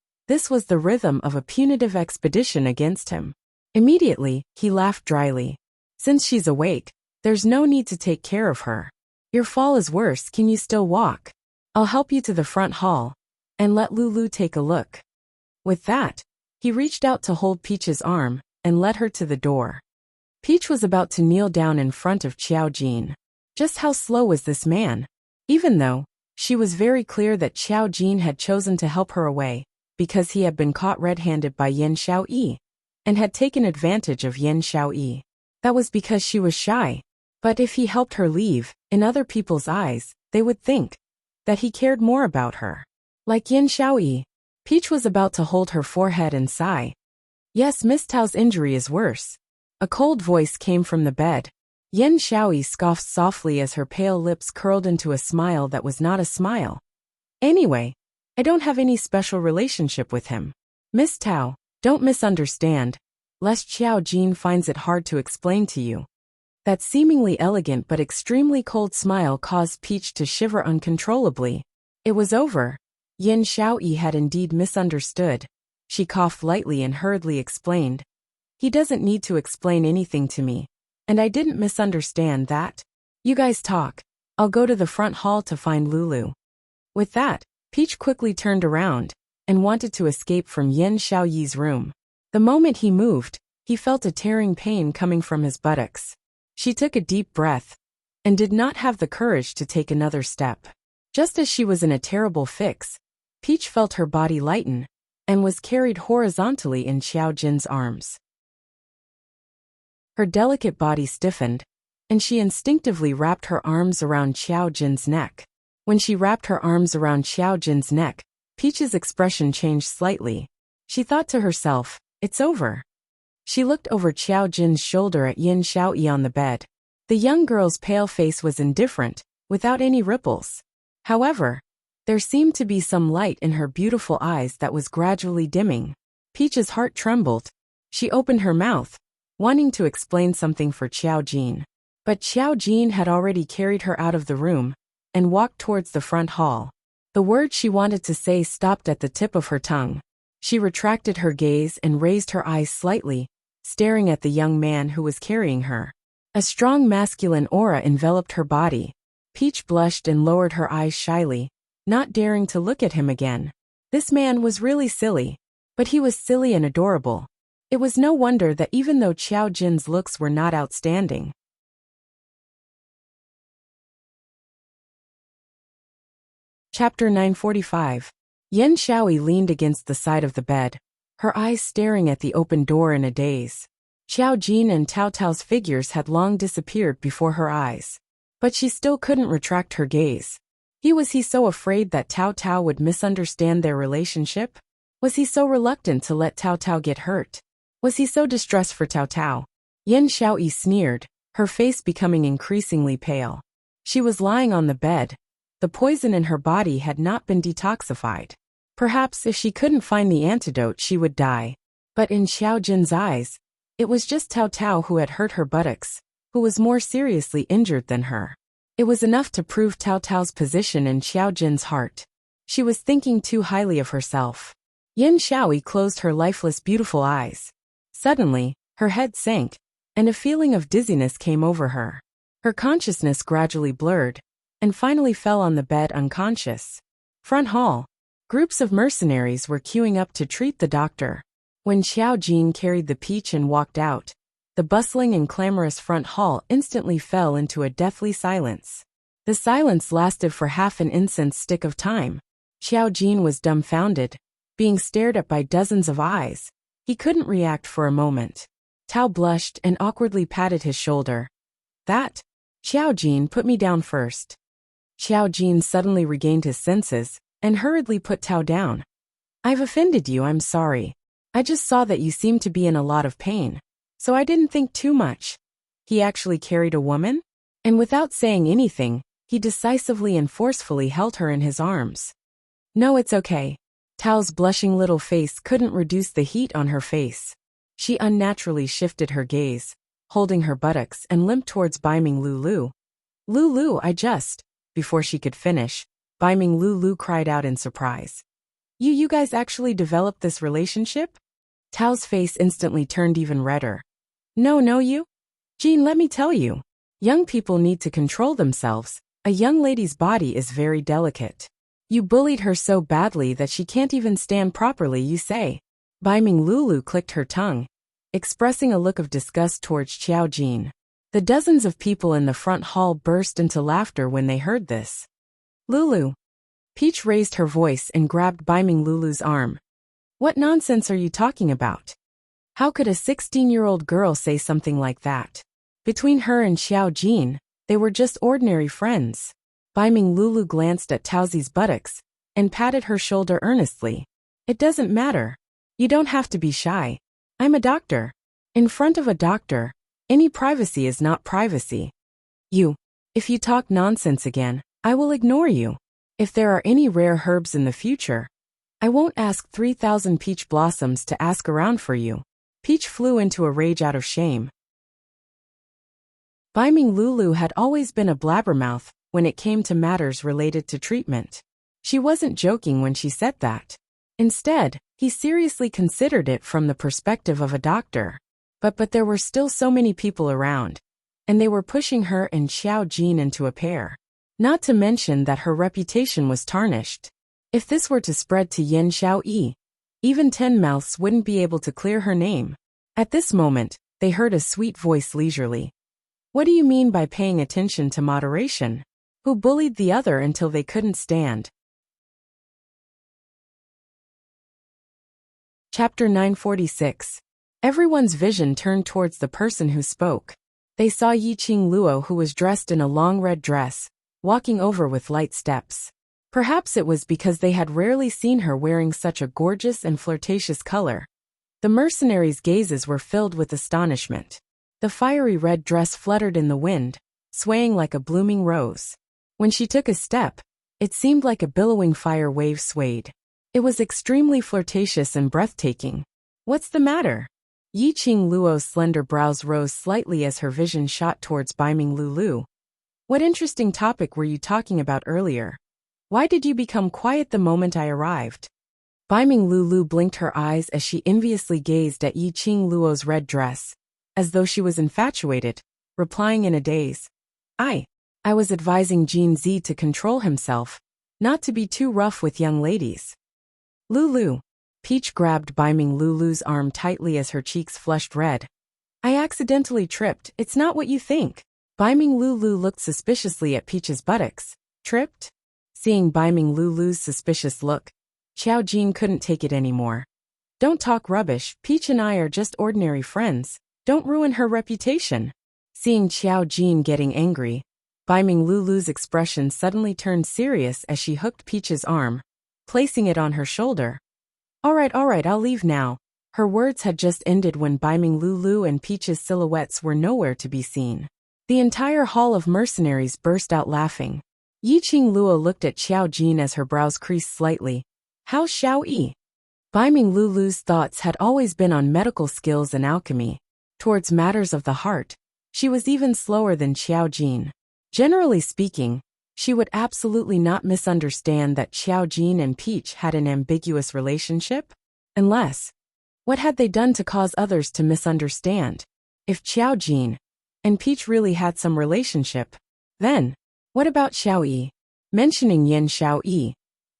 Speaker 1: was the rhythm of a punitive expedition against him. Immediately, he laughed dryly. Since she's awake, there's no need to take care of her. Your fall is worse, can you still walk? I'll help you to the front hall, and let Lulu take a look. With that, he reached out to hold Peach's arm, and led her to the door. Peach was about to kneel down in front of Qiao Jin. Just how slow was this man? Even though, she was very clear that Qiao Jin had chosen to help her away, because he had been caught red-handed by Yin Xiaoyi, and had taken advantage of Yin Xiaoyi. That was because she was shy. But if he helped her leave, in other people's eyes, they would think that he cared more about her. Like Yin Xiaoyi, Peach was about to hold her forehead and sigh. Yes, Miss Tao's injury is worse. A cold voice came from the bed. Yin Xiaoyi scoffed softly as her pale lips curled into a smile that was not a smile. Anyway, I don't have any special relationship with him. Miss Tao, don't misunderstand, lest Qiao Jin finds it hard to explain to you. That seemingly elegant but extremely cold smile caused Peach to shiver uncontrollably. It was over. Yin Xiaoyi had indeed misunderstood. She coughed lightly and hurriedly explained. He doesn't need to explain anything to me. And I didn't misunderstand that. You guys talk. I'll go to the front hall to find Lulu. With that, Peach quickly turned around and wanted to escape from Yin Xiaoyi's room. The moment he moved, he felt a tearing pain coming from his buttocks. She took a deep breath and did not have the courage to take another step. Just as she was in a terrible fix, Peach felt her body lighten and was carried horizontally in Qiao Jin's arms. Her delicate body stiffened, and she instinctively wrapped her arms around Qiao Jin's neck. When she wrapped her arms around Qiao Jin's neck, Peach's expression changed slightly. She thought to herself, it's over. She looked over Qiao Jin's shoulder at Yin Xiaoyi on the bed. The young girl's pale face was indifferent, without any ripples. However, there seemed to be some light in her beautiful eyes that was gradually dimming. Peach's heart trembled. She opened her mouth, wanting to explain something for Qiao Jin. But Xiao Jin had already carried her out of the room and walked towards the front hall. The word she wanted to say stopped at the tip of her tongue. She retracted her gaze and raised her eyes slightly, staring at the young man who was carrying her. A strong masculine aura enveloped her body. Peach blushed and lowered her eyes shyly, not daring to look at him again. This man was really silly, but he was silly and adorable. It was no wonder that even though Xiao Jin's looks were not outstanding. Chapter 945. Yen Xiaoyi leaned against the side of the bed, her eyes staring at the open door in a daze. Xiao Jin and Tao Tao's figures had long disappeared before her eyes. But she still couldn't retract her gaze. Was he so afraid that Tao Tao would misunderstand their relationship? Was he so reluctant to let Tao Tao get hurt? Was he so distressed for Tao Tao? Yen Xiaoyi sneered, her face becoming increasingly pale. She was lying on the bed. The poison in her body had not been detoxified. Perhaps if she couldn't find the antidote she would die. But in Xiao Jin's eyes, it was just Tao Tao who had hurt her buttocks, who was more seriously injured than her. It was enough to prove Tao Tao's position in Xiao Jin's heart. She was thinking too highly of herself. Yen Xiaoyi closed her lifeless beautiful eyes. Suddenly, her head sank, and a feeling of dizziness came over her. Her consciousness gradually blurred, and finally fell on the bed unconscious. Front hall. Groups of mercenaries were queuing up to treat the doctor. When Xiao Jin carried the peach and walked out, the bustling and clamorous front hall instantly fell into a deathly silence. The silence lasted for half an incense stick of time. Xiao Jin was dumbfounded, being stared at by dozens of eyes. He couldn't react for a moment. Tao blushed and awkwardly patted his shoulder. That? Xiao Jin, put me down first. Xiao Jin suddenly regained his senses and hurriedly put Tao down. I've offended you, I'm sorry. I just saw that you seemed to be in a lot of pain, so I didn't think too much. He actually carried a woman? And without saying anything, he decisively and forcefully held her in his arms. No, it's okay. Tao's blushing little face couldn't reduce the heat on her face. She unnaturally shifted her gaze, holding her buttocks, and limped towards Baiming Lulu. Lulu, Before she could finish, Baiming Lulu cried out in surprise. You guys actually developed this relationship? Tao's face instantly turned even redder. No, you? Jean, let me tell you. Young people need to control themselves. A young lady's body is very delicate. You bullied her so badly that she can't even stand properly, you say. Baiming Lulu clicked her tongue, expressing a look of disgust towards Xiao Jin. The dozens of people in the front hall burst into laughter when they heard this. Lulu. Peach raised her voice and grabbed Baiming Lulu's arm. What nonsense are you talking about? How could a 16-year-old girl say something like that? Between her and Xiao Jin, they were just ordinary friends. Baiming Lulu glanced at Taozi's buttocks and patted her shoulder earnestly. It doesn't matter. You don't have to be shy. I'm a doctor. In front of a doctor, any privacy is not privacy. If you talk nonsense again, I will ignore you. If there are any rare herbs in the future, I won't ask 3,000 peach blossoms to ask around for you. Peach flew into a rage out of shame. Baiming Lulu had always been a blabbermouth when it came to matters related to treatment. She wasn't joking when she said that. Instead, he seriously considered it from the perspective of a doctor. But there were still so many people around, and they were pushing her and Xiao Jin into a pair. Not to mention that her reputation was tarnished. If this were to spread to Yen Xiaoyi, even 10 mouths wouldn't be able to clear her name. At this moment, they heard a sweet voice leisurely. What do you mean by paying attention to moderation? Who bullied the other until they couldn't stand? Chapter 946. Everyone's vision turned towards the person who spoke. They saw Yiqing Luo, who was dressed in a long red dress, walking over with light steps. Perhaps it was because they had rarely seen her wearing such a gorgeous and flirtatious color. The mercenaries' gazes were filled with astonishment. The fiery red dress fluttered in the wind, swaying like a blooming rose. When she took a step, it seemed like a billowing fire wave swayed. It was extremely flirtatious and breathtaking. What's the matter? Yiqing Luo's slender brows rose slightly as her vision shot towards Baiming Lulu. What interesting topic were you talking about earlier? Why did you become quiet the moment I arrived? Baiming Lulu blinked her eyes as she enviously gazed at Yiqing Luo's red dress, as though she was infatuated, replying in a daze. I was advising Jean Z to control himself, not to be too rough with young ladies. Lulu. Peach grabbed Baiming Lulu's arm tightly as her cheeks flushed red. I accidentally tripped, it's not what you think. Baiming Lulu looked suspiciously at Peach's buttocks. Tripped? Seeing Baiming Lulu's suspicious look, Xiao Jin couldn't take it anymore. Don't talk rubbish, Peach and I are just ordinary friends. Don't ruin her reputation. Seeing Xiao Jin getting angry, Baiming Lulu's expression suddenly turned serious as she hooked Peach's arm, placing it on her shoulder. Alright, I'll leave now. Her words had just ended when Baiming Lulu and Peach's silhouettes were nowhere to be seen. The entire hall of mercenaries burst out laughing. Yiqing Luo looked at Xiao Jin as her brows creased slightly. How's Xiao Yi? Baiming Lulu's thoughts had always been on medical skills and alchemy. Towards matters of the heart, she was even slower than Xiao Jin. Generally speaking, she would absolutely not misunderstand that Xiao Jin and Peach had an ambiguous relationship. Unless, what had they done to cause others to misunderstand? If Xiao Jin and Peach really had some relationship, then, what about Xiao Yi? Mentioning Yin Xiao Yi,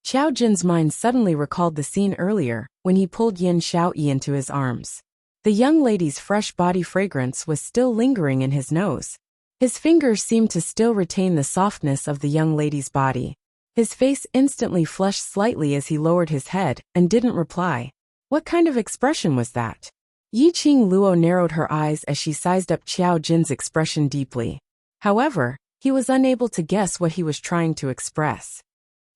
Speaker 1: Xiao Jin's mind suddenly recalled the scene earlier when he pulled Yin Xiao Yi into his arms. The young lady's fresh body fragrance was still lingering in his nose. His fingers seemed to still retain the softness of the young lady's body. His face instantly flushed slightly as he lowered his head and didn't reply. What kind of expression was that? Yiqing Luo narrowed her eyes as she sized up Xiao Jin's expression deeply. However, he was unable to guess what he was trying to express.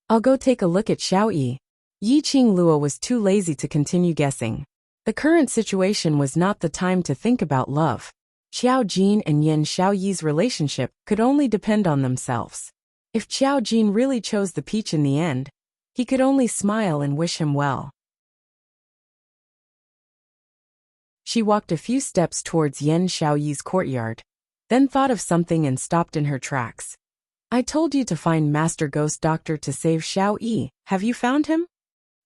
Speaker 1: I'll go take a look at Xiao Yi. Yiqing Luo was too lazy to continue guessing. The current situation was not the time to think about love. Xiao Jin and Yin Xiao Yi's relationship could only depend on themselves. If Xiao Jin really chose the peach in the end, he could only smile and wish him well. She walked a few steps towards Yin Xiao Yi's courtyard, then thought of something and stopped in her tracks. I told you to find Master Ghost Doctor to save Xiao Yi. Have you found him?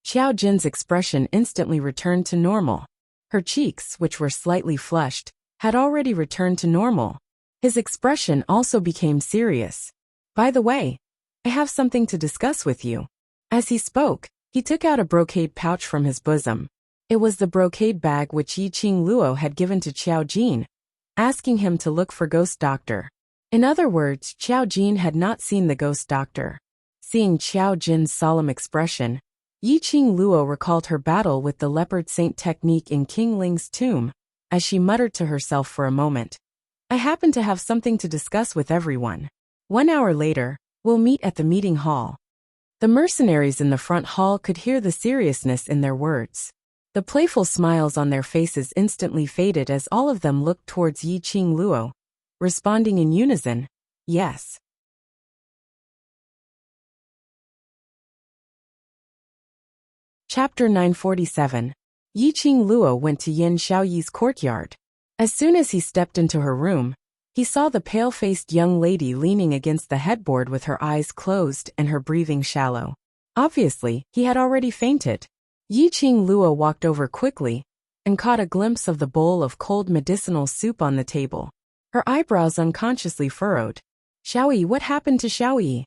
Speaker 1: Xiao Jin's expression instantly returned to normal. Her cheeks, which were slightly flushed, had already returned to normal. His expression also became serious. By the way, I have something to discuss with you. As he spoke, he took out a brocade pouch from his bosom. It was the brocade bag which Yiqing Luo had given to Xiao Jin, asking him to look for Ghost Doctor. In other words, Xiao Jin had not seen the Ghost Doctor. Seeing Xiao Jin's solemn expression, Yiqing Luo recalled her battle with the leopard saint technique in King Ling's tomb, as she muttered to herself for a moment. I happen to have something to discuss with everyone. 1 hour later, we'll meet at the meeting hall. The mercenaries in the front hall could hear the seriousness in their words. The playful smiles on their faces instantly faded as all of them looked towards Yiqing Luo, responding in unison, yes. Chapter 947. Yiqing Luo went to Yin Xiaoyi's courtyard. As soon as he stepped into her room, he saw the pale-faced young lady leaning against the headboard with her eyes closed and her breathing shallow. Obviously, he had already fainted. Yiqing Luo walked over quickly and caught a glimpse of the bowl of cold medicinal soup on the table. Her eyebrows unconsciously furrowed. Xiaoyi, what happened to Xiaoyi?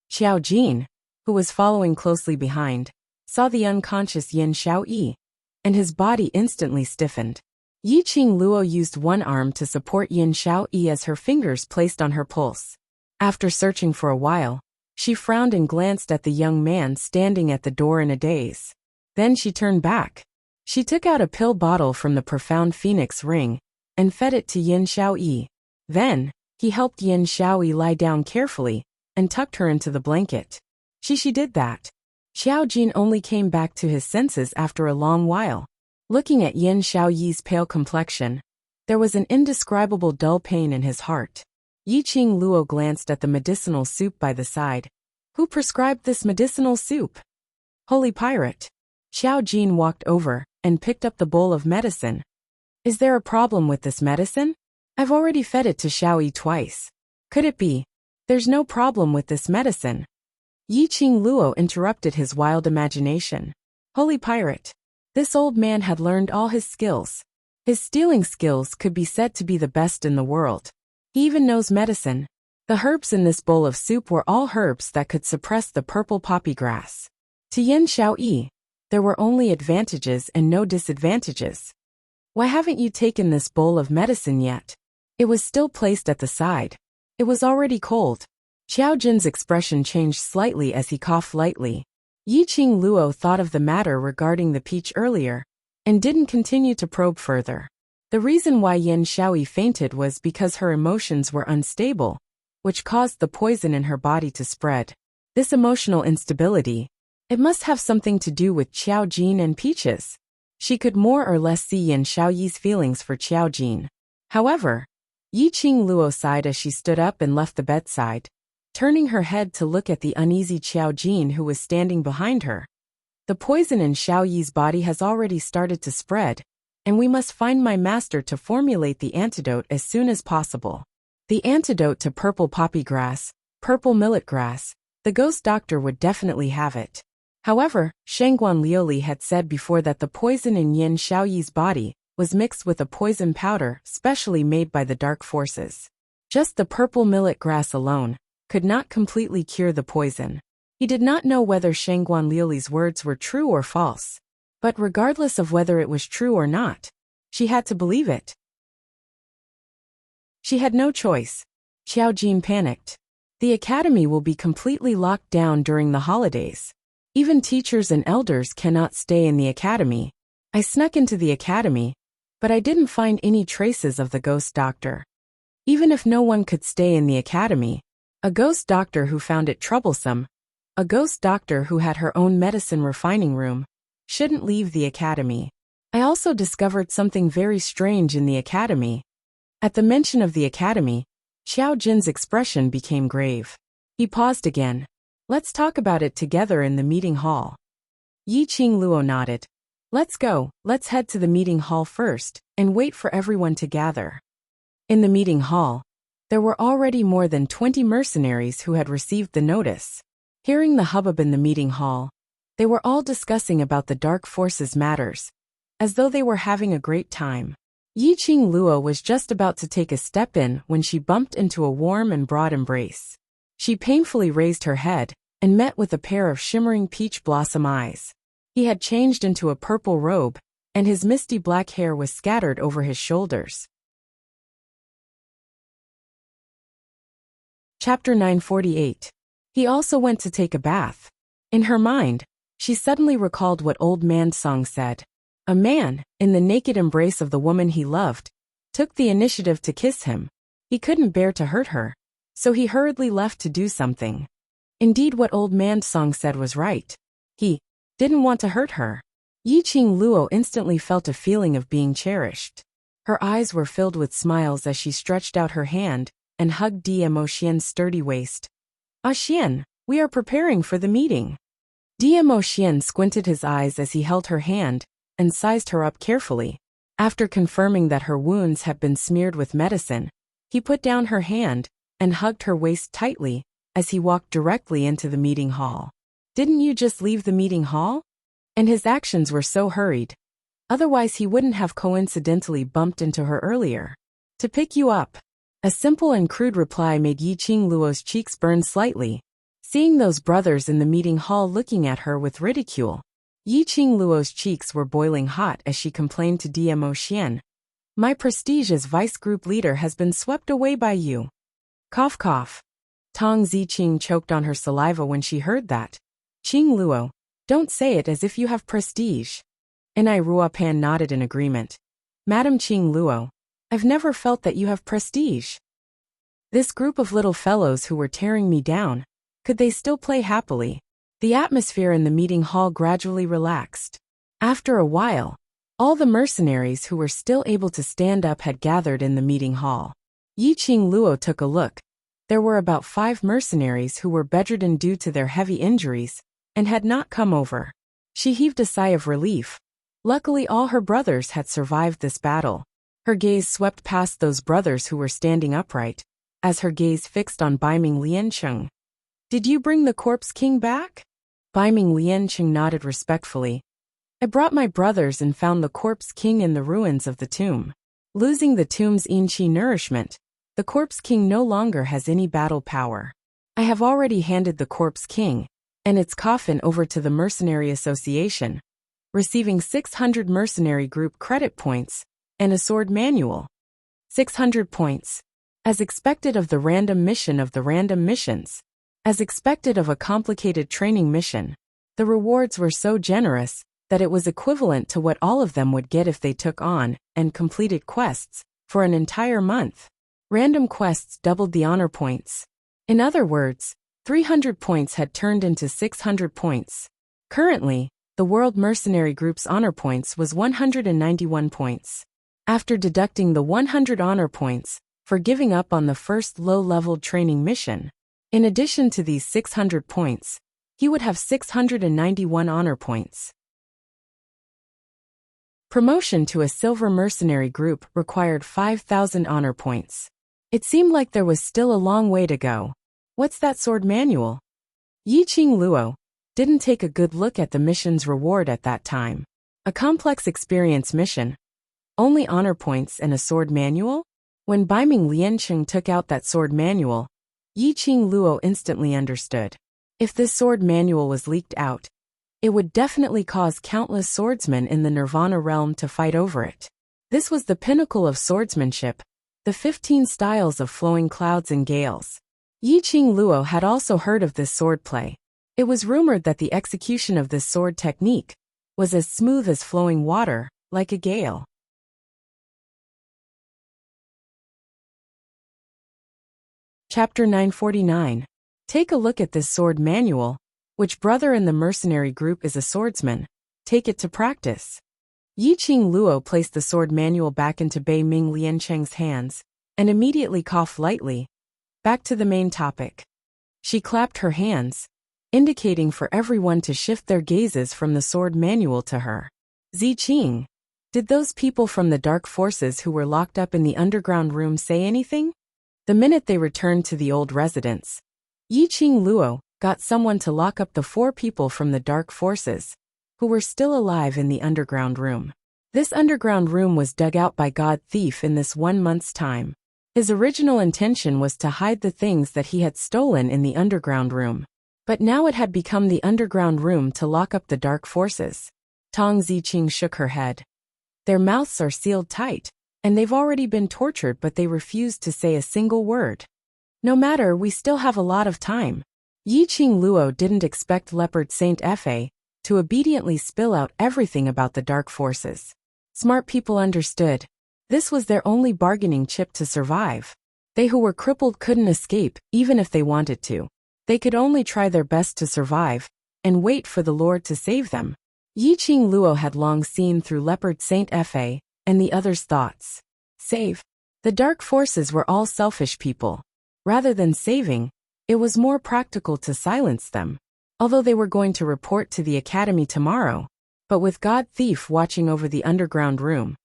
Speaker 1: Xiao Jin, who was following closely behind, saw the unconscious Yin Xiaoyi, and his body instantly stiffened. Yiqing Luo used one arm to support Yin Xiaoyi as her fingers placed on her pulse. After searching for a while, she frowned and glanced at the young man standing at the door in a daze. Then she turned back. She took out a pill bottle from the profound phoenix ring and fed it to Yin Xiaoyi. Then, he helped Yin Xiaoyi lie down carefully and tucked her into the blanket. She did that. Xiao Jin only came back to his senses after a long while. Looking at Yin Xiaoyi's pale complexion, there was an indescribable dull pain in his heart. Yiqing Luo glanced at the medicinal soup by the side. Who prescribed this medicinal soup? Holy Pirate. Xiao Jin walked over and picked up the bowl of medicine. Is there a problem with this medicine? I've already fed it to Xiaoyi twice. Could it be? There's no problem with this medicine. Yiqing Luo interrupted his wild imagination. Holy pirate. This old man had learned all his skills. His stealing skills could be said to be the best in the world. He even knows medicine. The herbs in this bowl of soup were all herbs that could suppress the purple poppy grass. To Yin Xiaoyi, there were only advantages and no disadvantages. Why haven't you taken this bowl of medicine yet? It was still placed at the side. It was already cold. Xiao Jin's expression changed slightly as he coughed lightly. Yiqing Luo thought of the matter regarding the peach earlier, and didn't continue to probe further. The reason why Yin Xiaoyi fainted was because her emotions were unstable, which caused the poison in her body to spread. This emotional instability, it must have something to do with Xiao Jin and peaches. She could more or less see Yin Xiaoyi's feelings for Xiao Jin. However, Yiqing Luo sighed as she stood up and left the bedside, turning her head to look at the uneasy Xiao Jin who was standing behind her. The poison in Xiaoyi's body has already started to spread, and we must find my master to formulate the antidote as soon as possible. The antidote to purple poppy grass, purple millet grass, the ghost doctor would definitely have it. However, Shangguan Liuli had said before that the poison in Yin Xiaoyi's body was mixed with a poison powder specially made by the dark forces. Just the purple millet grass alone could not completely cure the poison. He did not know whether Shangguan Liuli's words were true or false. But regardless of whether it was true or not, she had to believe it. She had no choice. Xiao Jin panicked. The academy will be completely locked down during the holidays. Even teachers and elders cannot stay in the academy. I snuck into the academy, but I didn't find any traces of the ghost doctor. Even if no one could stay in the academy, a ghost doctor who found it troublesome, a ghost doctor who had her own medicine refining room, shouldn't leave the academy. I also discovered something very strange in the academy. At the mention of the academy, Xiao Jin's expression became grave. He paused again. Let's talk about it together in the meeting hall. Yiqing Luo nodded. Let's go, let's head to the meeting hall first, and wait for everyone to gather. In the meeting hall, there were already more than 20 mercenaries who had received the notice. Hearing the hubbub in the meeting hall, they were all discussing about the dark forces matters, as though they were having a great time. Yiqing Luo was just about to take a step in when she bumped into a warm and broad embrace. She painfully raised her head and met with a pair of shimmering peach blossom eyes. He had changed into a purple robe, and his misty black hair was scattered over his shoulders. Chapter 948. He also went to take a bath. In her mind, she suddenly recalled what Old Man Song said. A man, in the naked embrace of the woman he loved, took the initiative to kiss him. He couldn't bear to hurt her, so he hurriedly left to do something. Indeed, what Old Man Song said was right. He didn't want to hurt her. Yiqing Luo instantly felt a feeling of being cherished. Her eyes were filled with smiles as she stretched out her hand and hugged Dmo Xian's sturdy waist. Ah Xian, we are preparing for the meeting. Dmo Xian squinted his eyes as he held her hand and sized her up carefully. After confirming that her wounds had been smeared with medicine, he put down her hand and hugged her waist tightly as he walked directly into the meeting hall. Didn't you just leave the meeting hall? And his actions were so hurried. Otherwise he wouldn't have coincidentally bumped into her earlier. To pick you up. A simple and crude reply made Yiqing Luo's cheeks burn slightly. Seeing those brothers in the meeting hall looking at her with ridicule, Yiqing Luo's cheeks were boiling hot as she complained to Dmo Xian. My prestige as vice group leader has been swept away by you. Cough cough. Tong Ziqing choked on her saliva when she heard that. Qing Luo, don't say it as if you have prestige. Enai Ruopan nodded in agreement. Madam Qing Luo, I've never felt that you have prestige. This group of little fellows who were tearing me down, could they still play happily? The atmosphere in the meeting hall gradually relaxed. After a while, all the mercenaries who were still able to stand up had gathered in the meeting hall. Yiqing Luo took a look. There were about 5 mercenaries who were bedridden due to their heavy injuries and had not come over. She heaved a sigh of relief. Luckily all her brothers had survived this battle. Her gaze swept past those brothers who were standing upright, as her gaze fixed on Baiming Liancheng. "Did you bring the corpse king back?" Baiming Liancheng nodded respectfully. "I brought my brothers and found the corpse king in the ruins of the tomb. Losing the tomb's Inqi nourishment, the corpse king no longer has any battle power. I have already handed the corpse king and its coffin over to the Mercenary Association, receiving 600 mercenary group credit points and a sword manual. 600 points. As expected of the random mission of the random missions. As expected of a complicated training mission. The rewards were so generous that it was equivalent to what all of them would get if they took on and completed quests for an entire month. Random quests doubled the honor points. In other words, 300 points had turned into 600 points. Currently, the World Mercenary Group's honor points was 191 points. After deducting the 100 honor points for giving up on the first low-level training mission, in addition to these 600 points, he would have 691 honor points. Promotion to a Silver Mercenary Group required 5,000 honor points. It seemed like there was still a long way to go. What's that sword manual? Yiqing Luo didn't take a good look at the mission's reward at that time. A complex experience mission. Only honor points and a sword manual? When Baiming Liancheng took out that sword manual, Yiqing Luo instantly understood. If this sword manual was leaked out, it would definitely cause countless swordsmen in the Nirvana realm to fight over it. This was the pinnacle of swordsmanship, the 15 styles of flowing clouds and gales. Yiqing Luo had also heard of this swordplay. It was rumored that the execution of this sword technique was as smooth as flowing water, like a gale. Chapter 949. Take a look at this sword manual. Which brother in the mercenary group is a swordsman? Take it to practice. Yiqing Luo placed the sword manual back into Baiming Liancheng's hands and immediately coughed lightly. Back to the main topic. She clapped her hands, indicating for everyone to shift their gazes from the sword manual to her. Ziqing, did those people from the dark forces who were locked up in the underground room say anything? The minute they returned to the old residence, Yiqing Luo got someone to lock up the 4 people from the dark forces, who were still alive in the underground room. This underground room was dug out by God Thief in this 1 month's time. His original intention was to hide the things that he had stolen in the underground room. But now it had become the underground room to lock up the dark forces. Tong Ziqing shook her head. Their mouths are sealed tight, and they've already been tortured, but they refused to say a single word. No matter, we still have a lot of time. Yiqing Luo didn't expect Leopard Saint Fa to obediently spill out everything about the dark forces. Smart people understood. This was their only bargaining chip to survive. They who were crippled couldn't escape, even if they wanted to. They could only try their best to survive and wait for the Lord to save them. Yiqing Luo had long seen through Leopard Saint Fa and the others' thoughts. Save. The dark forces were all selfish people. Rather than saving, it was more practical to silence them. Although they were going to report to the academy tomorrow, but with God Thief watching over the underground room,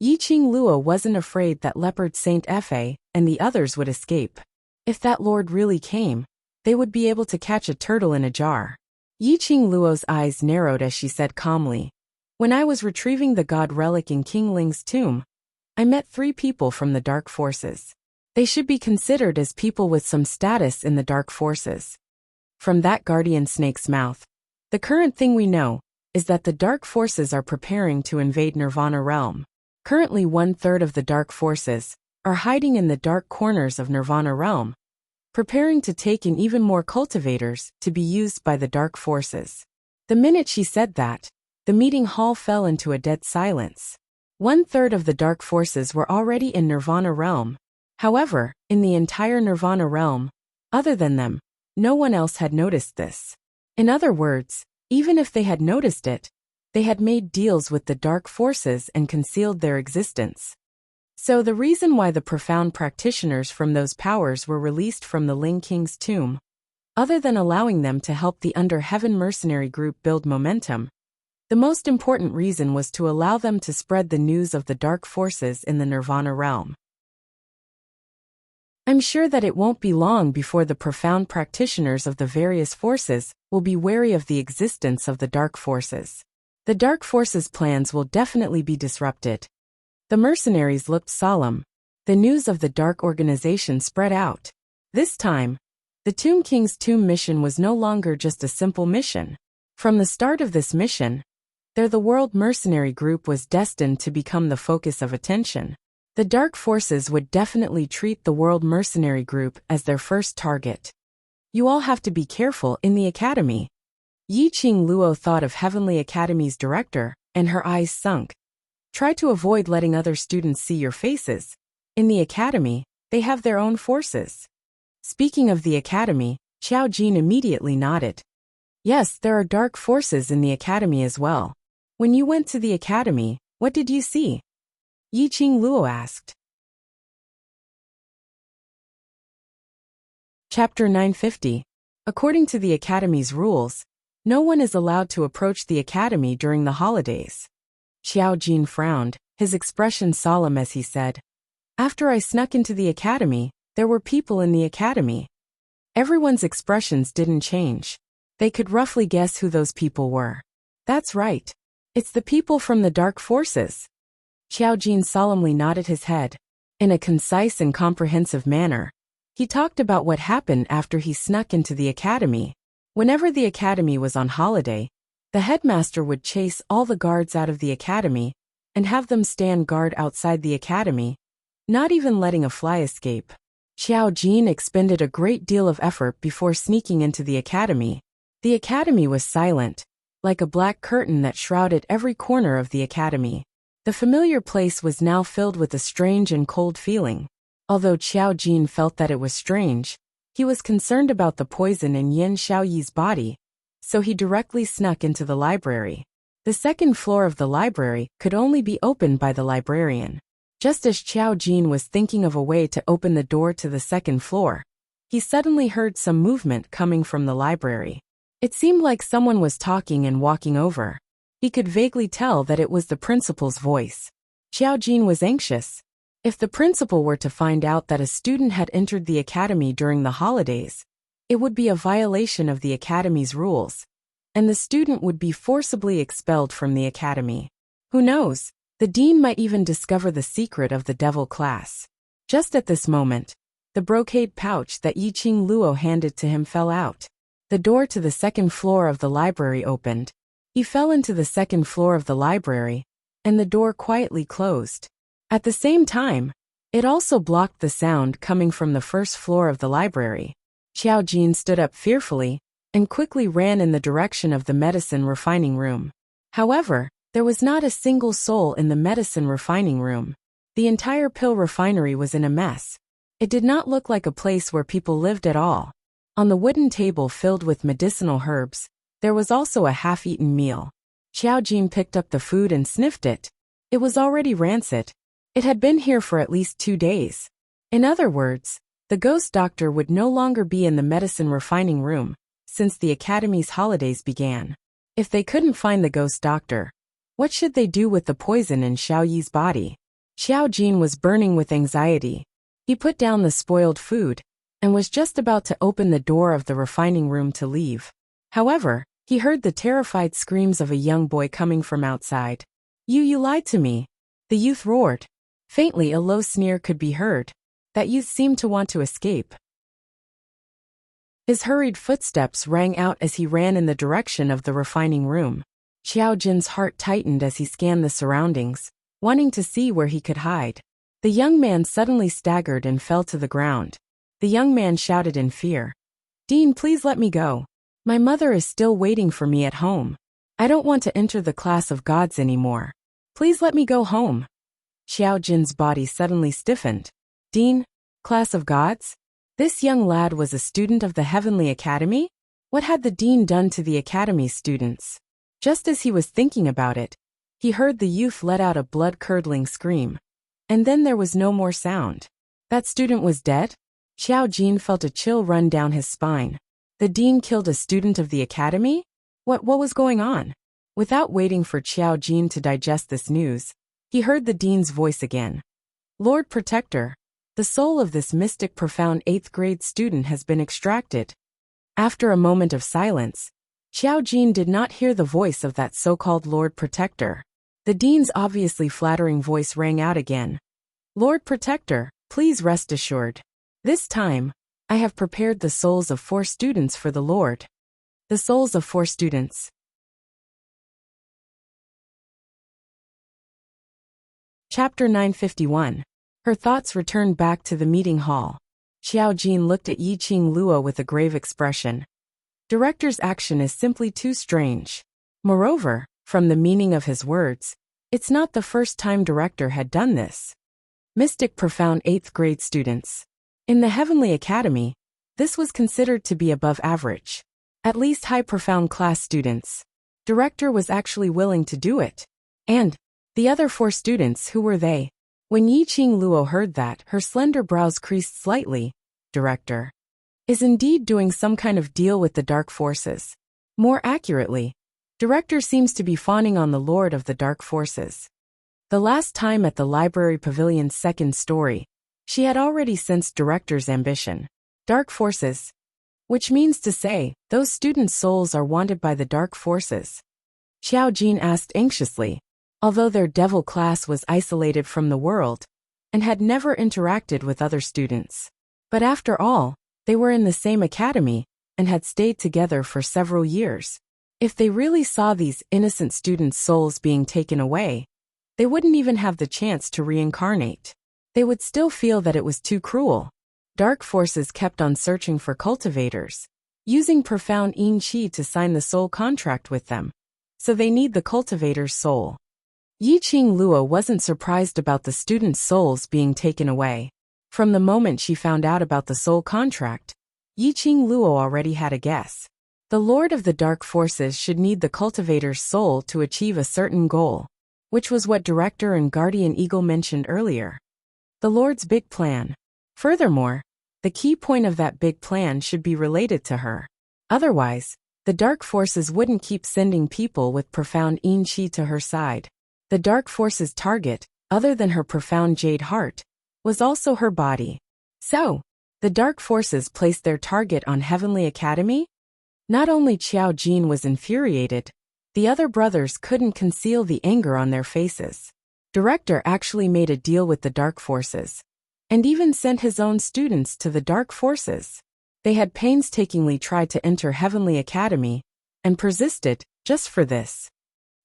Speaker 1: Yiqing Luo wasn't afraid that Leopard Saint Fa and the others would escape. If that lord really came, they would be able to catch a turtle in a jar. Yiqing Luo's eyes narrowed as she said calmly, "When I was retrieving the god relic in King Ling's tomb, I met 3 people from the dark forces. They should be considered as people with some status in the dark forces." From that guardian snake's mouth, "The current thing we know is that the dark forces are preparing to invade Nirvana realm. Currently 1/3 of the dark forces are hiding in the dark corners of Nirvana realm, preparing to take in even more cultivators to be used by the dark forces." The minute she said that, the meeting hall fell into a dead silence. 1/3 of the dark forces were already in Nirvana realm. However, in the entire Nirvana realm, other than them, no one else had noticed this. In other words, even if they had noticed it, they had made deals with the dark forces and concealed their existence. So the reason why the profound practitioners from those powers were released from the Ling King's tomb, other than allowing them to help the Under Heaven Mercenary Group build momentum, The most important reason was to allow them to spread the news of the dark forces in the Nirvana realm. I'm sure that it won't be long before the profound practitioners of the various forces will be wary of the existence of the dark forces. The dark forces' plans will definitely be disrupted. The mercenaries looked solemn. The news of the dark organization spread out. This time, the Tomb King's tomb mission was no longer just a simple mission. From the start of this mission, the World Mercenary Group was destined to become the focus of attention. The dark forces would definitely treat the World Mercenary Group as their first target. You all have to be careful in the academy. Yiqing Luo thought of Heavenly Academy's director, and her eyes sunk. Try to avoid letting other students see your faces. In the academy, they have their own forces. Speaking of the academy, Xiao Jin immediately nodded. Yes, there are dark forces in the academy as well. When you went to the academy, what did you see? Yiqing Luo asked. Chapter 950. According to the academy's rules, no one is allowed to approach the academy during the holidays. Xiao Jin frowned, his expression solemn as he said, After I snuck into the academy, there were people in the academy. Everyone's expressions didn't change. They could roughly guess who those people were. That's right. It's the people from the dark forces. Xiao Jin solemnly nodded his head. In a concise and comprehensive manner, he talked about what happened after he snuck into the academy. Whenever the academy was on holiday, the headmaster would chase all the guards out of the academy and have them stand guard outside the academy, not even letting a fly escape. Xiao Jin expended a great deal of effort before sneaking into the academy. The academy was silent, like a black curtain that shrouded every corner of the academy. The familiar place was now filled with a strange and cold feeling. Although Xiao Jin felt that it was strange, he was concerned about the poison in Yin Xiaoyi's body, so he directly snuck into the library. The second floor of the library could only be opened by the librarian. Just as Xiao Jin was thinking of a way to open the door to the second floor, he suddenly heard some movement coming from the library. It seemed like someone was talking and walking over. He could vaguely tell that it was the principal's voice. Xiao Jin was anxious. If the principal were to find out that a student had entered the academy during the holidays, it would be a violation of the academy's rules, and the student would be forcibly expelled from the academy. Who knows? The dean might even discover the secret of the devil class. Just at this moment, the brocade pouch that Yiqing Luo handed to him fell out. The door to the second floor of the library opened. He fell into the second floor of the library, and the door quietly closed. At the same time, it also blocked the sound coming from the first floor of the library. Xiao Jin stood up fearfully and quickly ran in the direction of the medicine refining room. However, there was not a single soul in the medicine refining room. The entire pill refinery was in a mess. It did not look like a place where people lived at all. On the wooden table filled with medicinal herbs, there was also a half-eaten meal. Xiao Jin picked up the food and sniffed it. It was already rancid. It had been here for at least 2 days. In other words, the ghost doctor would no longer be in the medicine refining room, since the academy's holidays began. If they couldn't find the ghost doctor, what should they do with the poison in Xiaoyi's body? Xiao Jin was burning with anxiety. He put down the spoiled food and was just about to open the door of the refining room to leave. However, he heard the terrified screams of a young boy coming from outside. You lied to me. The youth roared. Faintly, a low sneer could be heard. That youth seemed to want to escape. His hurried footsteps rang out as he ran in the direction of the refining room. Xiao Jin's heart tightened as he scanned the surroundings, wanting to see where he could hide. The young man suddenly staggered and fell to the ground. The young man shouted in fear. Dean, please let me go. My mother is still waiting for me at home. I don't want to enter the class of gods anymore. Please let me go home. Xiao Jin's body suddenly stiffened. Dean? Class of gods? This young lad was a student of the Heavenly Academy? What had the dean done to the academy's students? Just as he was thinking about it, he heard the youth let out a blood-curdling scream. And then there was no more sound. That student was dead? Xiao Jin felt a chill run down his spine. The dean killed a student of the academy? What was going on? Without waiting for Qiao Jin to digest this news, he heard the dean's voice again. Lord Protector, the soul of this mystic profound 8th grade student has been extracted. After a moment of silence, Qiao Jin did not hear the voice of that so-called Lord Protector. The dean's obviously flattering voice rang out again. Lord Protector, please rest assured. This time, I have prepared the souls of 4 students for the Lord. The souls of 4 students. Chapter 951. Her thoughts returned back to the meeting hall. Qiao Jin looked at Yiqing Luo with a grave expression. Director's action is simply too strange. Moreover, from the meaning of his words, it's not the first time Director had done this. Mystic profound 8th grade students. In the Heavenly Academy, this was considered to be above average. At least high profound class students. Director was actually willing to do it. And the other 4 students, who were they? When Yiqing Luo heard that, her slender brows creased slightly. Director is indeed doing some kind of deal with the dark forces. More accurately, Director seems to be fawning on the Lord of the Dark Forces. The last time at the Library Pavilion's 2nd story, she had already sensed Director's ambition. Dark forces. Which means to say, those students' souls are wanted by the dark forces. Qiao Jin asked anxiously, although their devil class was isolated from the world and had never interacted with other students. But after all, they were in the same academy and had stayed together for several years. If they really saw these innocent students' souls being taken away, they wouldn't even have the chance to reincarnate. They would still feel that it was too cruel. Dark forces kept on searching for cultivators, using profound yin qi to sign the soul contract with them. So they need the cultivator's soul. Yiqing Luo wasn't surprised about the students' souls being taken away. From the moment she found out about the soul contract, Yiqing Luo already had a guess. The Lord of the Dark Forces should need the cultivator's soul to achieve a certain goal, which was what Director and Guardian Eagle mentioned earlier. The Lord's big plan. Furthermore, the key point of that big plan should be related to her. Otherwise, the dark forces wouldn't keep sending people with profound yin qi to her side. The dark forces' target, other than her profound jade heart, was also her body. So, the dark forces placed their target on Heavenly Academy? Not only Qiao Jin was infuriated, the other brothers couldn't conceal the anger on their faces. Director actually made a deal with the dark forces, and even sent his own students to the dark forces. They had painstakingly tried to enter Heavenly Academy, and persisted, just for this.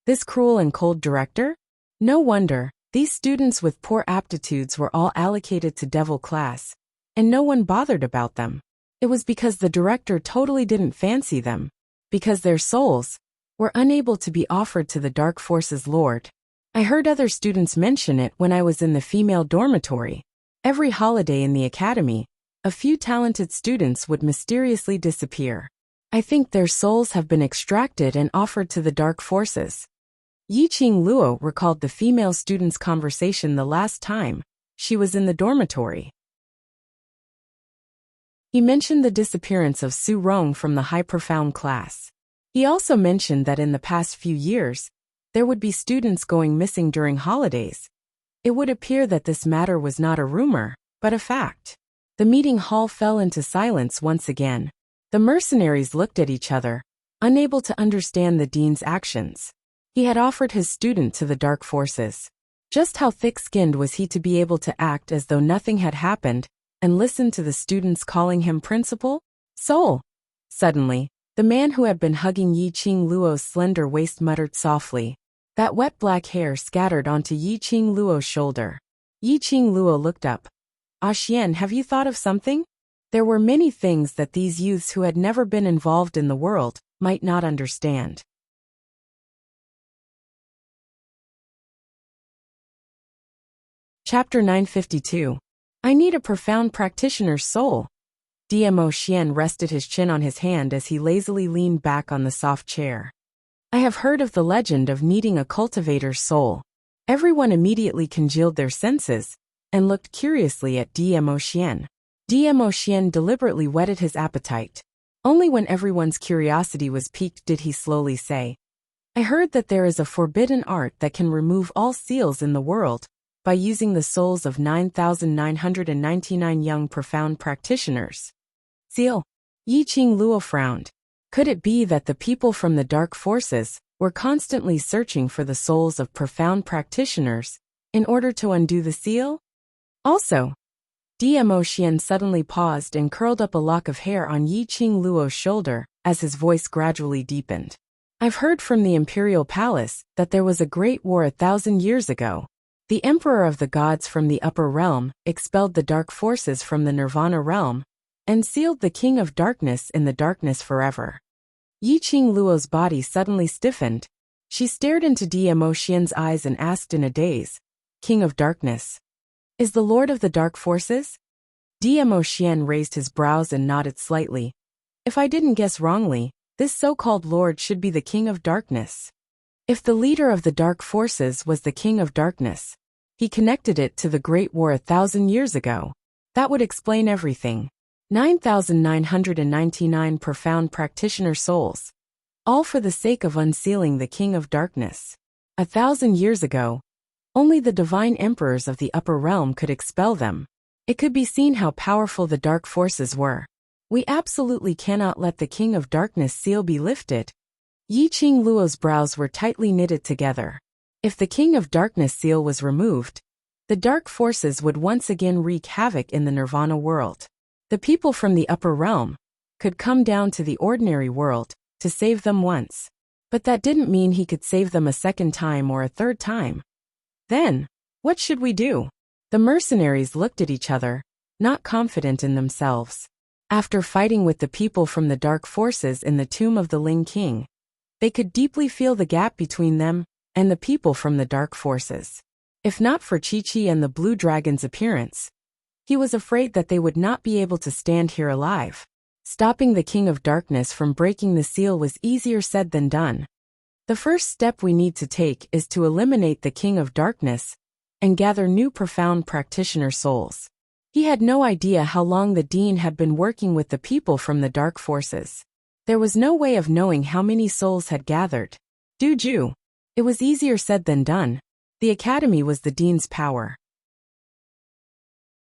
Speaker 1: This cruel and cold director? No wonder, these students with poor aptitudes were all allocated to devil class, and no one bothered about them. It was because the director totally didn't fancy them, because their souls were unable to be offered to the dark forces lord. I heard other students mention it when I was in the female dormitory. Every holiday in the academy, a few talented students would mysteriously disappear. I think their souls have been extracted and offered to the dark forces. Yiqing Luo recalled the female student's conversation the last time she was in the dormitory. He mentioned the disappearance of Su Rong from the high profound class. He also mentioned that in the past few years, there would be students going missing during holidays. It would appear that this matter was not a rumor, but a fact. The meeting hall fell into silence once again. The mercenaries looked at each other, unable to understand the dean's actions. He had offered his student to the dark forces. Just how thick-skinned was he to be able to act as though nothing had happened, and listen to the students calling him principal? Soul! Suddenly, the man who had been hugging Yiqing Luo's slender waist muttered softly. That wet black hair scattered onto Yiqing Luo's shoulder. Yiqing Luo looked up. Xian, have you thought of something? There were many things that these youths who had never been involved in the world might not understand. Chapter 952. I need a profound practitioner's soul. Dmo Xian rested his chin on his hand as he lazily leaned back on the soft chair. I have heard of the legend of needing a cultivator's soul. Everyone immediately congealed their senses and looked curiously at Dmo Xian. Dmo Xian deliberately whetted his appetite. Only when everyone's curiosity was piqued did he slowly say, I heard that there is a forbidden art that can remove all seals in the world by using the souls of 9,999 young profound practitioners. Seal. Yiqing Luo frowned. Could it be that the people from the dark forces were constantly searching for the souls of profound practitioners in order to undo the seal? Also, Dmo Xian suddenly paused and curled up a lock of hair on Yiqing Luo's shoulder as his voice gradually deepened. I've heard from the imperial palace that there was a great war 1,000 years ago. The emperor of the gods from the upper realm expelled the dark forces from the nirvana realm and sealed the king of darkness in the darkness forever. Yiqing Luo's body suddenly stiffened. She stared into Dmo Xian's eyes and asked in a daze, King of darkness, is the lord of the dark forces? Dmo Xian raised his brows and nodded slightly. If I didn't guess wrongly, this so-called lord should be the king of darkness. If the leader of the dark forces was the king of darkness, he connected it to the Great War 1,000 years ago. That would explain everything. 9,999 profound practitioner souls, all for the sake of unsealing the king of darkness. 1,000 years ago, only the divine emperors of the upper realm could expel them. It could be seen how powerful the dark forces were. We absolutely cannot let the king of darkness seal be lifted. Yiqing Luo's brows were tightly knitted together. If the king of darkness seal was removed, the dark forces would once again wreak havoc in the nirvana world. The people from the upper realm could come down to the ordinary world to save them once. But that didn't mean he could save them a second time or a third time. Then, what should we do? The mercenaries looked at each other, not confident in themselves. After fighting with the people from the dark forces in the tomb of the Ling King, they could deeply feel the gap between them and the people from the dark forces. If not for Chi-Chi and the Blue Dragon's appearance, he was afraid that they would not be able to stand here alive. Stopping the King of Darkness from breaking the seal was easier said than done. The first step we need to take is to eliminate the King of Darkness and gather new profound practitioner souls. He had no idea how long the Dean had been working with the people from the dark forces. There was no way of knowing how many souls had gathered. Duju. It was easier said than done. The academy was the Dean's power.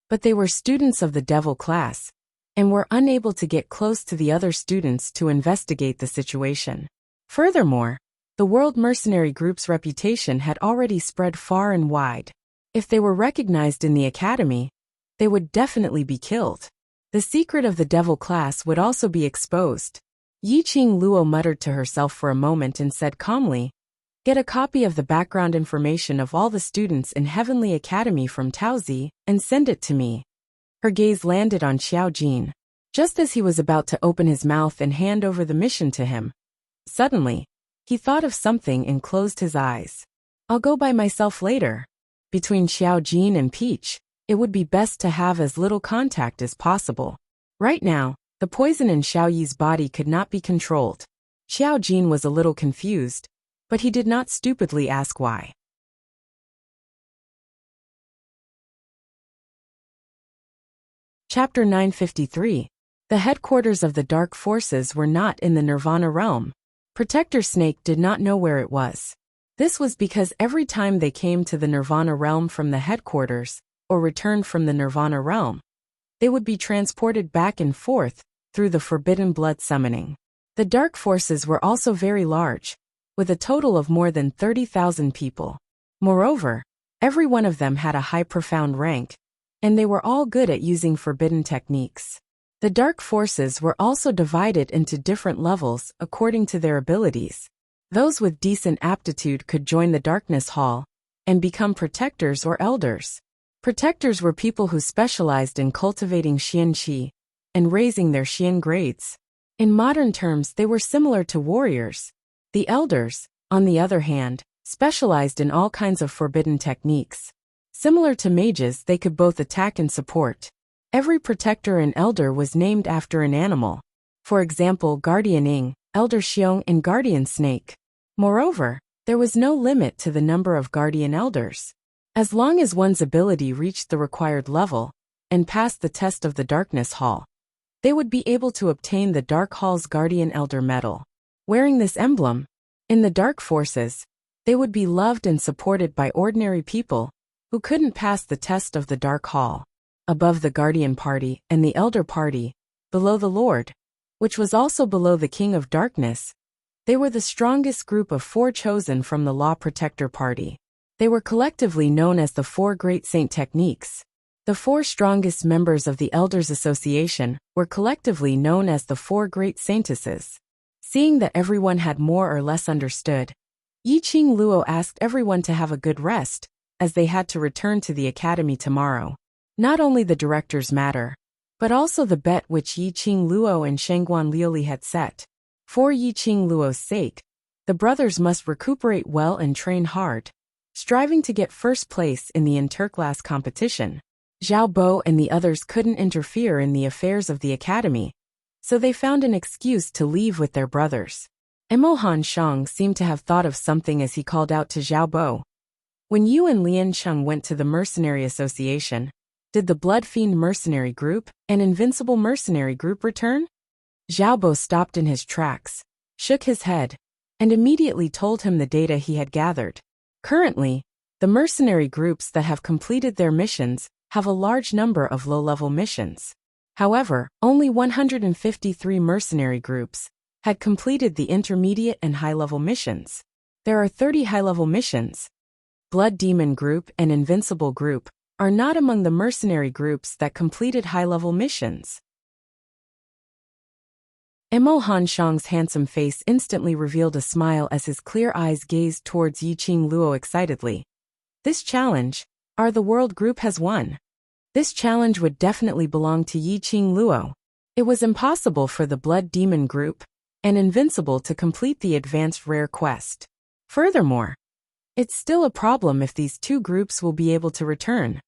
Speaker 1: But they were students of the devil class, and were unable to get close to the other students to investigate the situation. Furthermore, the World Mercenary Group's reputation had already spread far and wide. If they were recognized in the academy, they would definitely be killed. The secret of the devil class would also be exposed. Yiqing Luo muttered to herself for a moment and said calmly, Get a copy of the background information of all the students in Heavenly Academy from Taozi and send it to me. Her gaze landed on Xiao Jin. Just as he was about to open his mouth and hand over the mission to him, suddenly, he thought of something and closed his eyes. I'll go by myself later. Between Xiao Jin and Peach, it would be best to have as little contact as possible. Right now, the poison in Xiao Yi's body could not be controlled. Xiao Jin was a little confused, but he did not stupidly ask why. Chapter 953. The headquarters of the dark forces were not in the Nirvana realm. Protector Snake did not know where it was. This was because every time they came to the Nirvana realm from the headquarters, or returned from the Nirvana realm, they would be transported back and forth through the forbidden blood summoning. The dark forces were also very large, with a total of more than 30,000 people. Moreover, every one of them had a high profound rank, and they were all good at using forbidden techniques. The dark forces were also divided into different levels according to their abilities. Those with decent aptitude could join the Darkness Hall and become protectors or elders. Protectors were people who specialized in cultivating Xian Qi and raising their Xian grades. In modern terms, they were similar to warriors. The elders, on the other hand, specialized in all kinds of forbidden techniques. Similar to mages, they could both attack and support. Every protector and elder was named after an animal. For example, Guardian Ing, Elder Xiong, and Guardian Snake. Moreover, there was no limit to the number of guardian elders. As long as one's ability reached the required level and passed the test of the Darkness Hall, they would be able to obtain the Dark Hall's Guardian Elder medal. Wearing this emblem, In the dark forces, they would be loved and supported by ordinary people who couldn't pass the test of the dark hall. Above the guardian party and the elder party, below the Lord, which was also below the King of Darkness, they were the strongest group of 4 chosen from the Law Protector Party. They were collectively known as the 4 Great Saint Techniques. The 4 strongest members of the Elders Association were collectively known as the 4 Great Saintesses. Seeing that everyone had more or less understood, Yiqing Luo asked everyone to have a good rest, as they had to return to the academy tomorrow. Not only the director's matter, but also the bet which Yiqing Luo and Shangguan Liuli had set. For Yiqing Luo's sake, the brothers must recuperate well and train hard, striving to get first place in the interclass competition. Zhao Bo and the others couldn't interfere in the affairs of the academy, so they found an excuse to leave with their brothers. Emo Han Shang seemed to have thought of something as he called out to Zhao Bo. When you and Lian Cheng went to the Mercenary Association, did the Blood Fiend Mercenary Group and Invincible Mercenary Group return? Zhao Bo stopped in his tracks, shook his head, and immediately told him the data he had gathered. Currently, the mercenary groups that have completed their missions have a large number of low-level missions. However, only 153 mercenary groups had completed the intermediate and high-level missions. There are 30 high-level missions. Blood Demon Group and Invincible Group are not among the mercenary groups that completed high-level missions. Emo Han Shang's handsome face instantly revealed a smile as his clear eyes gazed towards Yiqing Luo excitedly. This challenge, the World Group has won. This challenge would definitely belong to Yiqing Luo. It was impossible for the Blood Demon Group and Invincible to complete the advanced rare quest. Furthermore, it's still a problem if these 2 groups will be able to return.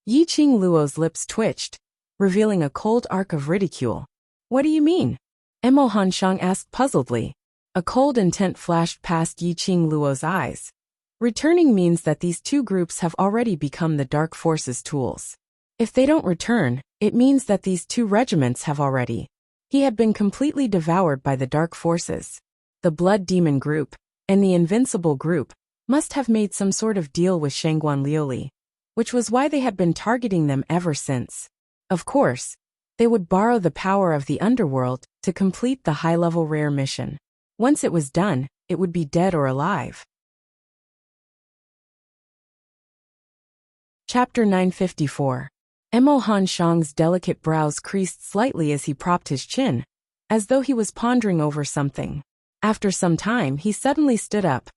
Speaker 1: Yiqing Luo's lips twitched, revealing a cold arc of ridicule. What do you mean? Emo Han Shang asked puzzledly. A cold intent flashed past Yiqing Luo's eyes. Returning means that these 2 groups have already become the Dark Forces tools. If they don't return, it means that these 2 regiments have already. He had been completely devoured by the Dark Forces. The Blood Demon Group and the Invincible Group must have made some sort of deal with Shangguan Liuli, which was why they had been targeting them ever since. Of course, they would borrow the power of the underworld to complete the high-level rare mission. Once it was done, it would be dead or alive. Chapter 954. Emo Han Shang's delicate brows creased slightly as he propped his chin, as though he was pondering over something. After some time, he suddenly stood up.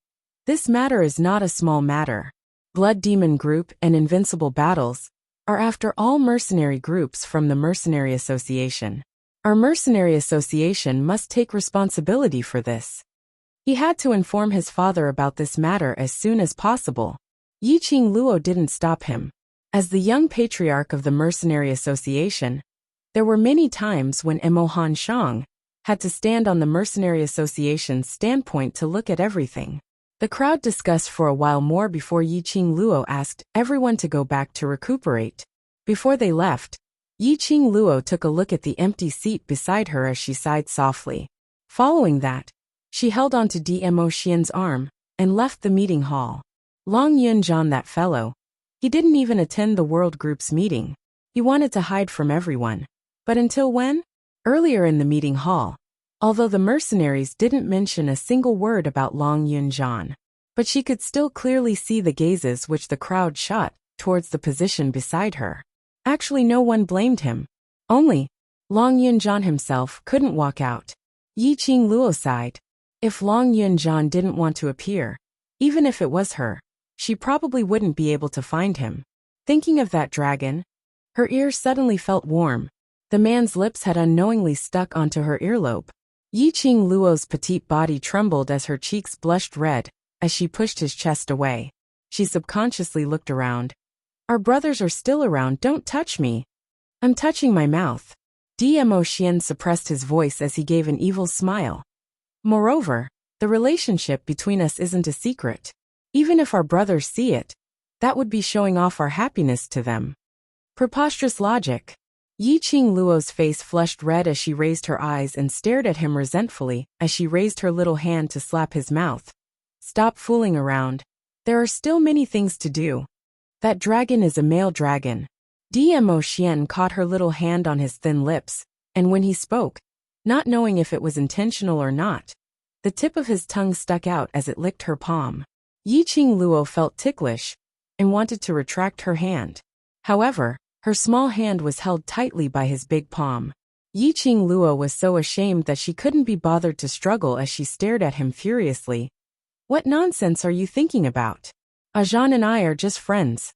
Speaker 1: This matter is not a small matter. Blood Demon Group and Invincible Battles are after all mercenary groups from the Mercenary Association. Our Mercenary Association must take responsibility for this. He had to inform his father about this matter as soon as possible. Yiqing Luo didn't stop him. As the young patriarch of the Mercenary Association, there were many times when Emo Han Shang had to stand on the Mercenary Association's standpoint to look at everything. The crowd discussed for a while more before Yiqing Luo asked everyone to go back to recuperate. Before they left, Yiqing Luo took a look at the empty seat beside her as she sighed softly. Following that, she held onto Dmo Xian's arm and left the meeting hall. Long Yunjian, that fellow, he didn't even attend the World Group's meeting. He wanted to hide from everyone. But until when? Earlier in the meeting hall, although the mercenaries didn't mention a single word about Long Yunjian, but she could still clearly see the gazes which the crowd shot towards the position beside her. Actually, no one blamed him. Only Long Yunjian himself couldn't walk out. Yiqing Luo sighed. If Long Yunjian didn't want to appear, even if it was her, she probably wouldn't be able to find him. Thinking of that dragon, her ear suddenly felt warm. The man's lips had unknowingly stuck onto her earlobe. Yiqing Luo's petite body trembled as her cheeks blushed red as she pushed his chest away. She subconsciously looked around. Our brothers are still around, don't touch me. I'm touching my mouth. Dmo Xian suppressed his voice as he gave an evil smile. Moreover, the relationship between us isn't a secret. Even if our brothers see it, that would be showing off our happiness to them. Preposterous logic. Yi Qing Luo's face flushed red as she raised her eyes and stared at him resentfully as she raised her little hand to slap his mouth. Stop fooling around. There are still many things to do. That dragon is a male dragon. Dmo Xian caught her little hand on his thin lips, and when he spoke, not knowing if it was intentional or not, the tip of his tongue stuck out as it licked her palm. Yi Qing Luo felt ticklish and wanted to retract her hand. However, her small hand was held tightly by his big palm. Yi Qing Luo was so ashamed that she couldn't be bothered to struggle as she stared at him furiously. What nonsense are you thinking about? Ajan and I are just friends.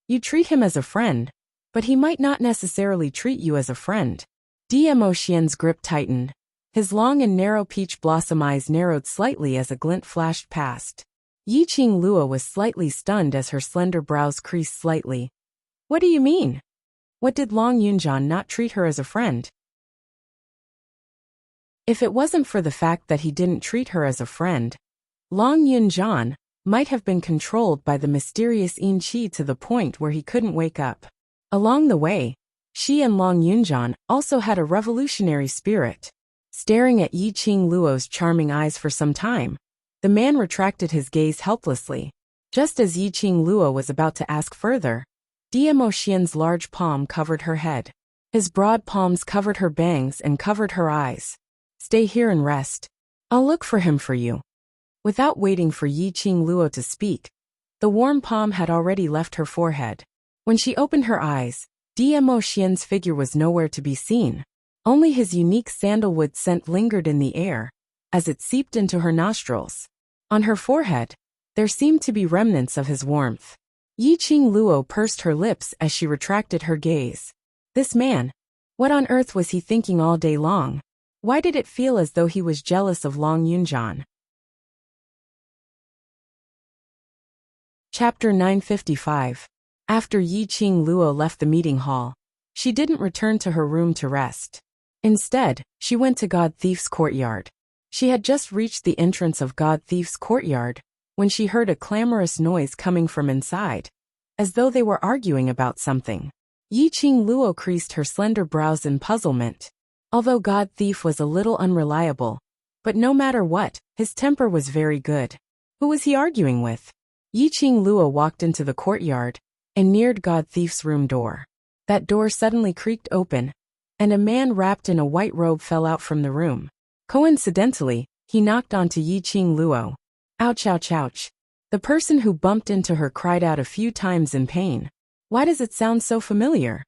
Speaker 1: You treat him as a friend, but he might not necessarily treat you as a friend. Dmo Xian's grip tightened. His long and narrow peach blossom eyes narrowed slightly as a glint flashed past. Yi Qing Luo was slightly stunned as her slender brows creased slightly. What do you mean? What did Long Yunjian not treat her as a friend? If it wasn't for the fact that he didn't treat her as a friend, Long Yunjian might have been controlled by the mysterious Yin Qi to the point where he couldn't wake up. Along the way, she and Long Yunjian also had a revolutionary spirit. Staring at Yi Qing Luo's charming eyes for some time, the man retracted his gaze helplessly. Just as Yi Qing Luo was about to ask further, Dmo Xian's large palm covered her head. His broad palms covered her bangs and covered her eyes. Stay here and rest. I'll look for him for you. Without waiting for Yi Qing Luo to speak, the warm palm had already left her forehead. When she opened her eyes, Dmo Xian's figure was nowhere to be seen. Only his unique sandalwood scent lingered in the air, as it seeped into her nostrils. On her forehead, there seemed to be remnants of his warmth. Yi Qing Luo pursed her lips as she retracted her gaze. This man, what on earth was he thinking all day long? Why did it feel as though he was jealous of Long Yunjian? Chapter 955. After Yi Qing Luo left the meeting hall, she didn't return to her room to rest. Instead, she went to God Thief's courtyard. She had just reached the entrance of God Thief's courtyard when she heard a clamorous noise coming from inside, as though they were arguing about something. Yi Qing Luo creased her slender brows in puzzlement. Although God Thief was a little unreliable, but no matter what, his temper was very good. Who was he arguing with? Yi Qing Luo walked into the courtyard and neared God Thief's room door. That door suddenly creaked open, and a man wrapped in a white robe fell out from the room. Coincidentally, he knocked onto Yi Qing Luo. Ouch, ouch, ouch. The person who bumped into her cried out a few times in pain. Why does it sound so familiar?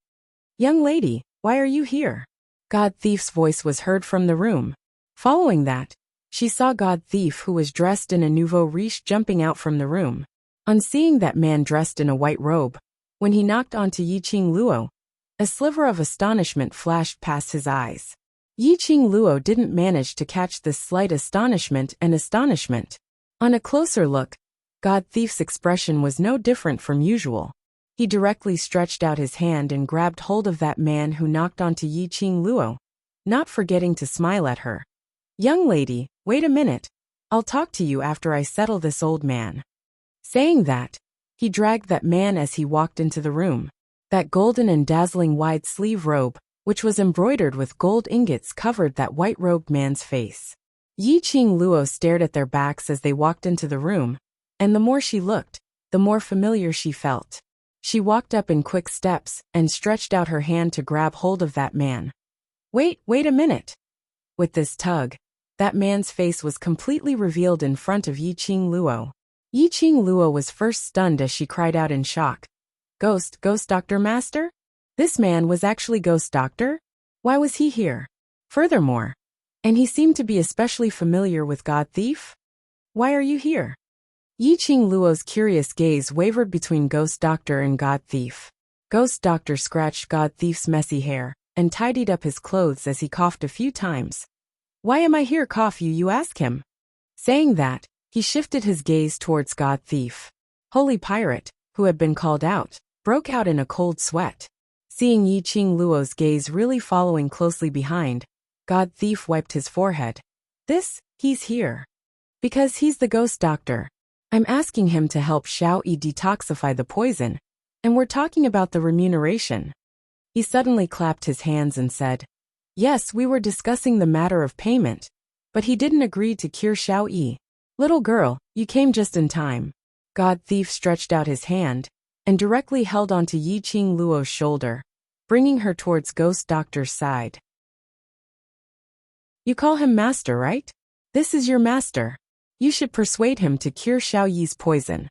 Speaker 1: Young lady, why are you here? God Thief's voice was heard from the room. Following that, she saw God Thief, who was dressed in a nouveau riche, jumping out from the room. On seeing that man dressed in a white robe, when he knocked onto Yi Qing Luo, a sliver of astonishment flashed past his eyes. Yi Qing Luo didn't manage to catch this slight astonishment. On a closer look, God Thief's expression was no different from usual. He directly stretched out his hand and grabbed hold of that man who knocked onto Yi Qing Luo, not forgetting to smile at her. Young lady, wait a minute. I'll talk to you after I settle this old man. Saying that, he dragged that man as he walked into the room. That golden and dazzling wide-sleeve robe, which was embroidered with gold ingots, covered that white-robed man's face. Yi Qing Luo stared at their backs as they walked into the room, and the more she looked, the more familiar she felt. She walked up in quick steps and stretched out her hand to grab hold of that man. Wait a minute. With this tug, that man's face was completely revealed in front of Yi Qing Luo. Yi Qing Luo was first stunned as she cried out in shock. Ghost Doctor Master? This man was actually Ghost Doctor? Why was he here? Furthermore, and he seemed to be especially familiar with God Thief? Why are you here? Yi Qing Luo's curious gaze wavered between Ghost Doctor and God Thief. Ghost Doctor scratched God Thief's messy hair and tidied up his clothes as he coughed a few times. Why am I here, cough you ask him? Saying that, he shifted his gaze towards God Thief. Holy Pirate, who had been called out, broke out in a cold sweat. Seeing Yi Qing Luo's gaze really following closely behind, God Thief wiped his forehead. He's here. Because he's the Ghost Doctor. I'm asking him to help Xiao Yi detoxify the poison, and we're talking about the remuneration. He suddenly clapped his hands and said, "Yes, we were discussing the matter of payment, but he didn't agree to cure Xiao Yi. Little girl, you came just in time." God Thief stretched out his hand and directly held onto Yiqing Luo's shoulder, bringing her towards Ghost Doctor's side. "You call him master, right? This is your master. You should persuade him to cure Xiao Yi's poison."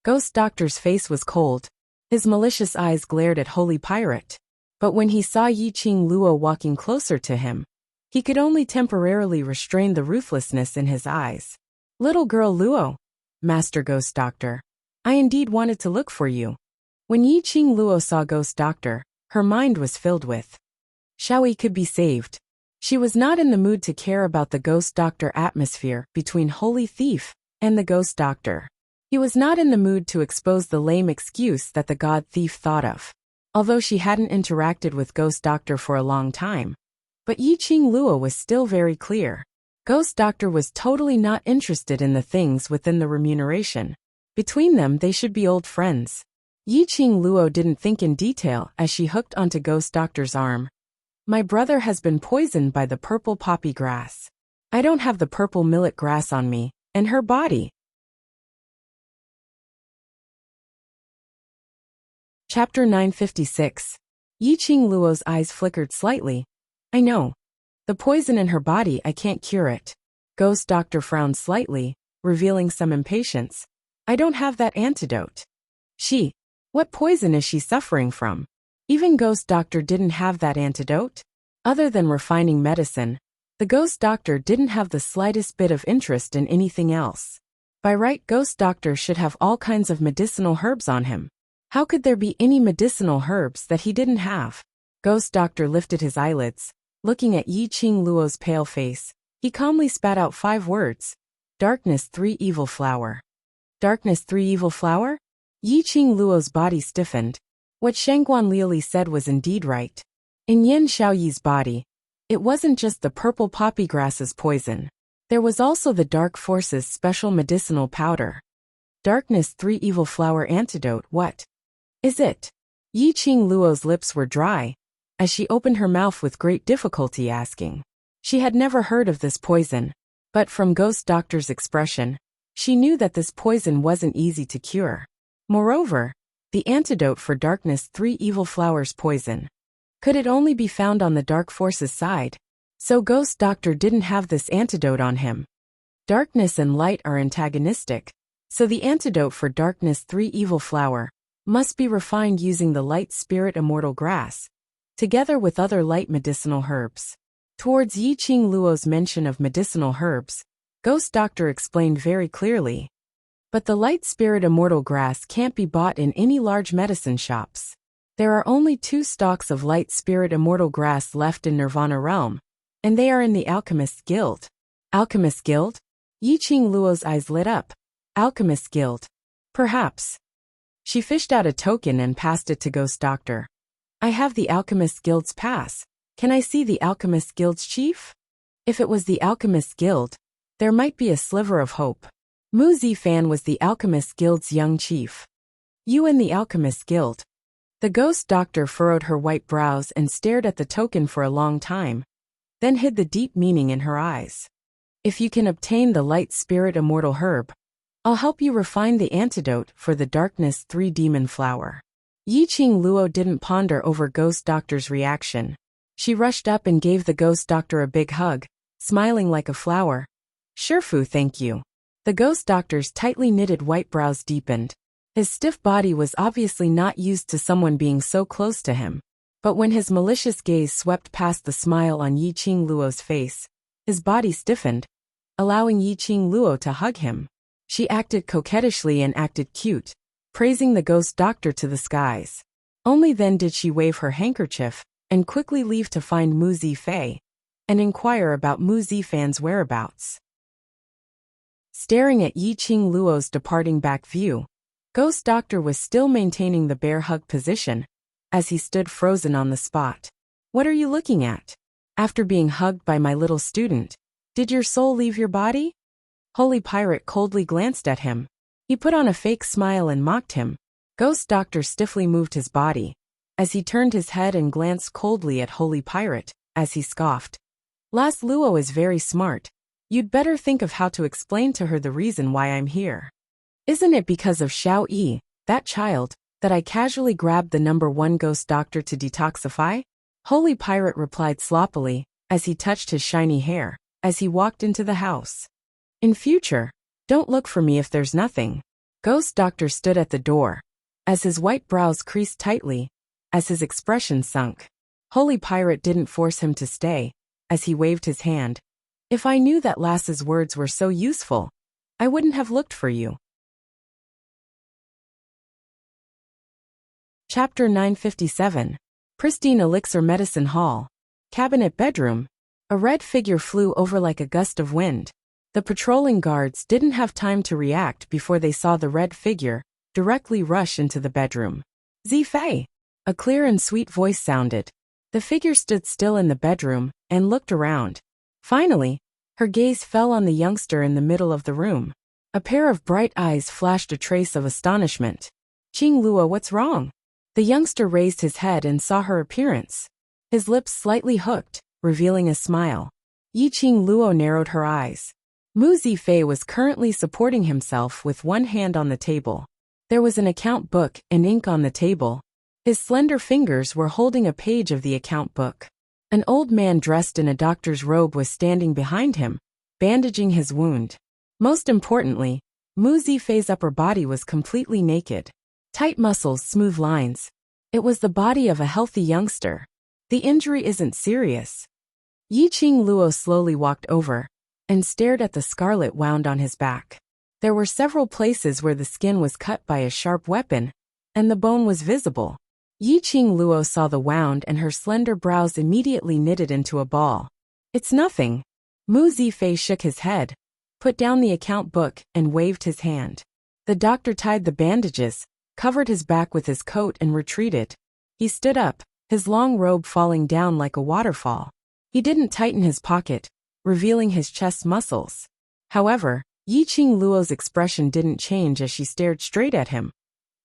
Speaker 1: Ghost Doctor's face was cold. His malicious eyes glared at Holy Pirate. But when he saw Yiqing Luo walking closer to him, he could only temporarily restrain the ruthlessness in his eyes. "Little girl Luo," Master Ghost Doctor, "I indeed wanted to look for you." When Yiqing Luo saw Ghost Doctor, her mind was filled with Xiao Yi could be saved. She was not in the mood to care about the Ghost Doctor atmosphere between Holy Thief and the Ghost Doctor. He was not in the mood to expose the lame excuse that the God Thief thought of. Although she hadn't interacted with Ghost Doctor for a long time, but Yiqing Luo was still very clear. Ghost Doctor was totally not interested in the things within the remuneration. Between them they should be old friends. Yiqing Luo didn't think in detail as she hooked onto Ghost Doctor's arm. "My brother has been poisoned by the purple poppy grass. I don't have the purple millet grass on me, and her body." Chapter 956. Yiqing Luo's eyes flickered slightly. "I know. The poison in her body, I can't cure it." Ghost Doctor frowned slightly, revealing some impatience. "I don't have that antidote." What poison is she suffering from? Even Ghost Doctor didn't have that antidote. Other than refining medicine, the Ghost Doctor didn't have the slightest bit of interest in anything else. By right, Ghost Doctor should have all kinds of medicinal herbs on him. How could there be any medicinal herbs that he didn't have? Ghost Doctor lifted his eyelids. Looking at Yiqing Luo's pale face, he calmly spat out 5 words. "Darkness 3 evil flower." "Darkness 3 evil flower?" Yiqing Luo's body stiffened. What Shangguan Liuli said was indeed right. In Yin Xiaoyi's body, it wasn't just the purple poppy grass's poison. There was also the Dark Force's special medicinal powder. "Darkness 3 evil flower antidote, what is it?" Yiqing Luo's lips were dry, as she opened her mouth with great difficulty asking. She had never heard of this poison, but from Ghost Doctor's expression, she knew that this poison wasn't easy to cure. Moreover, the antidote for Darkness 3 evil flowers poison. Could it only be found on the Dark Force's side? So Ghost Doctor didn't have this antidote on him. Darkness and light are antagonistic, so the antidote for Darkness 3 evil flower must be refined using the light spirit immortal grass, together with other light medicinal herbs. Towards Yiqing Luo's mention of medicinal herbs, Ghost Doctor explained very clearly. But the light spirit immortal grass can't be bought in any large medicine shops. There are only 2 stalks of light spirit immortal grass left in Nirvana realm, and they are in the Alchemist's Guild. Alchemist Guild? Yiqing Luo's eyes lit up. Alchemist Guild. Perhaps. She fished out a token and passed it to Ghost Doctor. "I have the Alchemist Guild's pass. Can I see the Alchemist Guild's chief?" If it was the Alchemist Guild, there might be a sliver of hope. Mu Zifan was the Alchemist Guild's young chief. "You in the Alchemist Guild?" The Ghost Doctor furrowed her white brows and stared at the token for a long time, then hid the deep meaning in her eyes. "If you can obtain the light spirit immortal herb, I'll help you refine the antidote for the Darkness 3 demon flower." Yiqing Luo didn't ponder over Ghost Doctor's reaction. She rushed up and gave the Ghost Doctor a big hug, smiling like a flower. "Shifu, thank you." The Ghost Doctor's tightly knitted white brows deepened. His stiff body was obviously not used to someone being so close to him. But when his malicious gaze swept past the smile on Yiqing Luo's face, his body stiffened, allowing Yiqing Luo to hug him. She acted coquettishly and acted cute, praising the Ghost Doctor to the skies. Only then did she wave her handkerchief and quickly leave to find Mu Zifei and inquire about Mu Zifan's whereabouts. Staring at Yiqing Luo's departing back view, Ghost Doctor was still maintaining the bear hug position as he stood frozen on the spot. "What are you looking at? After being hugged by my little student, did your soul leave your body?" Holy Pirate coldly glanced at him. He put on a fake smile and mocked him. Ghost Doctor stiffly moved his body, as he turned his head and glanced coldly at Holy Pirate, as he scoffed. Las Luo is very smart. You'd better think of how to explain to her the reason why I'm here. Isn't it because of Xiao Yi, that child, that I casually grabbed the #1 ghost doctor to detoxify? Holy Pirate replied sloppily, as he touched his shiny hair, as he walked into the house. In future, don't look for me if there's nothing. Ghost Doctor stood at the door, as his white brows creased tightly, as his expression sunk. Holy Pirate didn't force him to stay, as he waved his hand. If I knew that Lass's words were so useful, I wouldn't have looked for you. Chapter 957. Pristine Elixir Medicine Hall. Cabinet bedroom. A red figure flew over like a gust of wind. The patrolling guards didn't have time to react before they saw the red figure directly rush into the bedroom. Zifei! A clear and sweet voice sounded. The figure stood still in the bedroom and looked around. Finally, her gaze fell on the youngster in the middle of the room. A pair of bright eyes flashed a trace of astonishment. Qing Luo, what's wrong? The youngster raised his head and saw her appearance. His lips slightly hooked, revealing a smile. Qing Luo narrowed her eyes. Mu Zifei was currently supporting himself with one hand on the table. There was an account book and ink on the table. His slender fingers were holding a page of the account book. An old man dressed in a doctor's robe was standing behind him, bandaging his wound. Most importantly, Mu Zifei's upper body was completely naked. Tight muscles, smooth lines. It was the body of a healthy youngster. The injury isn't serious. Qing Luo slowly walked over and stared at the scarlet wound on his back. There were several places where the skin was cut by a sharp weapon, and the bone was visible. Qing Luo saw the wound and her slender brows immediately knitted into a ball. It's nothing. Mu Zifei shook his head, put down the account book, and waved his hand. The doctor tied the bandages, covered his back with his coat, and retreated. He stood up, his long robe falling down like a waterfall. He didn't tighten his pocket, revealing his chest muscles. However, Qing Luo's expression didn't change as she stared straight at him.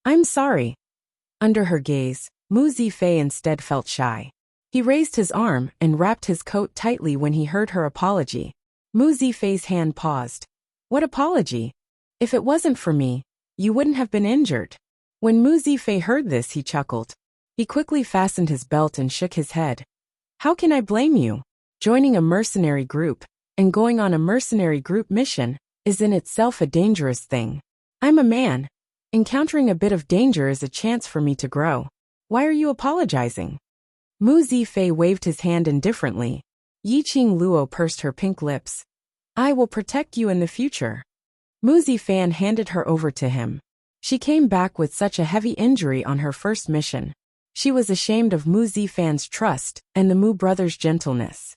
Speaker 1: I'm sorry. Under her gaze, Mu Zifei instead felt shy. He raised his arm and wrapped his coat tightly when he heard her apology. Mu Zifei's hand paused. What apology? If it wasn't for me, you wouldn't have been injured. When Mu Zifei heard this, he chuckled. He quickly fastened his belt and shook his head. How can I blame you? Joining a mercenary group and going on a mercenary group mission is in itself a dangerous thing. I'm a man. Encountering a bit of danger is a chance for me to grow. Why are you apologizing? Mu Zifei waved his hand indifferently. Qing Luo pursed her pink lips. I will protect you in the future. Mu Zifei handed her over to him. She came back with such a heavy injury on her first mission. She was ashamed of Mu Zifei's trust and the Mu brothers' gentleness.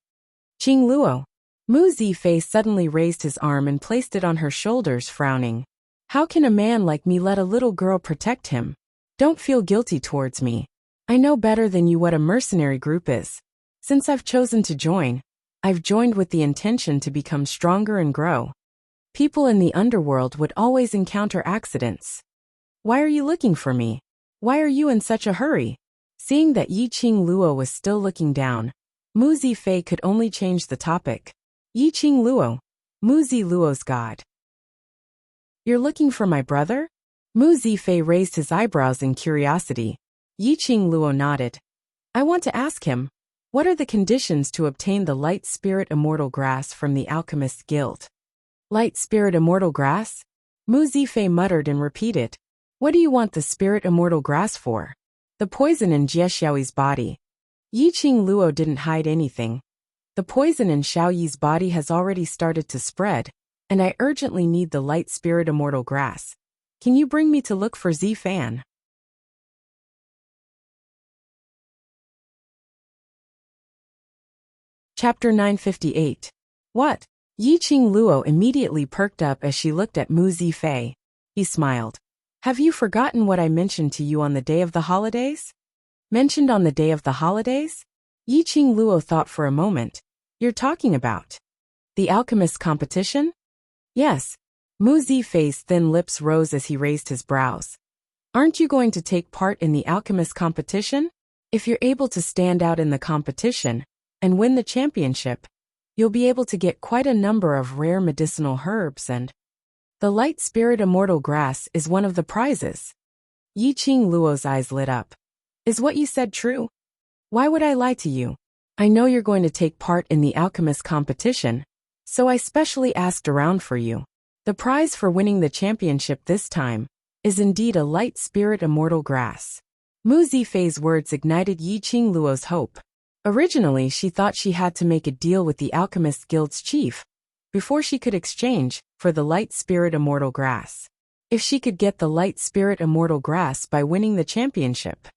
Speaker 1: Qing Luo. Mu Zifei suddenly raised his arm and placed it on her shoulders, frowning. How can a man like me let a little girl protect him? Don't feel guilty towards me. I know better than you what a mercenary group is. Since I've chosen to join, I've joined with the intention to become stronger and grow. People in the underworld would always encounter accidents. Why are you looking for me? Why are you in such a hurry? Seeing that Qing Luo was still looking down, Mu Zifei could only change the topic. Qing Luo. Mu Zi Luo's god. You're looking for my brother? Mu Zifei raised his eyebrows in curiosity. Qing Luo nodded. I want to ask him, what are the conditions to obtain the Light Spirit Immortal Grass from the Alchemist Guild? Light Spirit Immortal Grass? Mu Zifei muttered and repeated. What do you want the Spirit Immortal Grass for? The poison in Jie Xiaoyi's body. Qing Luo didn't hide anything. The poison in Xiaoyi's body has already started to spread, and I urgently need the Light Spirit Immortal Grass. Can you bring me to look for Zifan? Chapter 958. What? Qing Luo immediately perked up as she looked at Mu Zifei. He smiled. Have you forgotten what I mentioned to you on the day of the holidays? Mentioned on the day of the holidays? Qing Luo thought for a moment. You're talking about the alchemist competition? Yes. Mu Zifei's thin lips rose as he raised his brows. Aren't you going to take part in the alchemist competition? If you're able to stand out in the competition and win the championship, you'll be able to get quite a number of rare medicinal herbs, and the light spirit immortal grass is one of the prizes. Yiqing Luo's eyes lit up. Is what you said true? Why would I lie to you? I know you're going to take part in the alchemist competition, so I specially asked around for you. The prize for winning the championship this time is indeed a light spirit immortal grass. Mu Zifei's words ignited Yiqing Luo's hope. Originally, she thought she had to make a deal with the Alchemist Guild's chief before she could exchange for the light spirit immortal grass. If she could get the light spirit immortal grass by winning the championship,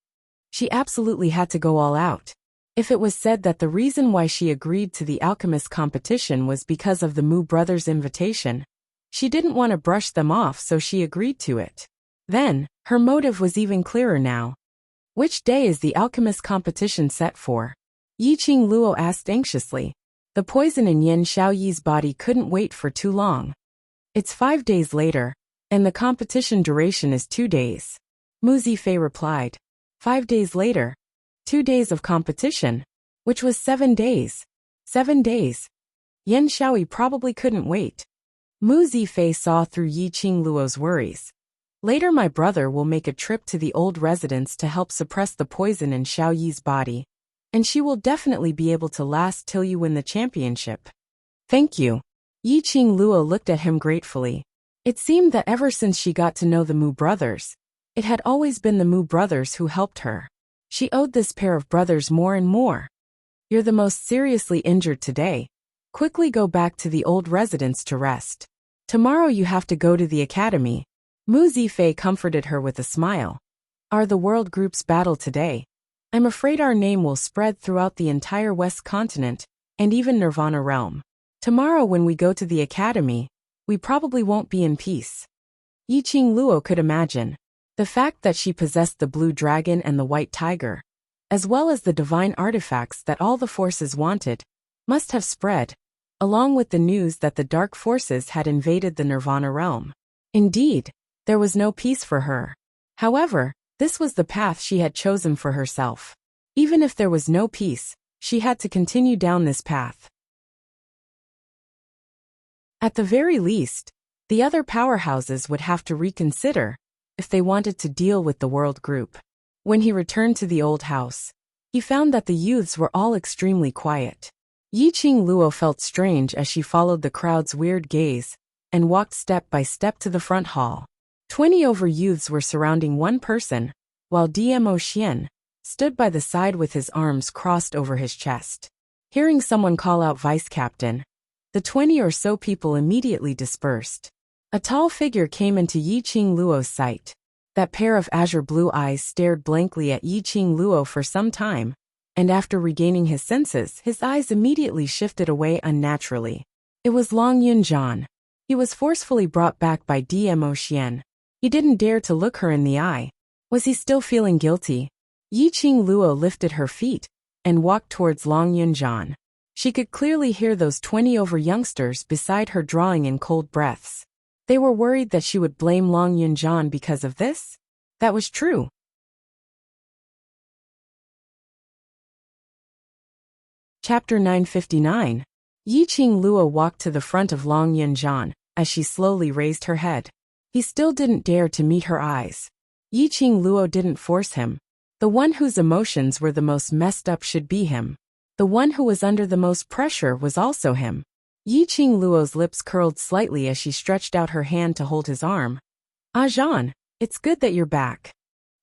Speaker 1: she absolutely had to go all out. If it was said that the reason why she agreed to the alchemist competition was because of the Mu brothers' invitation, she didn't want to brush them off, so she agreed to it. Then, her motive was even clearer now. Which day is the alchemist competition set for? Yiqing Luo asked anxiously. The poison in Yen Xiaoyi's body couldn't wait for too long. It's 5 days later, and the competition duration is 2 days. Mu Zifei replied. 5 days later. 2 days of competition, which was 7 days. 7 days. Yen Xiaoyi probably couldn't wait. Mu Zifei saw through Yiqing Luo's worries. Later my brother will make a trip to the old residence to help suppress the poison in Xiaoyi's body, and she will definitely be able to last till you win the championship. Thank you. Yiqing Luo looked at him gratefully. It seemed that ever since she got to know the Mu brothers, it had always been the Mu brothers who helped her. She owed this pair of brothers more and more. You're the most seriously injured today. Quickly go back to the old residence to rest. Tomorrow you have to go to the academy. Mu Zifei comforted her with a smile. Are the world groups battle today? I'm afraid our name will spread throughout the entire West continent, and even Nirvana realm. Tomorrow when we go to the academy, we probably won't be in peace. Yiqing Luo could imagine. The fact that she possessed the blue dragon and the white tiger, as well as the divine artifacts that all the forces wanted, must have spread, along with the news that the dark forces had invaded the Nirvana realm. Indeed, there was no peace for her. However, this was the path she had chosen for herself. Even if there was no peace, she had to continue down this path. At the very least, the other powerhouses would have to reconsider if they wanted to deal with the world group. When he returned to the old house, he found that the youths were all extremely quiet. Yiqing Luo felt strange as she followed the crowd's weird gaze and walked step by step to the front hall. 20 over youths were surrounding one person, while Dmo Xian stood by the side with his arms crossed over his chest. Hearing someone call out Vice Captain, the 20 or so people immediately dispersed. A tall figure came into Yiqing Luo's sight. That pair of azure blue eyes stared blankly at Yiqing Luo for some time, and after regaining his senses, his eyes immediately shifted away unnaturally. It was Long Yunjian. He was forcefully brought back by Dmo Xian. He didn't dare to look her in the eye. Was he still feeling guilty? Yiqing Luo lifted her feet and walked towards Long Yunjian. She could clearly hear those 20 over youngsters beside her drawing in cold breaths. They were worried that she would blame Long Yunjian because of this. That was true. Chapter 959. Yiqing Luo walked to the front of Long Yunjian as she slowly raised her head. He still didn't dare to meet her eyes. Yiqing Luo didn't force him. The one whose emotions were the most messed up should be him. The one who was under the most pressure was also him. Yiqing Luo's lips curled slightly as she stretched out her hand to hold his arm. Ah Jean, it's good that you're back.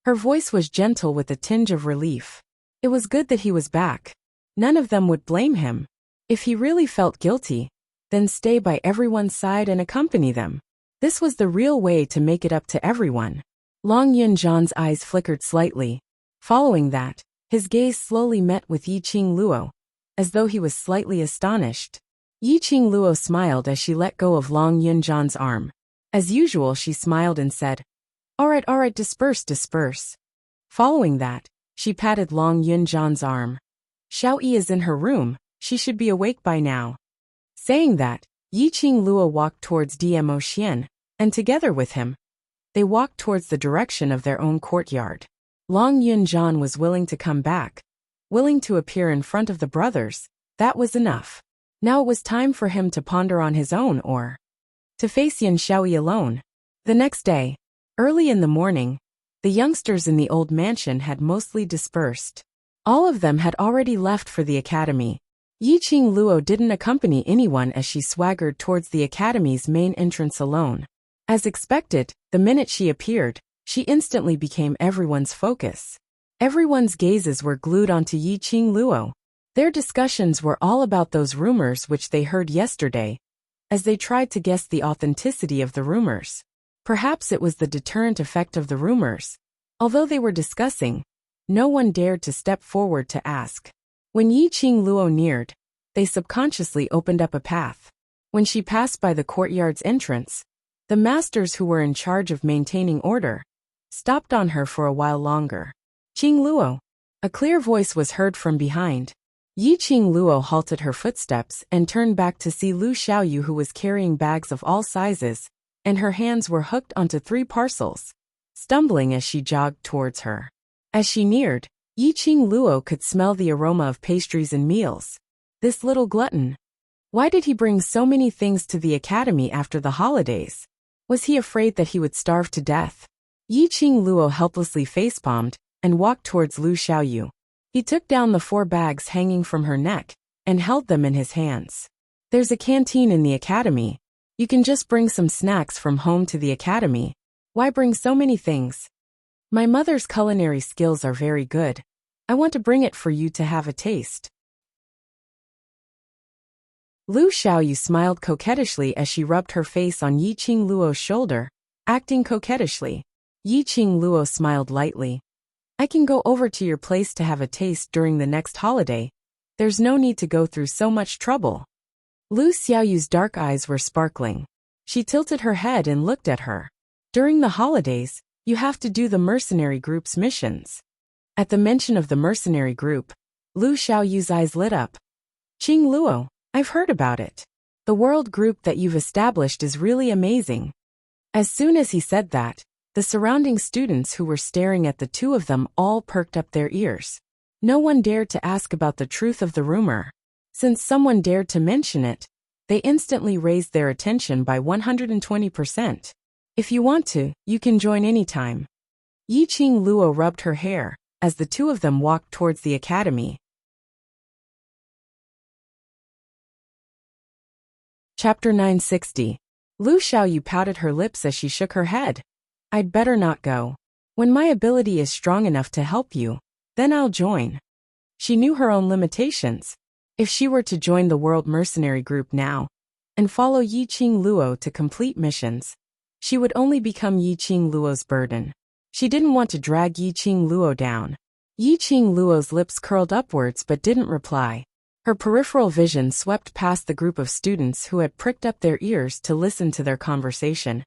Speaker 1: Her voice was gentle with a tinge of relief. It was good that he was back. None of them would blame him. If he really felt guilty, then stay by everyone's side and accompany them. This was the real way to make it up to everyone. Long Yunjian's eyes flickered slightly. Following that, his gaze slowly met with Yiqing Luo, as though he was slightly astonished. Yiqing Luo smiled as she let go of Long Yunjian's arm. As usual, she smiled and said, all right, disperse. Following that, she patted Long Yunjian's arm. Xiaoyi is in her room, she should be awake by now. Saying that, Yiqing Luo walked towards Dmo Xian, and together with him, they walked towards the direction of their own courtyard. Long Yunjian was willing to come back, willing to appear in front of the brothers. That was enough. Now it was time for him to ponder on his own or to face Yan Xiaoyi alone. The next day, early in the morning, the youngsters in the old mansion had mostly dispersed. All of them had already left for the academy. Yiqing Luo didn't accompany anyone as she swaggered towards the academy's main entrance alone. As expected, the minute she appeared, she instantly became everyone's focus. Everyone's gazes were glued onto Yiqing Luo. Their discussions were all about those rumors which they heard yesterday, as they tried to guess the authenticity of the rumors. Perhaps it was the deterrent effect of the rumors. Although they were discussing, no one dared to step forward to ask. When Yiqing Luo neared, they subconsciously opened up a path. When she passed by the courtyard's entrance, the masters who were in charge of maintaining order stopped on her for a while longer. "Qing Luo." A clear voice was heard from behind. Yiqing Luo halted her footsteps and turned back to see Lu Xiaoyu, who was carrying bags of all sizes, and her hands were hooked onto 3 parcels, stumbling as she jogged towards her. As she neared, Yiqing Luo could smell the aroma of pastries and meals. This little glutton. Why did he bring so many things to the academy after the holidays? Was he afraid that he would starve to death? Yiqing Luo helplessly facepalmed and walked towards Lu Xiaoyu. He took down the 4 bags hanging from her neck and held them in his hands. "There's a canteen in the academy. You can just bring some snacks from home to the academy. Why bring so many things? My mother's culinary skills are very good. I want to bring it for you to have a taste." Lu Xiaoyu smiled coquettishly as she rubbed her face on Yiqing Luo's shoulder, acting coquettishly. Yiqing Luo smiled lightly. "I can go over to your place to have a taste during the next holiday. There's no need to go through so much trouble." Lu Xiaoyu's dark eyes were sparkling. She tilted her head and looked at her. "During the holidays, you have to do the mercenary group's missions." At the mention of the mercenary group, Lu Xiaoyu's eyes lit up. "Qing Luo, I've heard about it. The world group that you've established is really amazing." As soon as he said that, the surrounding students who were staring at the two of them all perked up their ears. No one dared to ask about the truth of the rumor. Since someone dared to mention it, they instantly raised their attention by 120%. "If you want to, you can join anytime." Yiqing Luo rubbed her hair as the two of them walked towards the academy. Chapter 960. Lu Xiaoyu pouted her lips as she shook her head. "I'd better not go. When my ability is strong enough to help you, then I'll join." She knew her own limitations. If she were to join the World Mercenary Group now and follow Yiqing Luo to complete missions, she would only become Yiqing Luo's burden. She didn't want to drag Yiqing Luo down. Yiqing Luo's lips curled upwards but didn't reply. Her peripheral vision swept past the group of students who had pricked up their ears to listen to their conversation,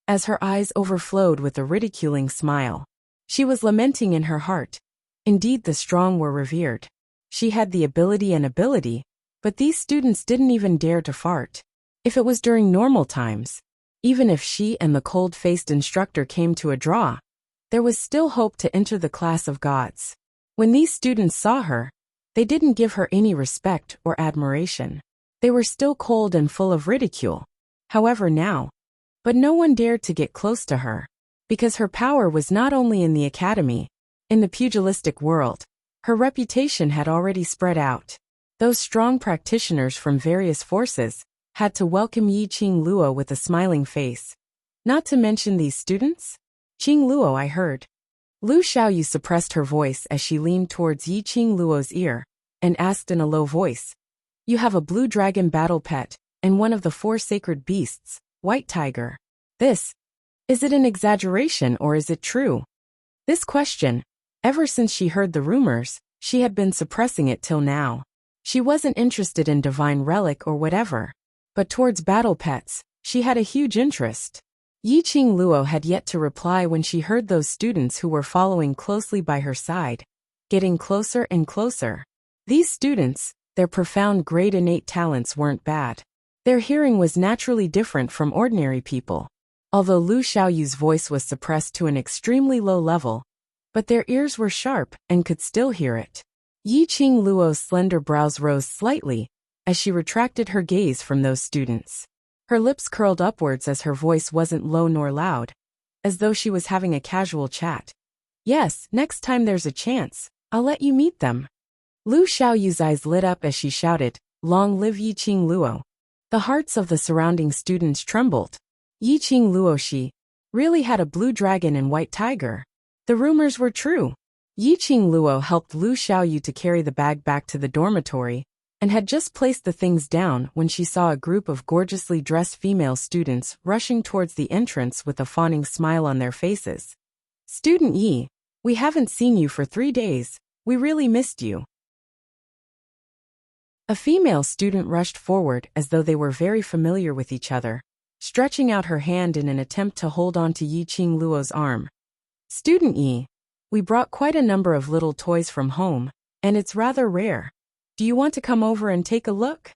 Speaker 1: as her eyes overflowed with a ridiculing smile. She was lamenting in her heart. Indeed, the strong were revered. She had the ability, but these students didn't even dare to fart. If it was during normal times, even if she and the cold-faced instructor came to a draw, there was still hope to enter the class of gods. When these students saw her, they didn't give her any respect or admiration. They were still cold and full of ridicule. However, now, but no one dared to get close to her, because her power was not only in the academy, in the pugilistic world. Her reputation had already spread out. Those strong practitioners from various forces had to welcome Yiqing Luo with a smiling face. Not to mention these students? "Qing Luo, I heard." Lu Xiaoyu suppressed her voice as she leaned towards Yiqing Luo's ear and asked in a low voice, "You have a blue dragon battle pet and one of the 4 sacred beasts, White Tiger. Is it an exaggeration or is it true?" This question, ever since she heard the rumors, she had been suppressing it till now. She wasn't interested in divine relic or whatever, but towards battle pets, she had a huge interest. Yiqing Luo had yet to reply when she heard those students who were following closely by her side, getting closer and closer. These students, their profound great innate talents weren't bad. Their hearing was naturally different from ordinary people. Although Lu Xiaoyu's voice was suppressed to an extremely low level, but their ears were sharp and could still hear it. Yiqing Luo's slender brows rose slightly as she retracted her gaze from those students. Her lips curled upwards as her voice wasn't low nor loud, as though she was having a casual chat. Yes, next time there's a chance, I'll let you meet them. Lu Xiaoyu's eyes lit up as she shouted, "Long live Yiqing Luo." The hearts of the surrounding students trembled. Yiqing Luo, she really had a blue dragon and white tiger. The rumors were true. Yiqing Luo helped Lu Xiaoyu to carry the bag back to the dormitory, and had just placed the things down when she saw a group of gorgeously dressed female students rushing towards the entrance with a fawning smile on their faces. "Student Yi, we haven't seen you for 3 days, we really missed you." A female student rushed forward as though they were very familiar with each other, stretching out her hand in an attempt to hold on to Yiqing Luo's arm. "Student Yi, we brought quite a number of little toys from home, and it's rather rare. Do you want to come over and take a look?"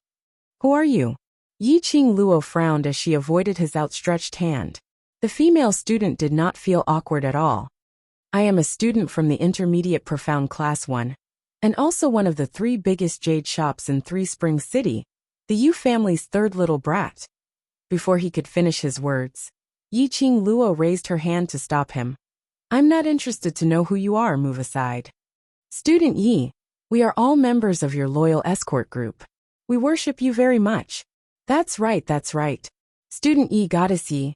Speaker 1: "Who are you?" Yiqing Luo frowned as she avoided his outstretched hand. The female student did not feel awkward at all. "I am a student from the intermediate profound class 1, and also one of the 3 biggest jade shops in Three Springs City, the Yu family's 3rd little brat." Before he could finish his words, Yiqing Luo raised her hand to stop him. "I'm not interested to know who you are, move aside." "Student Yi, we are all members of your loyal escort group. We worship you very much." That's right, that's right. Student Yi, Goddess Yi."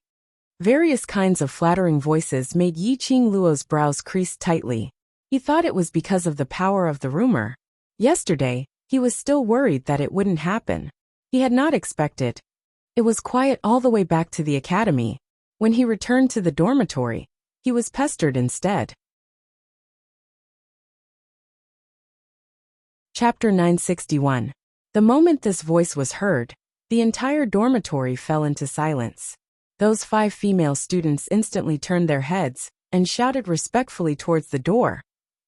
Speaker 1: Various kinds of flattering voices made Yiqing Luo's brows crease tightly. He thought it was because of the power of the rumor. Yesterday, he was still worried that it wouldn't happen. He had not expected. It was quiet all the way back to the academy. When he returned to the dormitory, he was pestered instead. Chapter 961. The moment this voice was heard, the entire dormitory fell into silence. Those 5 female students instantly turned their heads and shouted respectfully towards the door.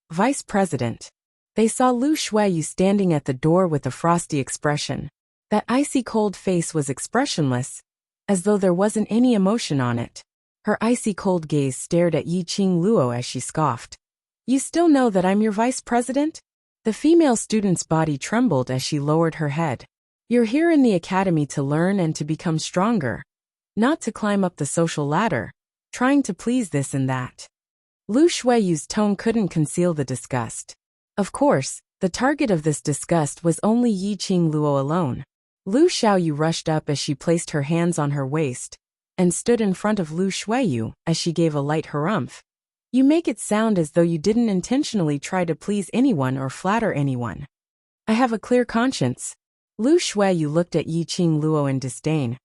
Speaker 1: "Vice President." They saw Lu Xiaoyu standing at the door with a frosty expression. That icy cold face was expressionless, as though there wasn't any emotion on it. Her icy cold gaze stared at Yiqing Luo as she scoffed. "You still know that I'm your vice president?" The female student's body trembled as she lowered her head. "You're here in the academy to learn and to become stronger, not to climb up the social ladder, trying to please this and that." Lu Xiaoyu's tone couldn't conceal the disgust. Of course, the target of this disgust was only Yiqing Luo alone. Lu Xiaoyu rushed up as she placed her hands on her waist, and stood in front of Lu Xiaoyu as she gave a light harumph. "You make it sound as though you didn't intentionally try to please anyone or flatter anyone." "I have a clear conscience." Lu Xiaoyu looked at Yiqing Luo in disdain.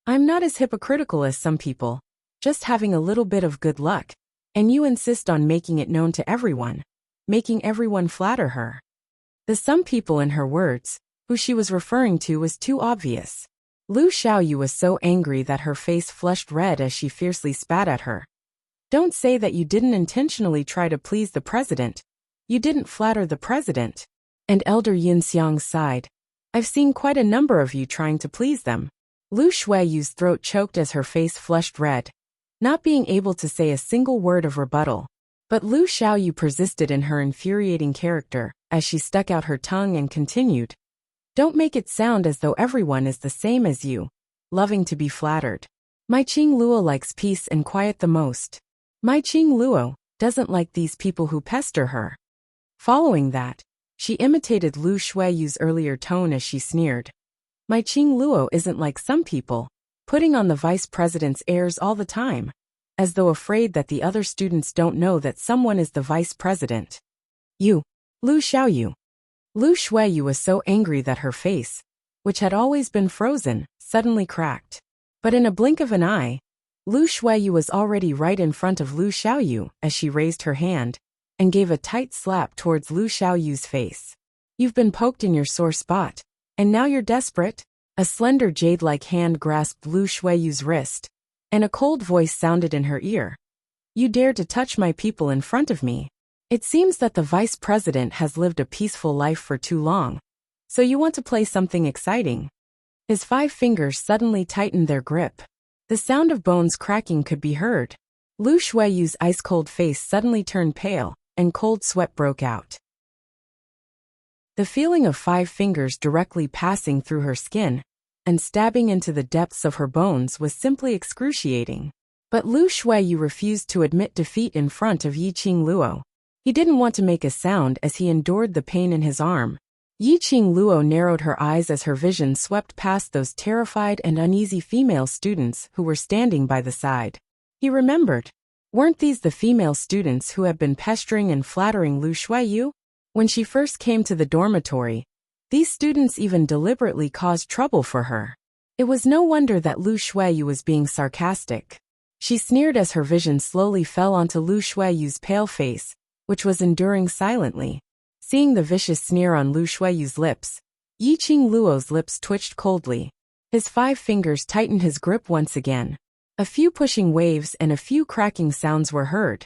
Speaker 1: "I'm not as hypocritical as some people, just having a little bit of good luck, and you insist on making it known to everyone, making everyone flatter her." The "some people" in her words, who she was referring to, was too obvious. Lu Xiaoyu was so angry that her face flushed red as she fiercely spat at her. "Don't say that you didn't intentionally try to please the president. You didn't flatter the president." And Elder Yin Xiang sighed. "I've seen quite a number of you trying to please them." Lu Xiaoyu's throat choked as her face flushed red, not being able to say a single word of rebuttal. But Lu Xiaoyu persisted in her infuriating character, as she stuck out her tongue and continued. "Don't make it sound as though everyone is the same as you, loving to be flattered. My Qing Luo likes peace and quiet the most. My Qing Luo doesn't like these people who pester her." Following that, she imitated Lu Xiaoyu's earlier tone as she sneered. "My Qing Luo isn't like some people, putting on the vice president's airs all the time, as though afraid that the other students don't know that someone is the vice president. You, Lu Xiaoyu." Lu Xiaoyu was so angry that her face, which had always been frozen, suddenly cracked. But in a blink of an eye, Lu Xiaoyu was already right in front of Lu Xiaoyu as she raised her hand and gave a tight slap towards Lu Xiaoyu's face. "You've been poked in your sore spot, and now you're desperate?" A slender jade-like hand grasped Lu Xiaoyu's wrist, and a cold voice sounded in her ear. "You dare to touch my people in front of me? It seems that the vice president has lived a peaceful life for too long, so you want to play something exciting." His 5 fingers suddenly tightened their grip. The sound of bones cracking could be heard. Lu Xiaoyu's ice-cold face suddenly turned pale, and cold sweat broke out. The feeling of 5 fingers directly passing through her skin and stabbing into the depths of her bones was simply excruciating. But Lu Shuiyu refused to admit defeat in front of Yiqing Luo. He didn't want to make a sound as he endured the pain in his arm. Yiqing Luo narrowed her eyes as her vision swept past those terrified and uneasy female students who were standing by the side. He remembered. Weren't these the female students who had been pestering and flattering Lu Shuiyu? When she first came to the dormitory, these students even deliberately caused trouble for her. It was no wonder that Lu Shuiyu was being sarcastic. She sneered as her vision slowly fell onto Lu Shuiyu's pale face, which was enduring silently. Seeing the vicious sneer on Lu Shuiyu's lips, Yiqing Luo's lips twitched coldly. His 5 fingers tightened his grip once again. A few pushing waves and a few cracking sounds were heard.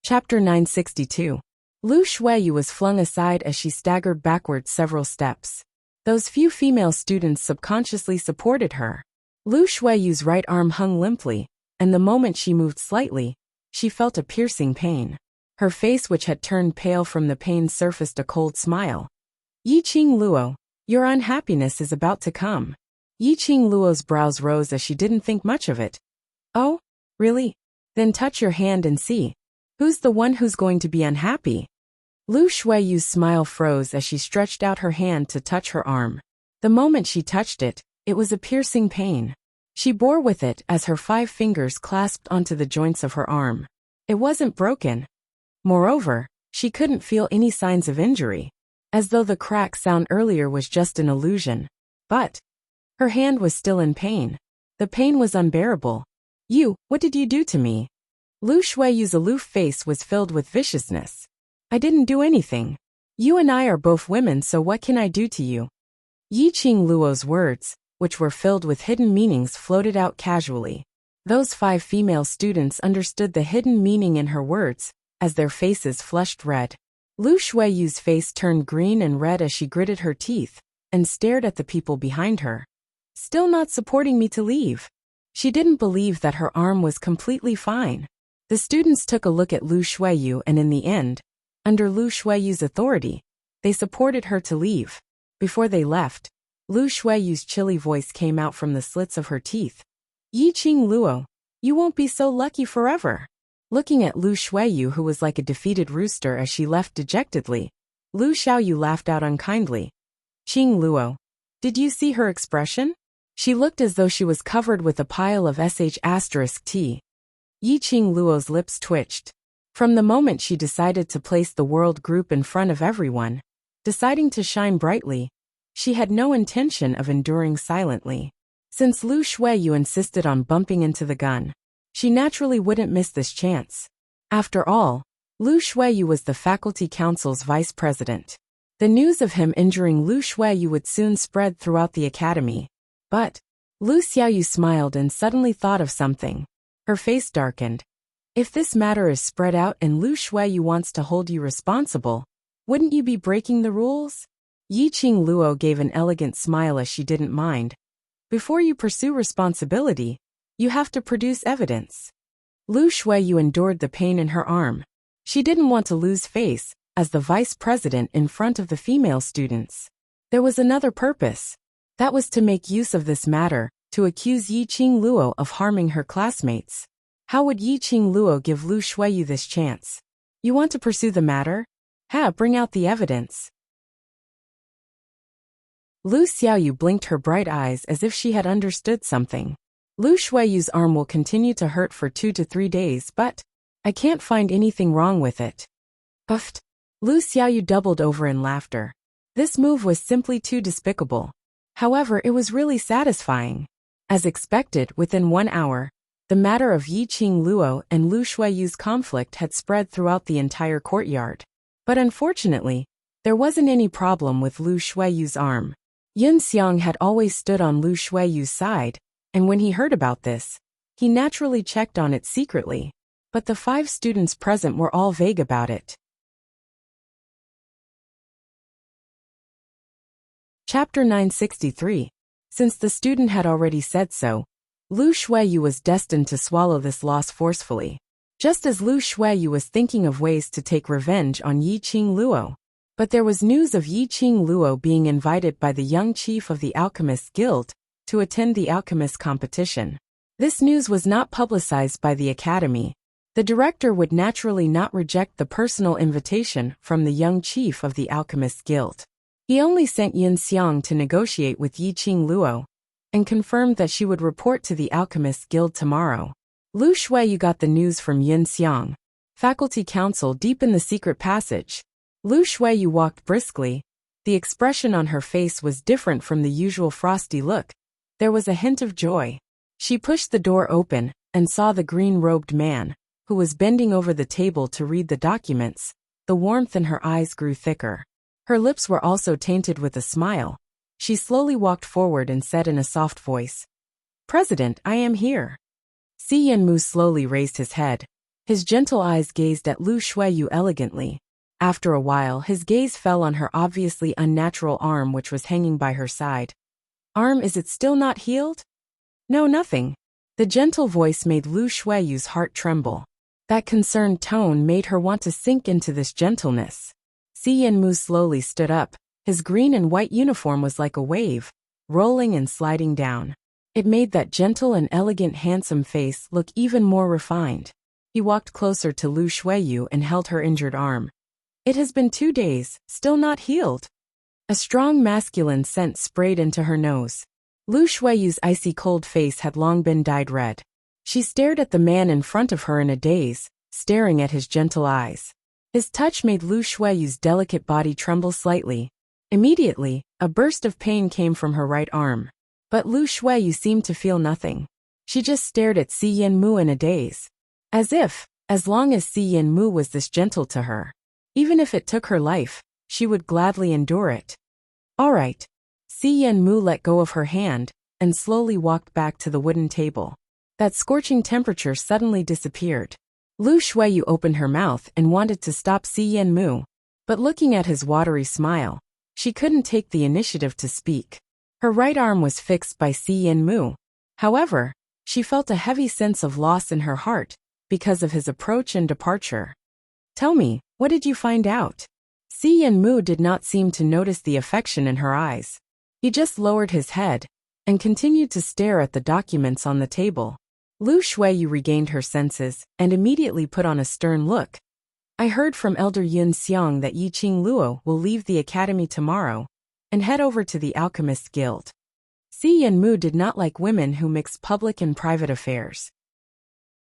Speaker 1: Chapter 962. Lu Shuiyu was flung aside as she staggered backward several steps. Those few female students subconsciously supported her. Lu Shuiyu's right arm hung limply, and the moment she moved slightly, she felt a piercing pain. Her face, which had turned pale from the pain, surfaced a cold smile. Yiqing Luo, your unhappiness is about to come. Yiqing Luo's brows rose as she didn't think much of it. Oh, really? Then touch your hand and see. Who's the one who's going to be unhappy? Lu Shuiyu's smile froze as she stretched out her hand to touch her arm. The moment she touched it, it was a piercing pain. She bore with it as her 5 fingers clasped onto the joints of her arm. It wasn't broken. Moreover, she couldn't feel any signs of injury, as though the crack sound earlier was just an illusion. But her hand was still in pain. The pain was unbearable. What did you do to me? Lu Shuiyu's aloof face was filled with viciousness. I didn't do anything. You and I are both women, so what can I do to you? Yiqing Luo's words, which were filled with hidden meanings, floated out casually. Those 5 female students understood the hidden meaning in her words, as their faces flushed red. Lu Shuiyu's face turned green and red as she gritted her teeth and stared at the people behind her. Still not supporting me to leave. She didn't believe that her arm was completely fine. The students took a look at Lu Shuiyu and in the end, under Lu Shuiyu's authority, they supported her to leave. Before they left, Lu Shuiyu's chilly voice came out from the slits of her teeth. Yiqing Luo, you won't be so lucky forever. Looking at Lu Shuiyu, who was like a defeated rooster as she left dejectedly, Lu Xiaoyu laughed out unkindly. Qing Luo, did you see her expression? She looked as though she was covered with a pile of **T. Yiqing Luo's lips twitched. From the moment she decided to place the world group in front of everyone, deciding to shine brightly, she had no intention of enduring silently. Since Lu Shuiyu insisted on bumping into the gun, she naturally wouldn't miss this chance. After all, Lu Shuiyu was the faculty council's vice president. The news of him injuring Lu Shuiyu would soon spread throughout the academy. But Lu Xiaoyu smiled and suddenly thought of something. Her face darkened. If this matter is spread out and Lu Shuiyu wants to hold you responsible, wouldn't you be breaking the rules? Yiqing Luo gave an elegant smile as she didn't mind. Before you pursue responsibility, you have to produce evidence. Lu Shuiyu endured the pain in her arm. She didn't want to lose face as the vice president in front of the female students. There was another purpose. That was to make use of this matter, to accuse Yiqing Luo of harming her classmates. How would Yiqing Luo give Lu Shuiyu this chance? You want to pursue the matter? Bring out the evidence. Lu Xiaoyu blinked her bright eyes as if she had understood something. Lu Shuiyu's arm will continue to hurt for 2 to 3 days, but I can't find anything wrong with it. Puffed. Lu Xiaoyu doubled over in laughter. This move was simply too despicable. However, it was really satisfying. As expected, within 1 hour, the matter of Yiqing Luo and Lu Shuiyu's conflict had spread throughout the entire courtyard. But unfortunately, there wasn't any problem with Lu Shuiyu's arm. Yun Xiang had always stood on Lu Shuiyu's side, and when he heard about this, he naturally checked on it secretly. But the 5 students present were all vague about it. Chapter 963. Since the student had already said so, Lu Shuiyu was destined to swallow this loss forcefully. Just as Lu Shuiyu was thinking of ways to take revenge on Yiqing Luo. But there was news of Yiqing Luo being invited by the young chief of the Alchemist Guild to attend the alchemist competition. This news was not publicized by the academy. The director would naturally not reject the personal invitation from the young chief of the Alchemist Guild. He only sent Yin Xiang to negotiate with Yiqing Luo and confirmed that she would report to the Alchemist Guild tomorrow. Lu Shuiyu got the news from Yin Xiang, faculty council deep in the secret passage. Lu Shuiyu walked briskly. The expression on her face was different from the usual frosty look. There was a hint of joy. She pushed the door open and saw the green-robed man, who was bending over the table to read the documents. The warmth in her eyes grew thicker. Her lips were also tainted with a smile. She slowly walked forward and said in a soft voice, "President, I am here." Si Yanmu slowly raised his head. His gentle eyes gazed at Lu Shuiyu elegantly. After a while, his gaze fell on her obviously unnatural arm which was hanging by her side. "Arm, is it still not healed?" "No, nothing." The gentle voice made Lu Shuiyu's heart tremble. That concerned tone made her want to sink into this gentleness. Si Yanmu slowly stood up. His green and white uniform was like a wave, rolling and sliding down. It made that gentle and elegant handsome face look even more refined. He walked closer to Lu Shuiyu and held her injured arm. "It has been 2 days, still not healed." A strong masculine scent sprayed into her nose. Lu Shuiyu's icy cold face had long been dyed red. She stared at the man in front of her in a daze, staring at his gentle eyes. His touch made Lu Shuiyu's delicate body tremble slightly. Immediately, a burst of pain came from her right arm. But Lu Shuiyu seemed to feel nothing. She just stared at Si Yanmu in a daze. As long as Si Yanmu was this gentle to her, even if it took her life, she would gladly endure it. "All right." Si Yanmu let go of her hand and slowly walked back to the wooden table. That scorching temperature suddenly disappeared. Lu Shuiyu opened her mouth and wanted to stop Si Yanmu, but looking at his watery smile, she couldn't take the initiative to speak. Her right arm was fixed by Si Yanmu. However, she felt a heavy sense of loss in her heart because of his approach and departure. "Tell me, what did you find out?" Si Yanmu did not seem to notice the affection in her eyes. He just lowered his head and continued to stare at the documents on the table. Lu Shuiyu regained her senses and immediately put on a stern look. "I heard from Elder Yun Xiang that Yiqing Luo will leave the academy tomorrow and head over to the Alchemist Guild." Si Yanmu did not like women who mixed public and private affairs.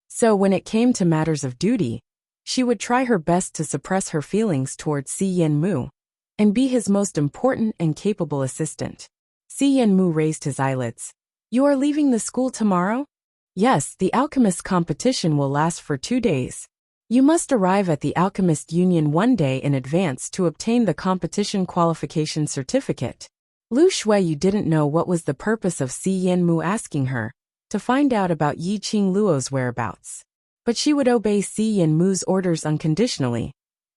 Speaker 1: So when it came to matters of duty, she would try her best to suppress her feelings towards Si Yanmu and be his most important and capable assistant. Si Yanmu raised his eyelids. "You are leaving the school tomorrow?" "Yes, the alchemist competition will last for 2 days. You must arrive at the Alchemist Union 1 day in advance to obtain the competition qualification certificate." Lu Shuiyu didn't know what was the purpose of Si Yanmu asking her to find out about Yiqing Luo's whereabouts. But she would obey Si Yanmu's orders unconditionally.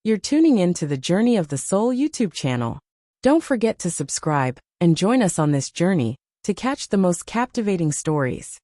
Speaker 1: You're tuning in to the Journey of the Soul YouTube channel. Don't forget to subscribe and join us on this journey to catch the most captivating stories.